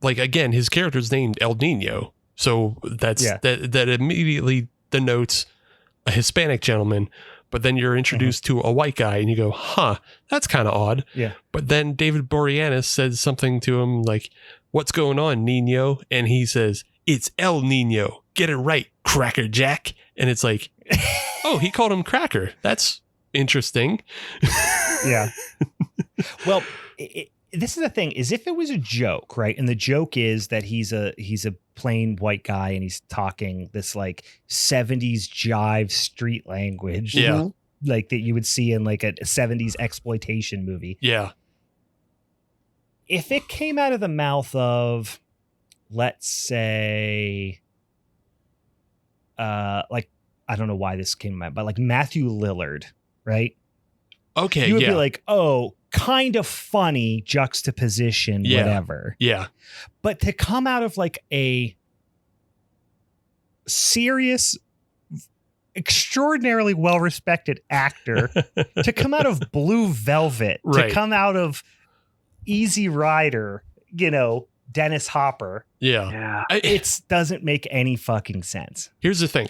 like, again, his character's named El Nino. So that immediately denotes a Hispanic gentleman. But then you're introduced to a white guy and you go, huh, that's kind of odd. Yeah. But then David Boreanaz says something to him like, what's going on, Nino? And he says, it's El Nino. Get it right, Cracker Jack. And it's like, oh, he called him Cracker. That's interesting. Yeah. Well, this is the thing, is if it was a joke, right? And the joke is that he's a plain white guy and he's talking this like 70s jive street language. Yeah. Like that you would see in like a 70s exploitation movie. Yeah. If it came out of the mouth of, let's say, like, I don't know why this came out, but like Matthew Lillard, right? Okay. You would be like, oh, kind of funny juxtaposition, Yeah. whatever. Yeah. But to come out of like a serious, extraordinarily well-respected actor, to come out of Blue Velvet, Right. to come out of Easy Rider, you know, Dennis Hopper. Yeah. It doesn't make any fucking sense. Here's the thing.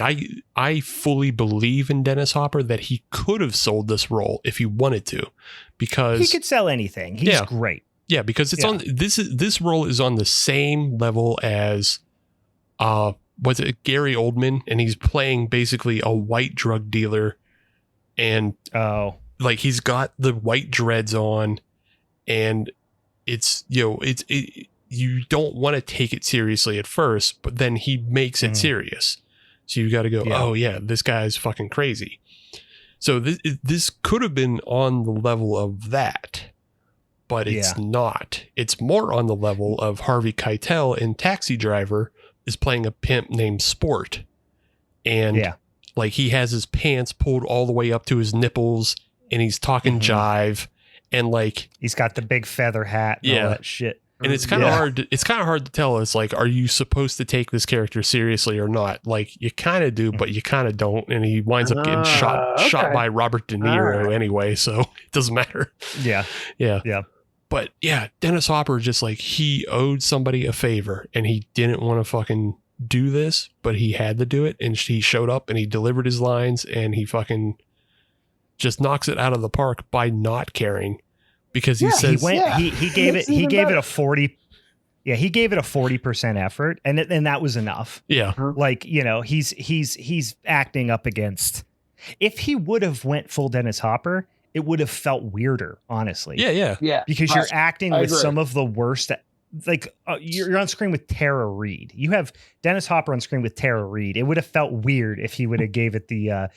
I fully believe in Dennis Hopper that he could have sold this role if he wanted to, because He could sell anything. He's Yeah. great. yeah, because it's Yeah. on this role is on the same level as was it Gary Oldman, and he's playing basically a white drug dealer, and Oh, like he's got the white dreads on, and it's you don't want to take it seriously at first, but then he makes it serious. So you got to go, Yeah. oh yeah, this guy's fucking crazy. So this could have been on the level of that, but it's not. It's more on the level of Harvey Keitel in Taxi Driver is playing a pimp named Sport. And like he has his pants pulled all the way up to his nipples and he's talking jive, and like he's got the big feather hat and all that shit. And it's kind of hard. It's kind of hard to tell. It's like, are you supposed to take this character seriously or not? Like you kind of do, but you kind of don't. And he winds up getting shot by Robert De Niro anyway, so it doesn't matter. Yeah. But yeah, Dennis Hopper just like he owed somebody a favor, and he didn't want to fucking do this, but he had to do it, and he showed up and he delivered his lines, and he fucking just knocks it out of the park by not caring. Because he says he gave it a 40. Yeah, he gave it a 40% effort, and that was enough. Yeah, like you know, he's acting up against. If he would have went full Dennis Hopper, it would have felt weirder, honestly. Yeah. Because you're acting with some of the worst. Like you're on screen with Tara Reid. You have Dennis Hopper on screen with Tara Reid. It would have felt weird if he would have gave it the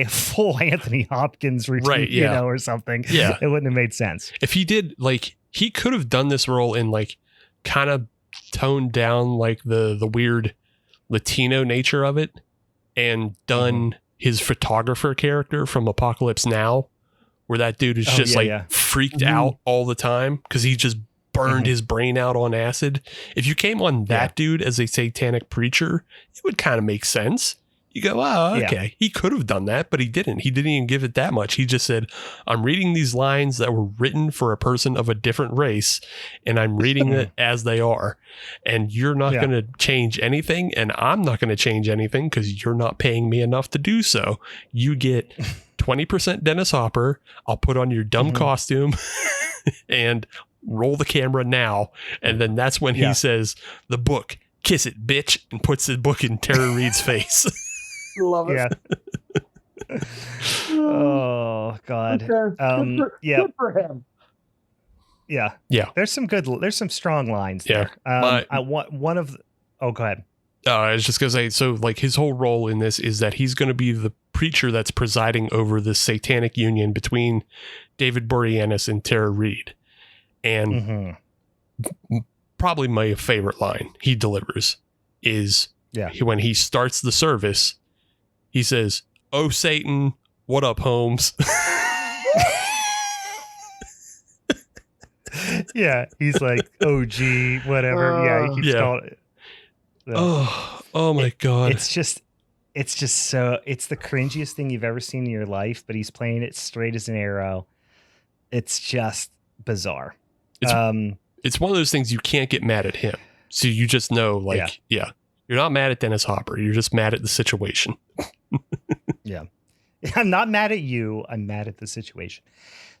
full Anthony Hopkins routine, or something. Yeah, it wouldn't have made sense. If he did, like he could have done this role in like kind of toned down like the weird Latino nature of it, and done his photographer character from Apocalypse Now, where that dude is just freaked out all the time because he just burned his brain out on acid. If you came on that dude as a satanic preacher, it would kind of make sense. You go, oh, okay. He could have done that, but he didn't. He didn't even give it that much. He just said, I'm reading these lines that were written for a person of a different race, and I'm reading it as they are. And you're not going to change anything, and I'm not going to change anything because you're not paying me enough to do so. You get 20% Dennis Hopper. I'll put on your dumb costume and roll the camera now. And then that's when he says the book, kiss it, bitch, and puts the book in Tara Reid's face. Love it. Oh God. Okay. Good for him. Yeah. There's some strong lines there. I want one of go ahead. I was just gonna say, so like his whole role in this is that he's going to be the preacher that's presiding over the satanic union between David Boreanaz and Tara Reid. And probably my favorite line he delivers is when he starts the service, he says, "Oh, Satan, what up, Holmes?" He's like, "Oh, gee, whatever." He keeps calling it. Oh my God. It's just so, it's the cringiest thing you've ever seen in your life, but he's playing it straight as an arrow. It's just bizarre. It's one of those things you can't get mad at him. So you just know, like, you're not mad at Dennis Hopper. You're just mad at the situation. I'm not mad at you. I'm mad at the situation.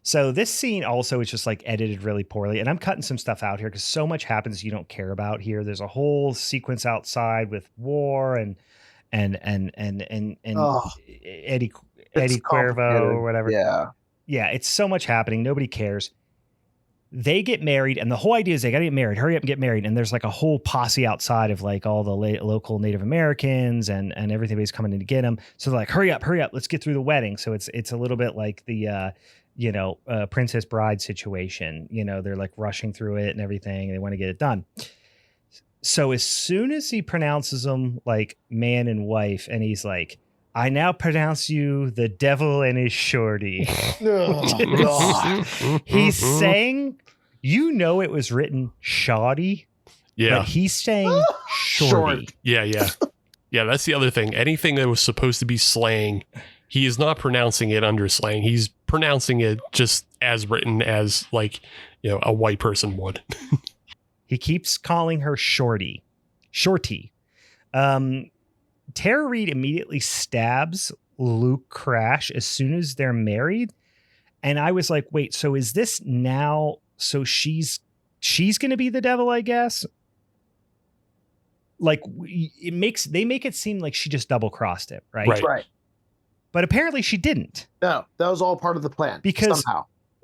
So this scene also is just like edited really poorly. And I'm cutting some stuff out here because so much happens you don't care about here. There's a whole sequence outside with war and Eddie Cuervo or whatever. Yeah, it's so much happening. Nobody cares. they get married, and the whole idea is they got to get married, hurry up and get married. And there's like a whole posse outside of like all the local Native Americans and everybody's coming in to get them. So they're like, hurry up, let's get through the wedding. So it's a little bit like the, Princess Bride situation. They're like rushing through it and everything. And they want to get it done. So as soon as he pronounces them like man and wife, and he's like, I now pronounce you the devil and his shorty. Oh, He's saying, it was written shoddy. Yeah. But he's saying shorty. Yeah. Yeah, that's the other thing. Anything that was supposed to be slang, he is not pronouncing it under slang. He's pronouncing it just as written as like, a white person would. He keeps calling her shorty. Tara Reid immediately stabs Luke Crash as soon as they're married. And I was like, wait, so is this now? So she's going to be the devil, I guess. Like they make it seem like she just double crossed him. Right. But apparently she didn't. No, that was all part of the plan.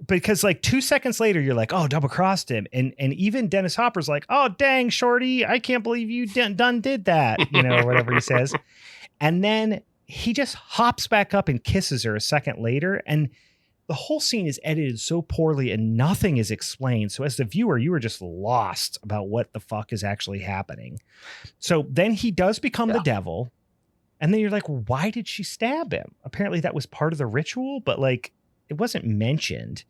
Because like 2 seconds later, you're like, oh, double crossed him. And even Dennis Hopper's like, oh, dang, shorty, I can't believe you done did that, or whatever he says. And then he just hops back up and kisses her a second later. And the whole scene is edited so poorly and nothing is explained. So as the viewer, you were just lost about what the fuck is actually happening. So then he does become the devil. And then you're like, why did she stab him? Apparently that was part of the ritual, but like, it wasn't mentioned.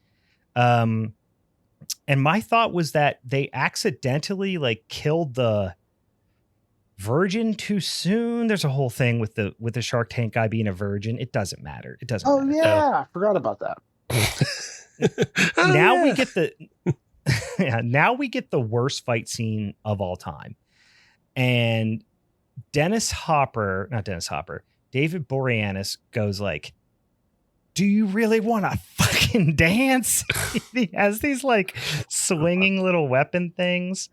And my thought was that they accidentally like killed the virgin too soon. There's a whole thing with the Shark Tank guy being a virgin. It doesn't matter. It doesn't matter. Yeah. I forgot about that. Now we get the worst fight scene of all time. And David Boreanaz goes like, do you really want to fucking dance? He has these like swinging little weapon things.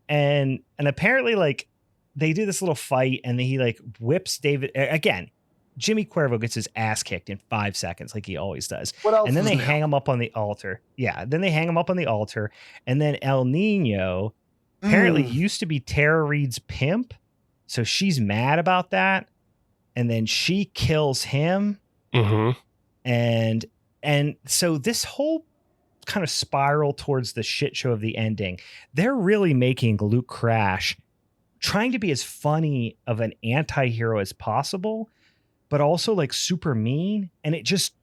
And apparently like they do this little fight and then he like whips David again. Jimmy Cuervo gets his ass kicked in 5 seconds like he always does. What else? And then they hang him up on the altar. Yeah. Then they hang him up on the altar. And then El Nino apparently used to be Tara Reid's pimp. So she's mad about that. And then she kills him. Mm-hmm. And so this whole kind of spiral towards the shit show of the ending, they're really making Luke Crash trying to be as funny of an anti-hero as possible, but also like super mean. And it just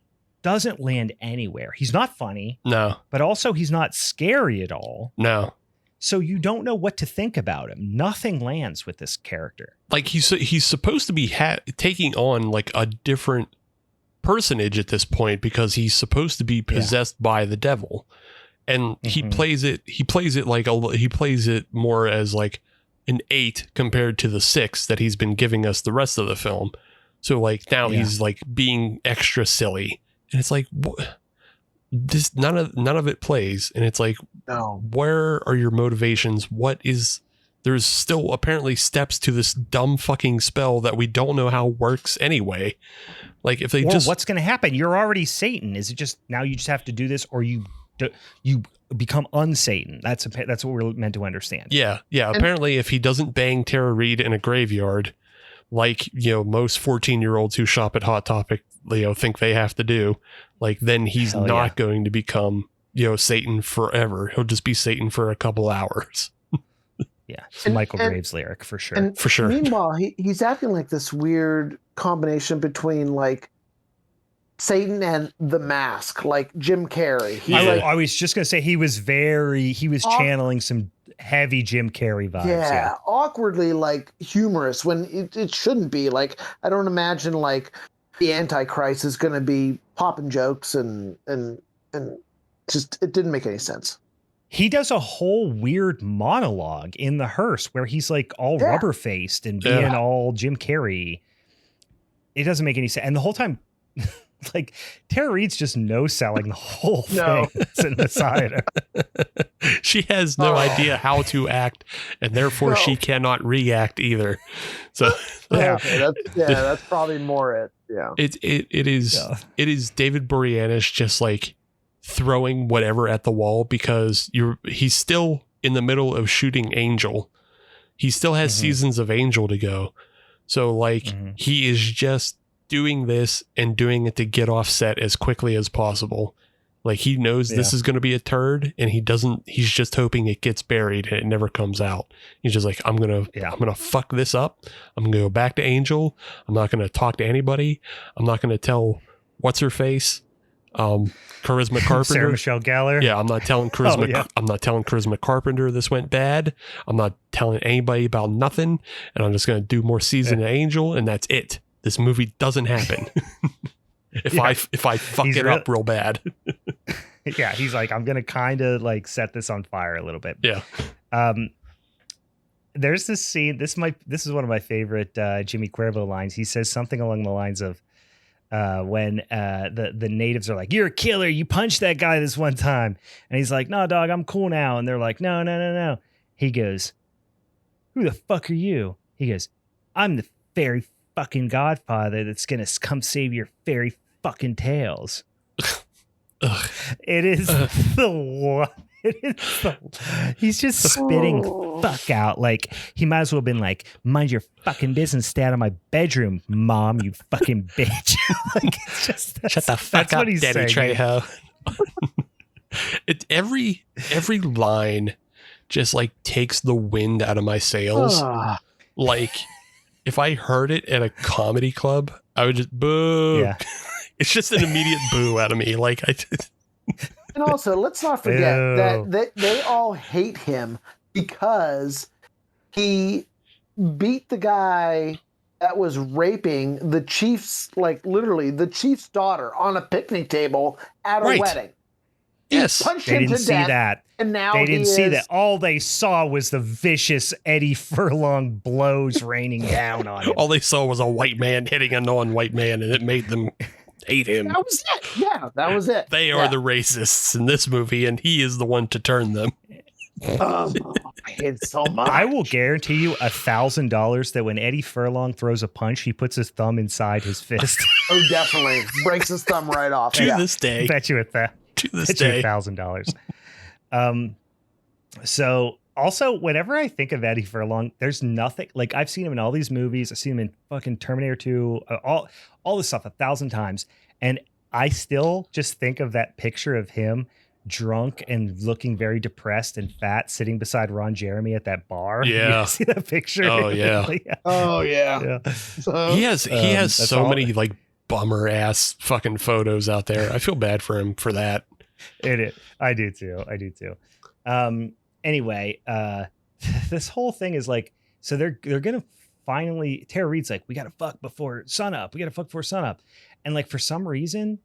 doesn't land anywhere. He's not funny. No. But also he's not scary at all. No. So you don't know what to think about him. Nothing lands with this character. Like he's supposed to be taking on like a different personage at this point because he's supposed to be possessed by the devil, and he plays it more as like an 8 compared to the 6 that he's been giving us the rest of the film. So like now he's like being extra silly, and it's like what? This none of it plays, and it's like, no. Where are your motivations? There's still apparently steps to this dumb fucking spell that we don't know how works anyway. Like if they what's going to happen? You're already Satan. Is it just now you just have to do this, or you become un-Satan? That's what we're meant to understand. Yeah. Apparently, if he doesn't bang Tara Reid in a graveyard, like most 14-year-olds who shop at Hot Topic, think they have to do, like then he's not going to become Satan forever. He'll just be Satan for a couple hours. Yeah, it's a Michael Graves lyric for sure. For sure. Meanwhile, he's acting like this weird combination between like Satan and The Mask, like Jim Carrey. I was just gonna say he was channeling some heavy Jim Carrey vibes. Yeah, awkwardly like humorous when it shouldn't be. Like I don't imagine like the Antichrist is going to be popping jokes and just it didn't make any sense. He does a whole weird monologue in the hearse where he's like all rubber faced and being all Jim Carrey. It doesn't make any sense. And the whole time, like Tara Reid's just no selling the whole thing that's in the side. She has no idea how to act, and therefore she cannot react either. So okay, that's probably more it. Yeah. It is David Boreanaz just like throwing whatever at the wall because he's still in the middle of shooting Angel. He still has seasons of Angel to go. So like he is just doing this and doing it to get off set as quickly as possible. Like he knows this is going to be a turd and he's just hoping it gets buried and it never comes out. He's just like, I'm going to fuck this up. I'm going to go back to Angel. I'm not going to talk to anybody. I'm not going to tell what's her face. Charisma Carpenter. Sarah Michelle Gellar. Yeah, I'm not telling Charisma. I'm not telling Charisma Carpenter this went bad. I'm not telling anybody about nothing, and I'm just going to do more season of Angel, and that's it. This movie doesn't happen. if I fuck it up real bad. Yeah, he's like, I'm going to kind of like set this on fire a little bit. Yeah. There's this scene. This is one of my favorite Jimmy Cuervo lines. He says something along the lines of, when the natives are like, you're a killer, you punched that guy this one time, and he's like, no dog, I'm cool now, and they're like, no. He goes, who the fuck are you? He goes, I'm the fairy fucking godfather that's gonna come save your fairy fucking tails. It is the one. He's just spitting fuck out. Like he might as well have been like, mind your fucking business, stay out of my bedroom, mom, you fucking bitch. Like it's just shut the fuck up, Daddy Trejo. Every line just like takes the wind out of my sails. Like if I heard it at a comedy club, I would just boo. Yeah. It's just an immediate boo out of me. Like And also, let's not forget that they all hate him because he beat the guy that was raping the chief's, like literally the chief's daughter on a picnic table at a wedding. Yes. He punched they him didn't to see death, that. And now they didn't see that. All they saw was the vicious Eddie Furlong blows raining down on him. All they saw was a white man hitting a non-white man, and it made them hate him. That was it. Yeah, that was it. They are the racists in this movie, and he is the one to turn them. I hate it so much. I will guarantee you $1,000 that when Eddie Furlong throws a punch, he puts his thumb inside his fist. Oh, definitely. Breaks his thumb right off. To this day. Bet you $1,000. So also, whenever I think of Eddie Furlong, there's nothing like I've seen him in all these movies. I've seen him in fucking Terminator 2, all this stuff 1,000 times. And I still just think of that picture of him drunk and looking very depressed and fat sitting beside Ron Jeremy at that bar. Yeah. You see that picture? Oh, yeah. Oh, yeah. He has so many like bummer ass fucking photos out there. I feel bad for him for that. I do too. Anyway, this whole thing is like, so they're going to finally, Tara Reid's like, we got to fuck before sunup. And like, for some reason,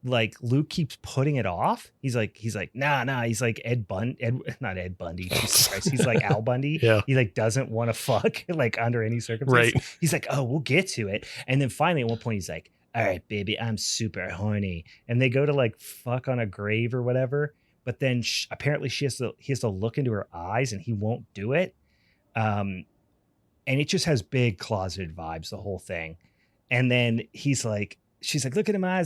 like Luke keeps putting it off. He's like, nah. He's like not Ed Bundy. Jesus Christ. He's like Al Bundy. Yeah. He like doesn't want to fuck like under any circumstances. Right. He's like, oh, we'll get to it. And then finally at one point he's like, all right, baby, I'm super horny. And they go to like fuck on a grave or whatever. But then apparently he has to look into her eyes and he won't do it. And it just has big closeted vibes, the whole thing. And then she's like, look at my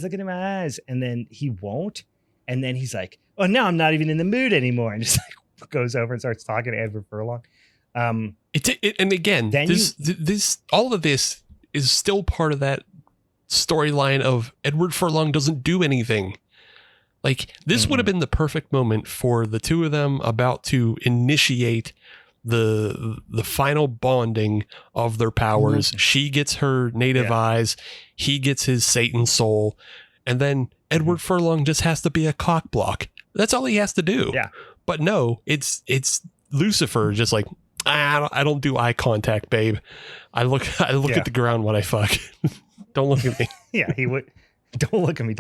eyes. And then he won't. And then he's like, oh, now I'm not even in the mood anymore. And just like goes over and starts talking to Edward Furlong. And again, all of this is still part of that storyline of Edward Furlong doesn't do anything. Like this would have been the perfect moment for the two of them about to initiate the final bonding of their powers. Mm-hmm. She gets her native eyes, he gets his Satan soul, and then Edward Furlong just has to be a cock block. That's all he has to do. Yeah. But no, it's Lucifer just like, I don't do eye contact, babe. I look at the ground when I fuck. Don't look at me. Yeah, he would. Don't look at me.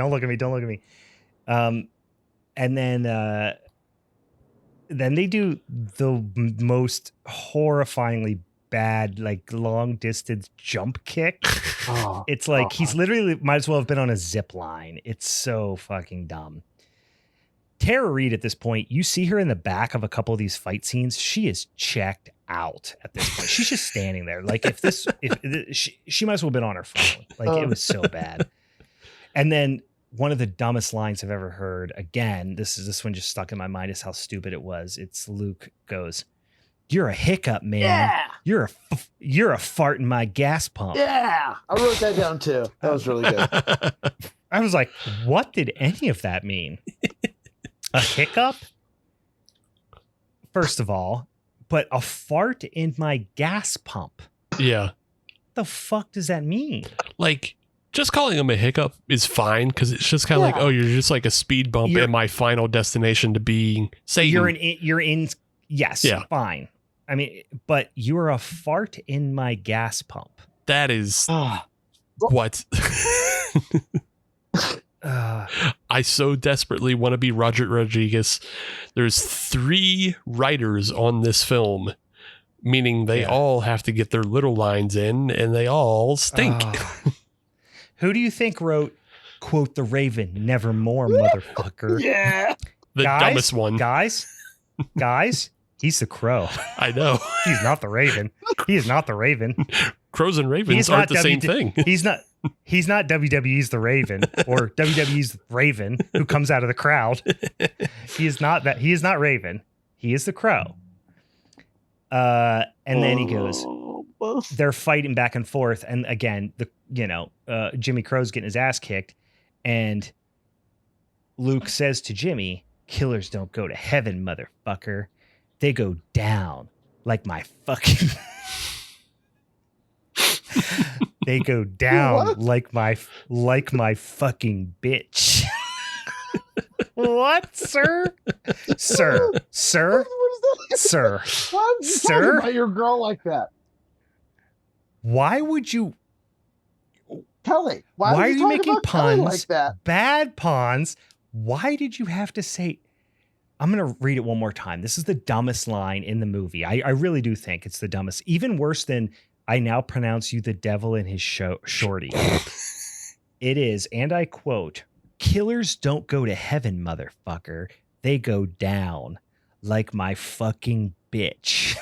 And then they do the most horrifyingly bad, like long distance jump kick. It's like he's literally might as well have been on a zip line. It's so fucking dumb. Tara Reid at this point, you see her in the back of a couple of these fight scenes. She is checked out at this point. She's just standing there. Like she might as well have been on her phone. Like it was so bad. And then one of the dumbest lines I've ever heard. Again, this one just stuck in my mind is how stupid it was. It's Luke goes, "You're a hiccup, man. Yeah. You're a fart in my gas pump." Yeah. I wrote that down too. That was really good. I was like, what did any of that mean? A hiccup? First of all, but a fart in my gas pump. Yeah. The fuck does that mean? Like, just calling them a hiccup is fine because it's just kind of like, oh, you're just like a speed bump in my final destination to being Satan. You're in. Yes. Yeah. Fine. I mean, but you're a fart in my gas pump. That is what. I so desperately want to be Roger Rodriguez. There's 3 writers on this film, meaning they all have to get their little lines in, and they all stink. Who do you think wrote, quote, "The Raven, nevermore, motherfucker"? Yeah. The dumbest one. Guys, he's the Crow. I know. He's not the Raven. He is not the Raven. Crows and ravens aren't the same thing. He's not WWE's The Raven or WWE's Raven who comes out of the crowd. He is not that. He is not Raven. He is the Crow. And then he goes, they're fighting back and forth. And again, Jimmy Crow's getting his ass kicked. And Luke says to Jimmy, "Killers don't go to heaven, motherfucker. They go down like my fucking..." They go down like my fucking bitch. What, sir? Sir. What is that? Sir. Why would you talk about your girl like that? Why would you? Kelly, why are you making puns like that? Bad puns. Why did you have to say? I'm going to read it one more time. This is the dumbest line in the movie. I really do think it's the dumbest. Even worse than "I now pronounce you the devil in his shorty." It is, and I quote, "Killers don't go to heaven, motherfucker. They go down like my fucking bitch."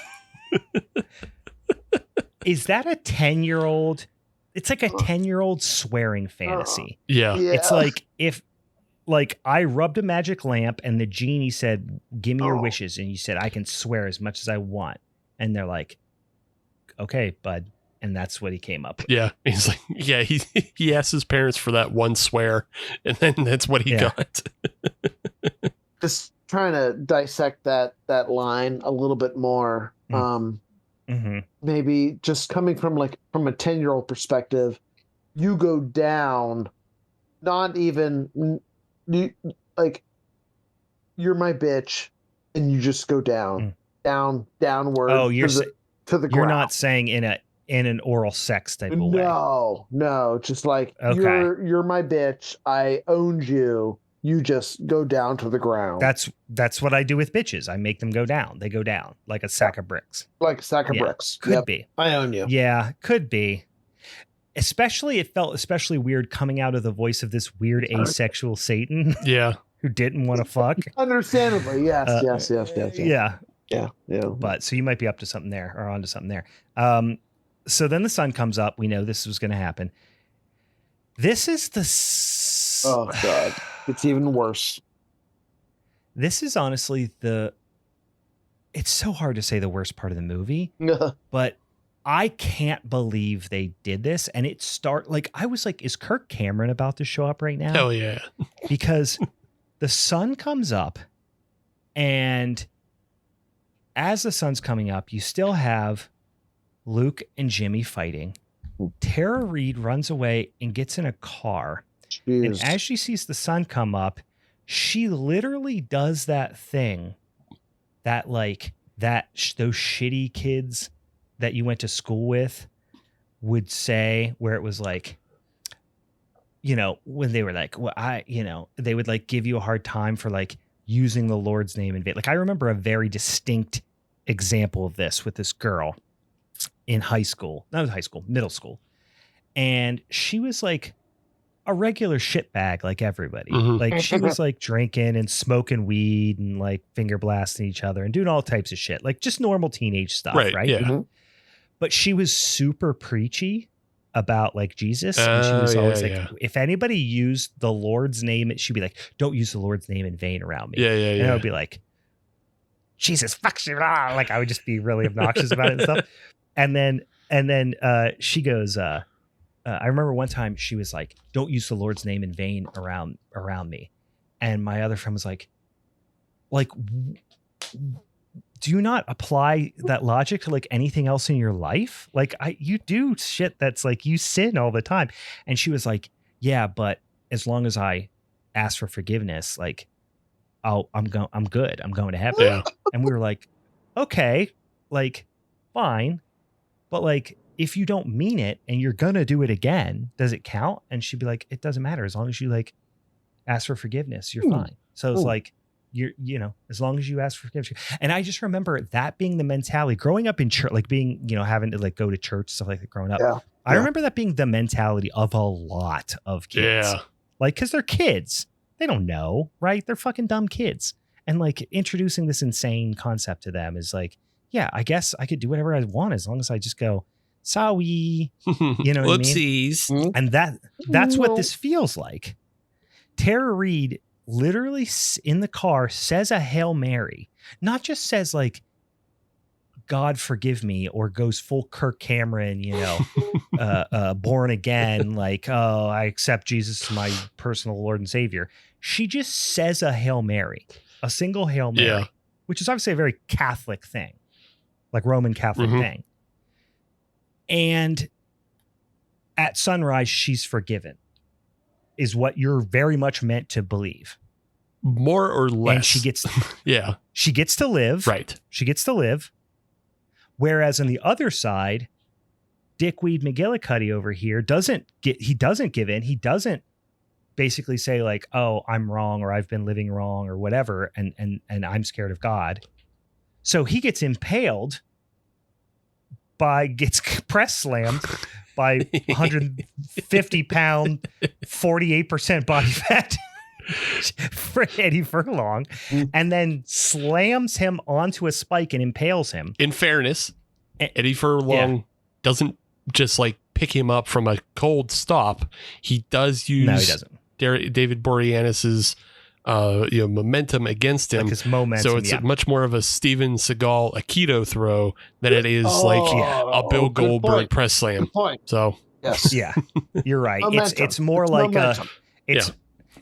Is that a 10-year-old? It's like a 10-year-old swearing fantasy. Yeah. It's like if I rubbed a magic lamp and the genie said, "Give me your wishes." And you said, "I can swear as much as I want." And they're like, "Okay, bud." And that's what he came up with. Yeah. He's like, yeah, he asked his parents for that one swear, and then that's what he got. Just trying to dissect that line a little bit more. Maybe just coming from a 10-year-old perspective, you go down, not even like you're my bitch, and you just go downward. Oh, you're to the ground. You're not saying in an oral sex type of way. No, just like you're my bitch. I owned you. You just go down to the ground. That's what I do with bitches. I make them go down. They go down like a sack of bricks. Like a sack of bricks. Could be. I own you. Yeah, could be. Especially, it felt especially weird coming out of the voice of this weird asexual Satan. Yeah. Who didn't want to fuck. Understandably, yes. Yeah. Yeah. But so you might be up to something there or onto something there. So then the sun comes up. We know this was going to happen. This is oh God, it's even worse. This is honestly it's so hard to say the worst part of the movie, but I can't believe they did this. And I was like, is Kirk Cameron about to show up right now? Hell yeah. Because the sun comes up, and as the sun's coming up, you still have Luke and Jimmy fighting. Tara Reid runs away and gets in a car. Jeez. And as she sees the sun come up, she literally does that thing that those shitty kids that you went to school with would say, where it was like, when they were like, they would like give you a hard time for like using the Lord's name in vain. Like I remember a very distinct example of this with this girl in middle school. And she was like a regular shitbag like everybody. Mm-hmm. Like she was like drinking and smoking weed and like finger blasting each other and doing all types of shit. Like just normal teenage stuff, right? Yeah. Mm-hmm. But she was super preachy about like Jesus. And she was always like, yeah. if anybody used the Lord's name, she'd be like, don't use the Lord's name in vain around me. Yeah. And I would be like, Jesus, fuck you. Like I would just be really obnoxious about it and stuff. And then she goes, I remember one time she was like, don't use the Lord's name in vain around me. And my other friend was like, do you not apply that logic to like anything else in your life? Like you do shit that's like you sin all the time. And she was like, yeah, but as long as I ask for forgiveness, like I'm good. I'm going to heaven. Yeah. And we were like, okay, like fine. But like, if you don't mean it and you're going to do it again, does it count? And she'd be like, it doesn't matter. As long as you like ask for forgiveness, you're fine. So it's like, you know, as long as you ask for forgiveness. And I just remember that being the mentality growing up in church, like being, you know, having to like go to church, stuff like that growing up. Yeah. I remember that being the mentality of a lot of kids. Yeah. Like, cause they're kids. They don't know, right? They're fucking dumb kids. And like introducing this insane concept to them is like, yeah, I guess I could do whatever I want as long as I just go, sorry, you know what I mean? Whoopsies. And that's what this feels like. Tara Reid literally in the car says a Hail Mary, not just says like, God forgive me, or goes full Kirk Cameron, you know, born again, like, oh, I accept Jesus as my personal Lord and Savior. She just says a Hail Mary, a single Hail Mary, which is obviously a very Catholic thing, like Roman Catholic thing. And at sunrise, she's forgiven, is what you're very much meant to believe. More or less. And she gets, she gets to live. Right. She gets to live. Whereas on the other side, Dickweed McGillicuddy over here doesn't give in. He doesn't basically say like, oh, I'm wrong, or I've been living wrong, or whatever. And I'm scared of God. So he gets impaled gets press slammed by 150 pound, 48% body fat for Eddie Furlong, and then slams him onto a spike and impales him. In fairness, Eddie Furlong doesn't just like pick him up from a cold stop. He does use no, he doesn't. David Boreanaz's momentum against him. Like his momentum, so it's much more of a Steven Seagal Aikido throw than it is a Bill Goldberg press slam. Good point. So yes, yeah, you're right. It's more like momentum.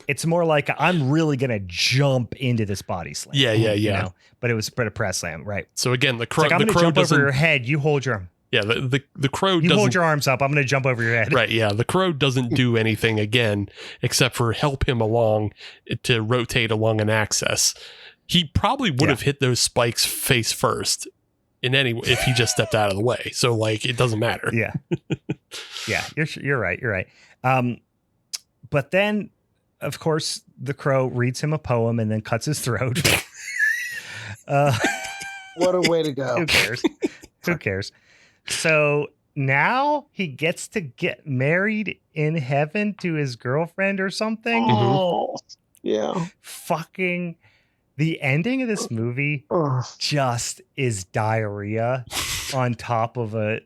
It's more like I'm really gonna jump into this body slam. Yeah. You know? But it was a press slam, right? So again, the crow. Like, I'm gonna jump over your head. You hold your arm. Yeah, the crow. You hold your arms up. I'm gonna jump over your head. Right. Yeah, the crow doesn't do anything again except for help him along to rotate along an axis. He probably would have hit those spikes face first if he just stepped out of the way. So like it doesn't matter. Yeah. Yeah. You're right. You're right. But then, of course, the crow reads him a poem and then cuts his throat. What a way to go. Who cares? Who cares? So now he gets to get married in heaven to his girlfriend or something. Oh, yeah. Fucking the ending of this movie just is diarrhea on top of a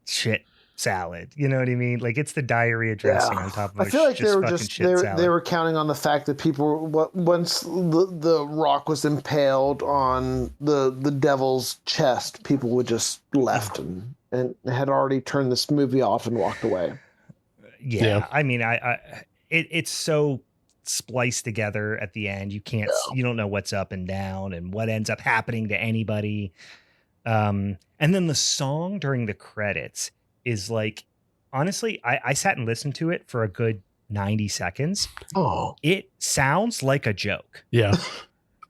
shit salad. You know what I mean? Like it's the diarrhea dressing on top of I feel like they were just salad. They were counting on the fact that people once the rock was impaled on the devil's chest, people would just left and had already turned this movie off and walked away. Yeah. I mean, it's so spliced together at the end. You can't, you don't know what's up and down and what ends up happening to anybody. And then the song during the credits is like, honestly, I sat and listened to it for a good 90 seconds. Oh, it sounds like a joke. Yeah.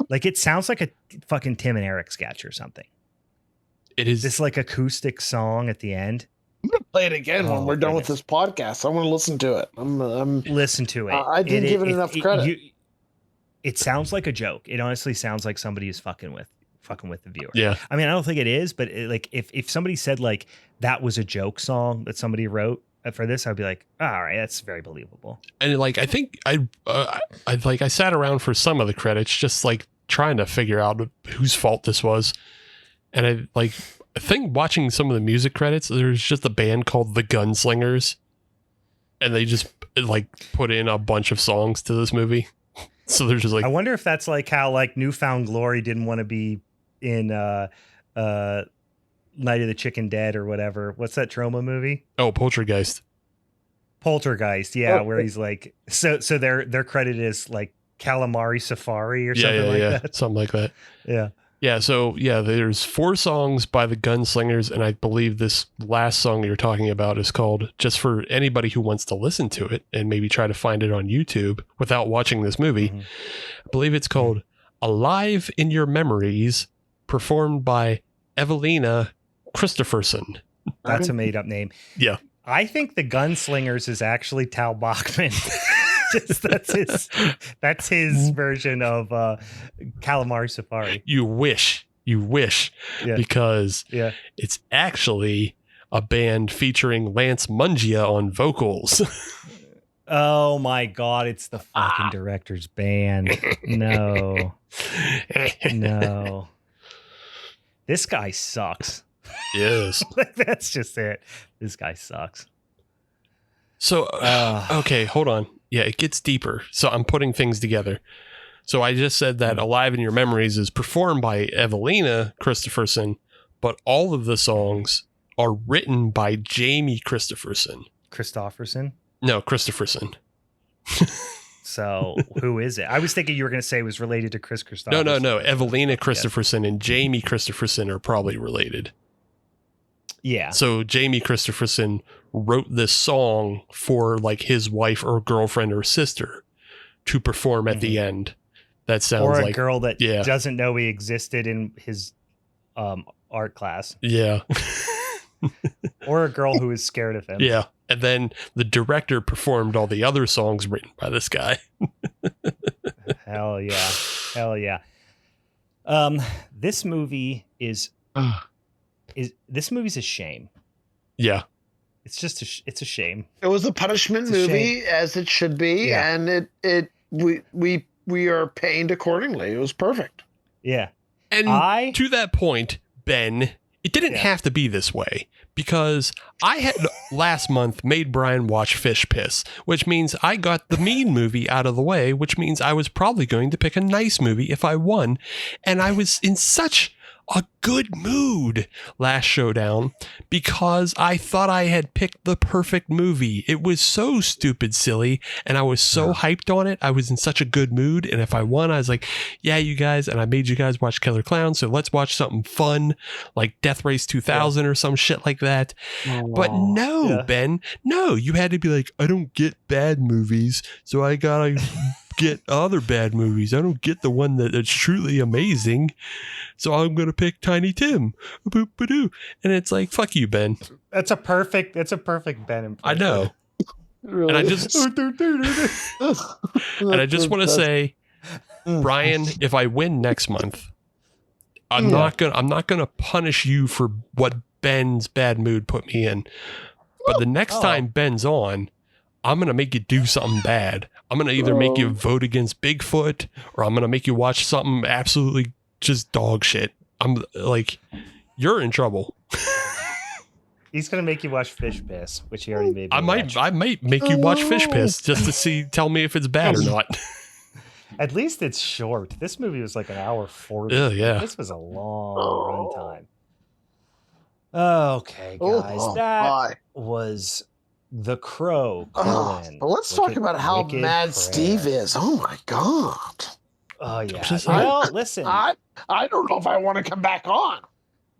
Like it sounds like a fucking Tim and Eric sketch or something. It is this like acoustic song at the end. I'm gonna play it again when we're done with this podcast. I want to listen to it. I'm listen to it. I didn't give it enough credit. It sounds like a joke. It honestly sounds like somebody is fucking with the viewer. Yeah. I mean, I don't think it is, but like if somebody said like that was a joke song that somebody wrote for this, I'd be like, all right, that's very believable. And like I think I sat around for some of the credits just like trying to figure out whose fault this was. And I think watching some of the music credits, there's just a band called the Gunslingers, and they just like put in a bunch of songs to this movie. So they're just like, I wonder if that's like how like Newfound Glory didn't want to be in Night of the Chicken Dead or whatever. What's that Troma movie? oh, Poltergeist. Poltergeist, yeah, where he's like, so their credit is like Calamari Safari or something like that. Something like that. Yeah. Yeah, so yeah, there's 4 songs by the Gunslingers, and I believe this last song you're talking about is called, just for anybody who wants to listen to it and maybe try to find it on YouTube without watching this movie, I believe it's called Alive in Your Memories, performed by Evelina Christopherson. That's a made-up name. Yeah. I think the Gunslingers is actually Tal Bachman. Just that's his version of Calamari Safari. You wish, because it's actually a band featuring Lance Mungia on vocals. Oh my God, it's the fucking director's band. No. This guy sucks. Yes. That's just it. This guy sucks. So, okay, hold on. Yeah, it gets deeper. So I'm putting things together. So I just said that Alive in Your Memories is performed by Evelina Christopherson, but all of the songs are written by Jamie Christopherson. No, Christopherson. So who is it? I was thinking you were going to say it was related to Chris Christopherson. No. Evelina Christopherson and Jamie Christopherson are probably related. Yeah. So Jamie Christopherson wrote this song for like his wife or girlfriend or sister to perform at the end. That sounds or a like girl that doesn't know he existed in his art class. Yeah. Or a girl who is scared of him. Yeah. And then the director performed all the other songs written by this guy. Hell yeah. This movie is this movie's a shame. Yeah. It's just it's a shame. It was a punishment movie, as it should be, and we are pained accordingly. It was perfect. Yeah. And to that point, Ben, it didn't have to be this way, because I had last month made Brian watch Fish Piss, which means I got the mean movie out of the way, which means I was probably going to pick a nice movie if I won. And I was in such a good mood last showdown because I thought I had picked the perfect movie. It was so stupid silly, and I was so hyped on it. I was in such a good mood, and if I won, I was like, yeah, you guys, and I made you guys watch Killer Clown, so let's watch something fun like Death Race 2000 or some shit like that. But no, Ben, no, you had to be like, I don't get bad movies, so I gotta get other bad movies. I don't get the one that's truly amazing, so I'm gonna pick Tiny Tim. Boop-a-doo. And it's like, fuck you, Ben. That's a perfect Ben impression. I know. Really? And I just want to say, Brian, if I win next month, I'm not gonna punish you for what Ben's bad mood put me in. But the next time Ben's on, I'm gonna make you do something bad. I'm gonna either make you vote against Bigfoot, or I'm gonna make you watch something absolutely just dog shit. I'm like, you're in trouble. He's gonna make you watch Fish Piss, which he already made me watch. I might make you watch Fish Piss just to tell me if it's bad or not. At least it's short. This movie was like an hour 40. Yeah. This was a long runtime. Okay, guys, that was The Crow. But let's talk about how mad Steve is. Oh my God. Oh yeah. Well, listen. I don't know if I want to come back on.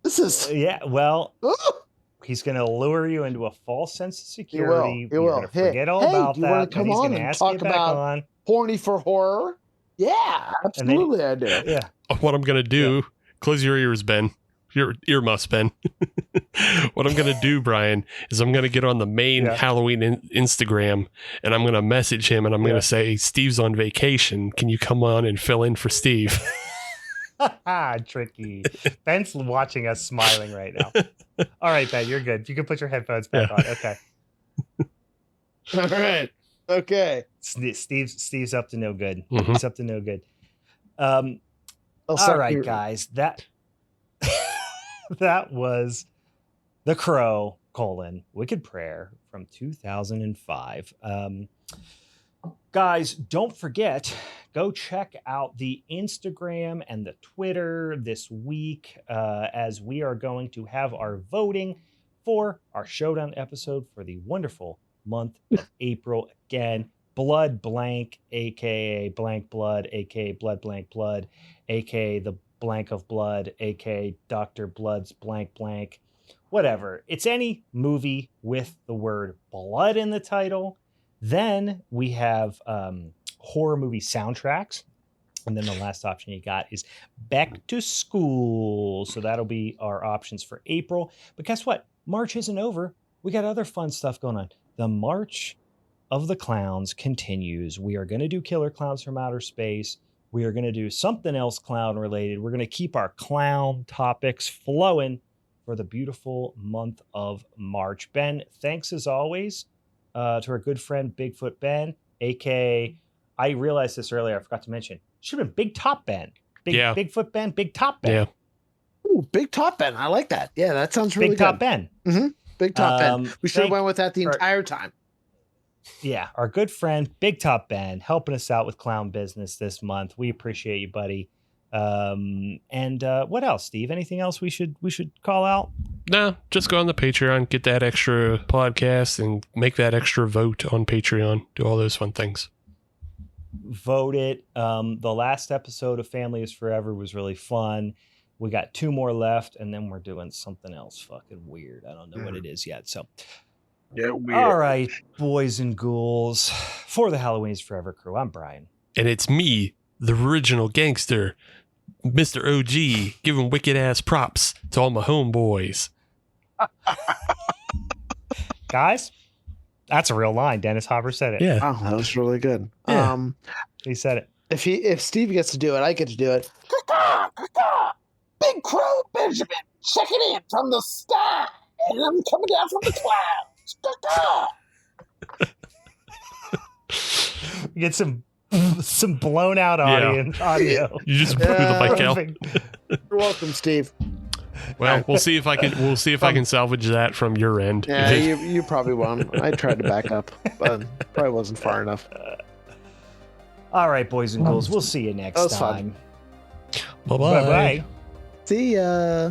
This is he's going to lure you into a false sense of security. He will. You're going to forget all about do you that. Want to come on and talk about horny for horror? Yeah, absolutely, I do. Yeah. What I'm going to do? Close your ears, Ben. Your earmuffs, Ben. What I'm going to do, Brian, is I'm going to get on the main Halloween Instagram, and I'm going to message him, and I'm going to say, Steve's on vacation. Can you come on and fill in for Steve? Tricky. Ben's watching us smiling right now. All right, Ben, you're good. You can put your headphones back on. Okay. All right. Okay. Steve's up to no good. Mm-hmm. He's up to no good. All right, guys. That was The Crow, Wicked Prayer from 2005. Guys, don't forget, go check out the Instagram and the Twitter this week as we are going to have our voting for our showdown episode for the wonderful month of April. Again, Blood Blank, aka Blank Blood, aka Blood Blank Blood, aka the Blank of Blood, aka Dr. Blood's Blank Blank, whatever. It's any movie with the word blood in the title. Then we have horror movie soundtracks. And then the last option you got is back to school. So that'll be our options for April. But guess what? March isn't over. We got other fun stuff going on. The March of the Clowns continues. We are going to do Killer Clowns from Outer Space. We are going to do something else clown related. We're going to keep our clown topics flowing for the beautiful month of March. Ben, thanks as always to our good friend Bigfoot Ben, aka, I realized this earlier, I forgot to mention, should have been Big Top Ben. Bigfoot Ben, Big Top Ben. Yeah. Ooh, Big Top Ben. I like that. Yeah, that sounds really Big good. Top Ben. Mm-hmm. Big Top Ben. We should have went with that the entire time. Yeah, our good friend Big Top Ben helping us out with clown business this month. We appreciate you, buddy. And what else, Steve? Anything else we should call out? No, just go on the Patreon, get that extra podcast, and make that extra vote on Patreon. Do all those fun things. Vote it. The last episode of Family is Forever was really fun. We got 2 more left, and then we're doing something else fucking weird. I don't know what it is yet. So, yeah, weird. All right, boys and ghouls, for the Halloween is Forever crew, I'm Brian. And it's me, the original gangster, Mr. OG, giving wicked ass props to all my homeboys. Guys, that's a real line. Dennis Hopper said it. Yeah. Oh, that was really good. Yeah. He said it. If Steve gets to do it, I get to do it. BigCrow Benjamin checking in from the sky, and I'm coming down from the clouds. Get some blown out audio. You just blew the mic out. You're welcome, Steve. Well, we'll see if I can salvage that from your end. Yeah, you probably won't. I tried to back up, but probably wasn't far enough. All right, boys and ghouls, we'll see you next time. Bye-bye. Bye-bye. See ya.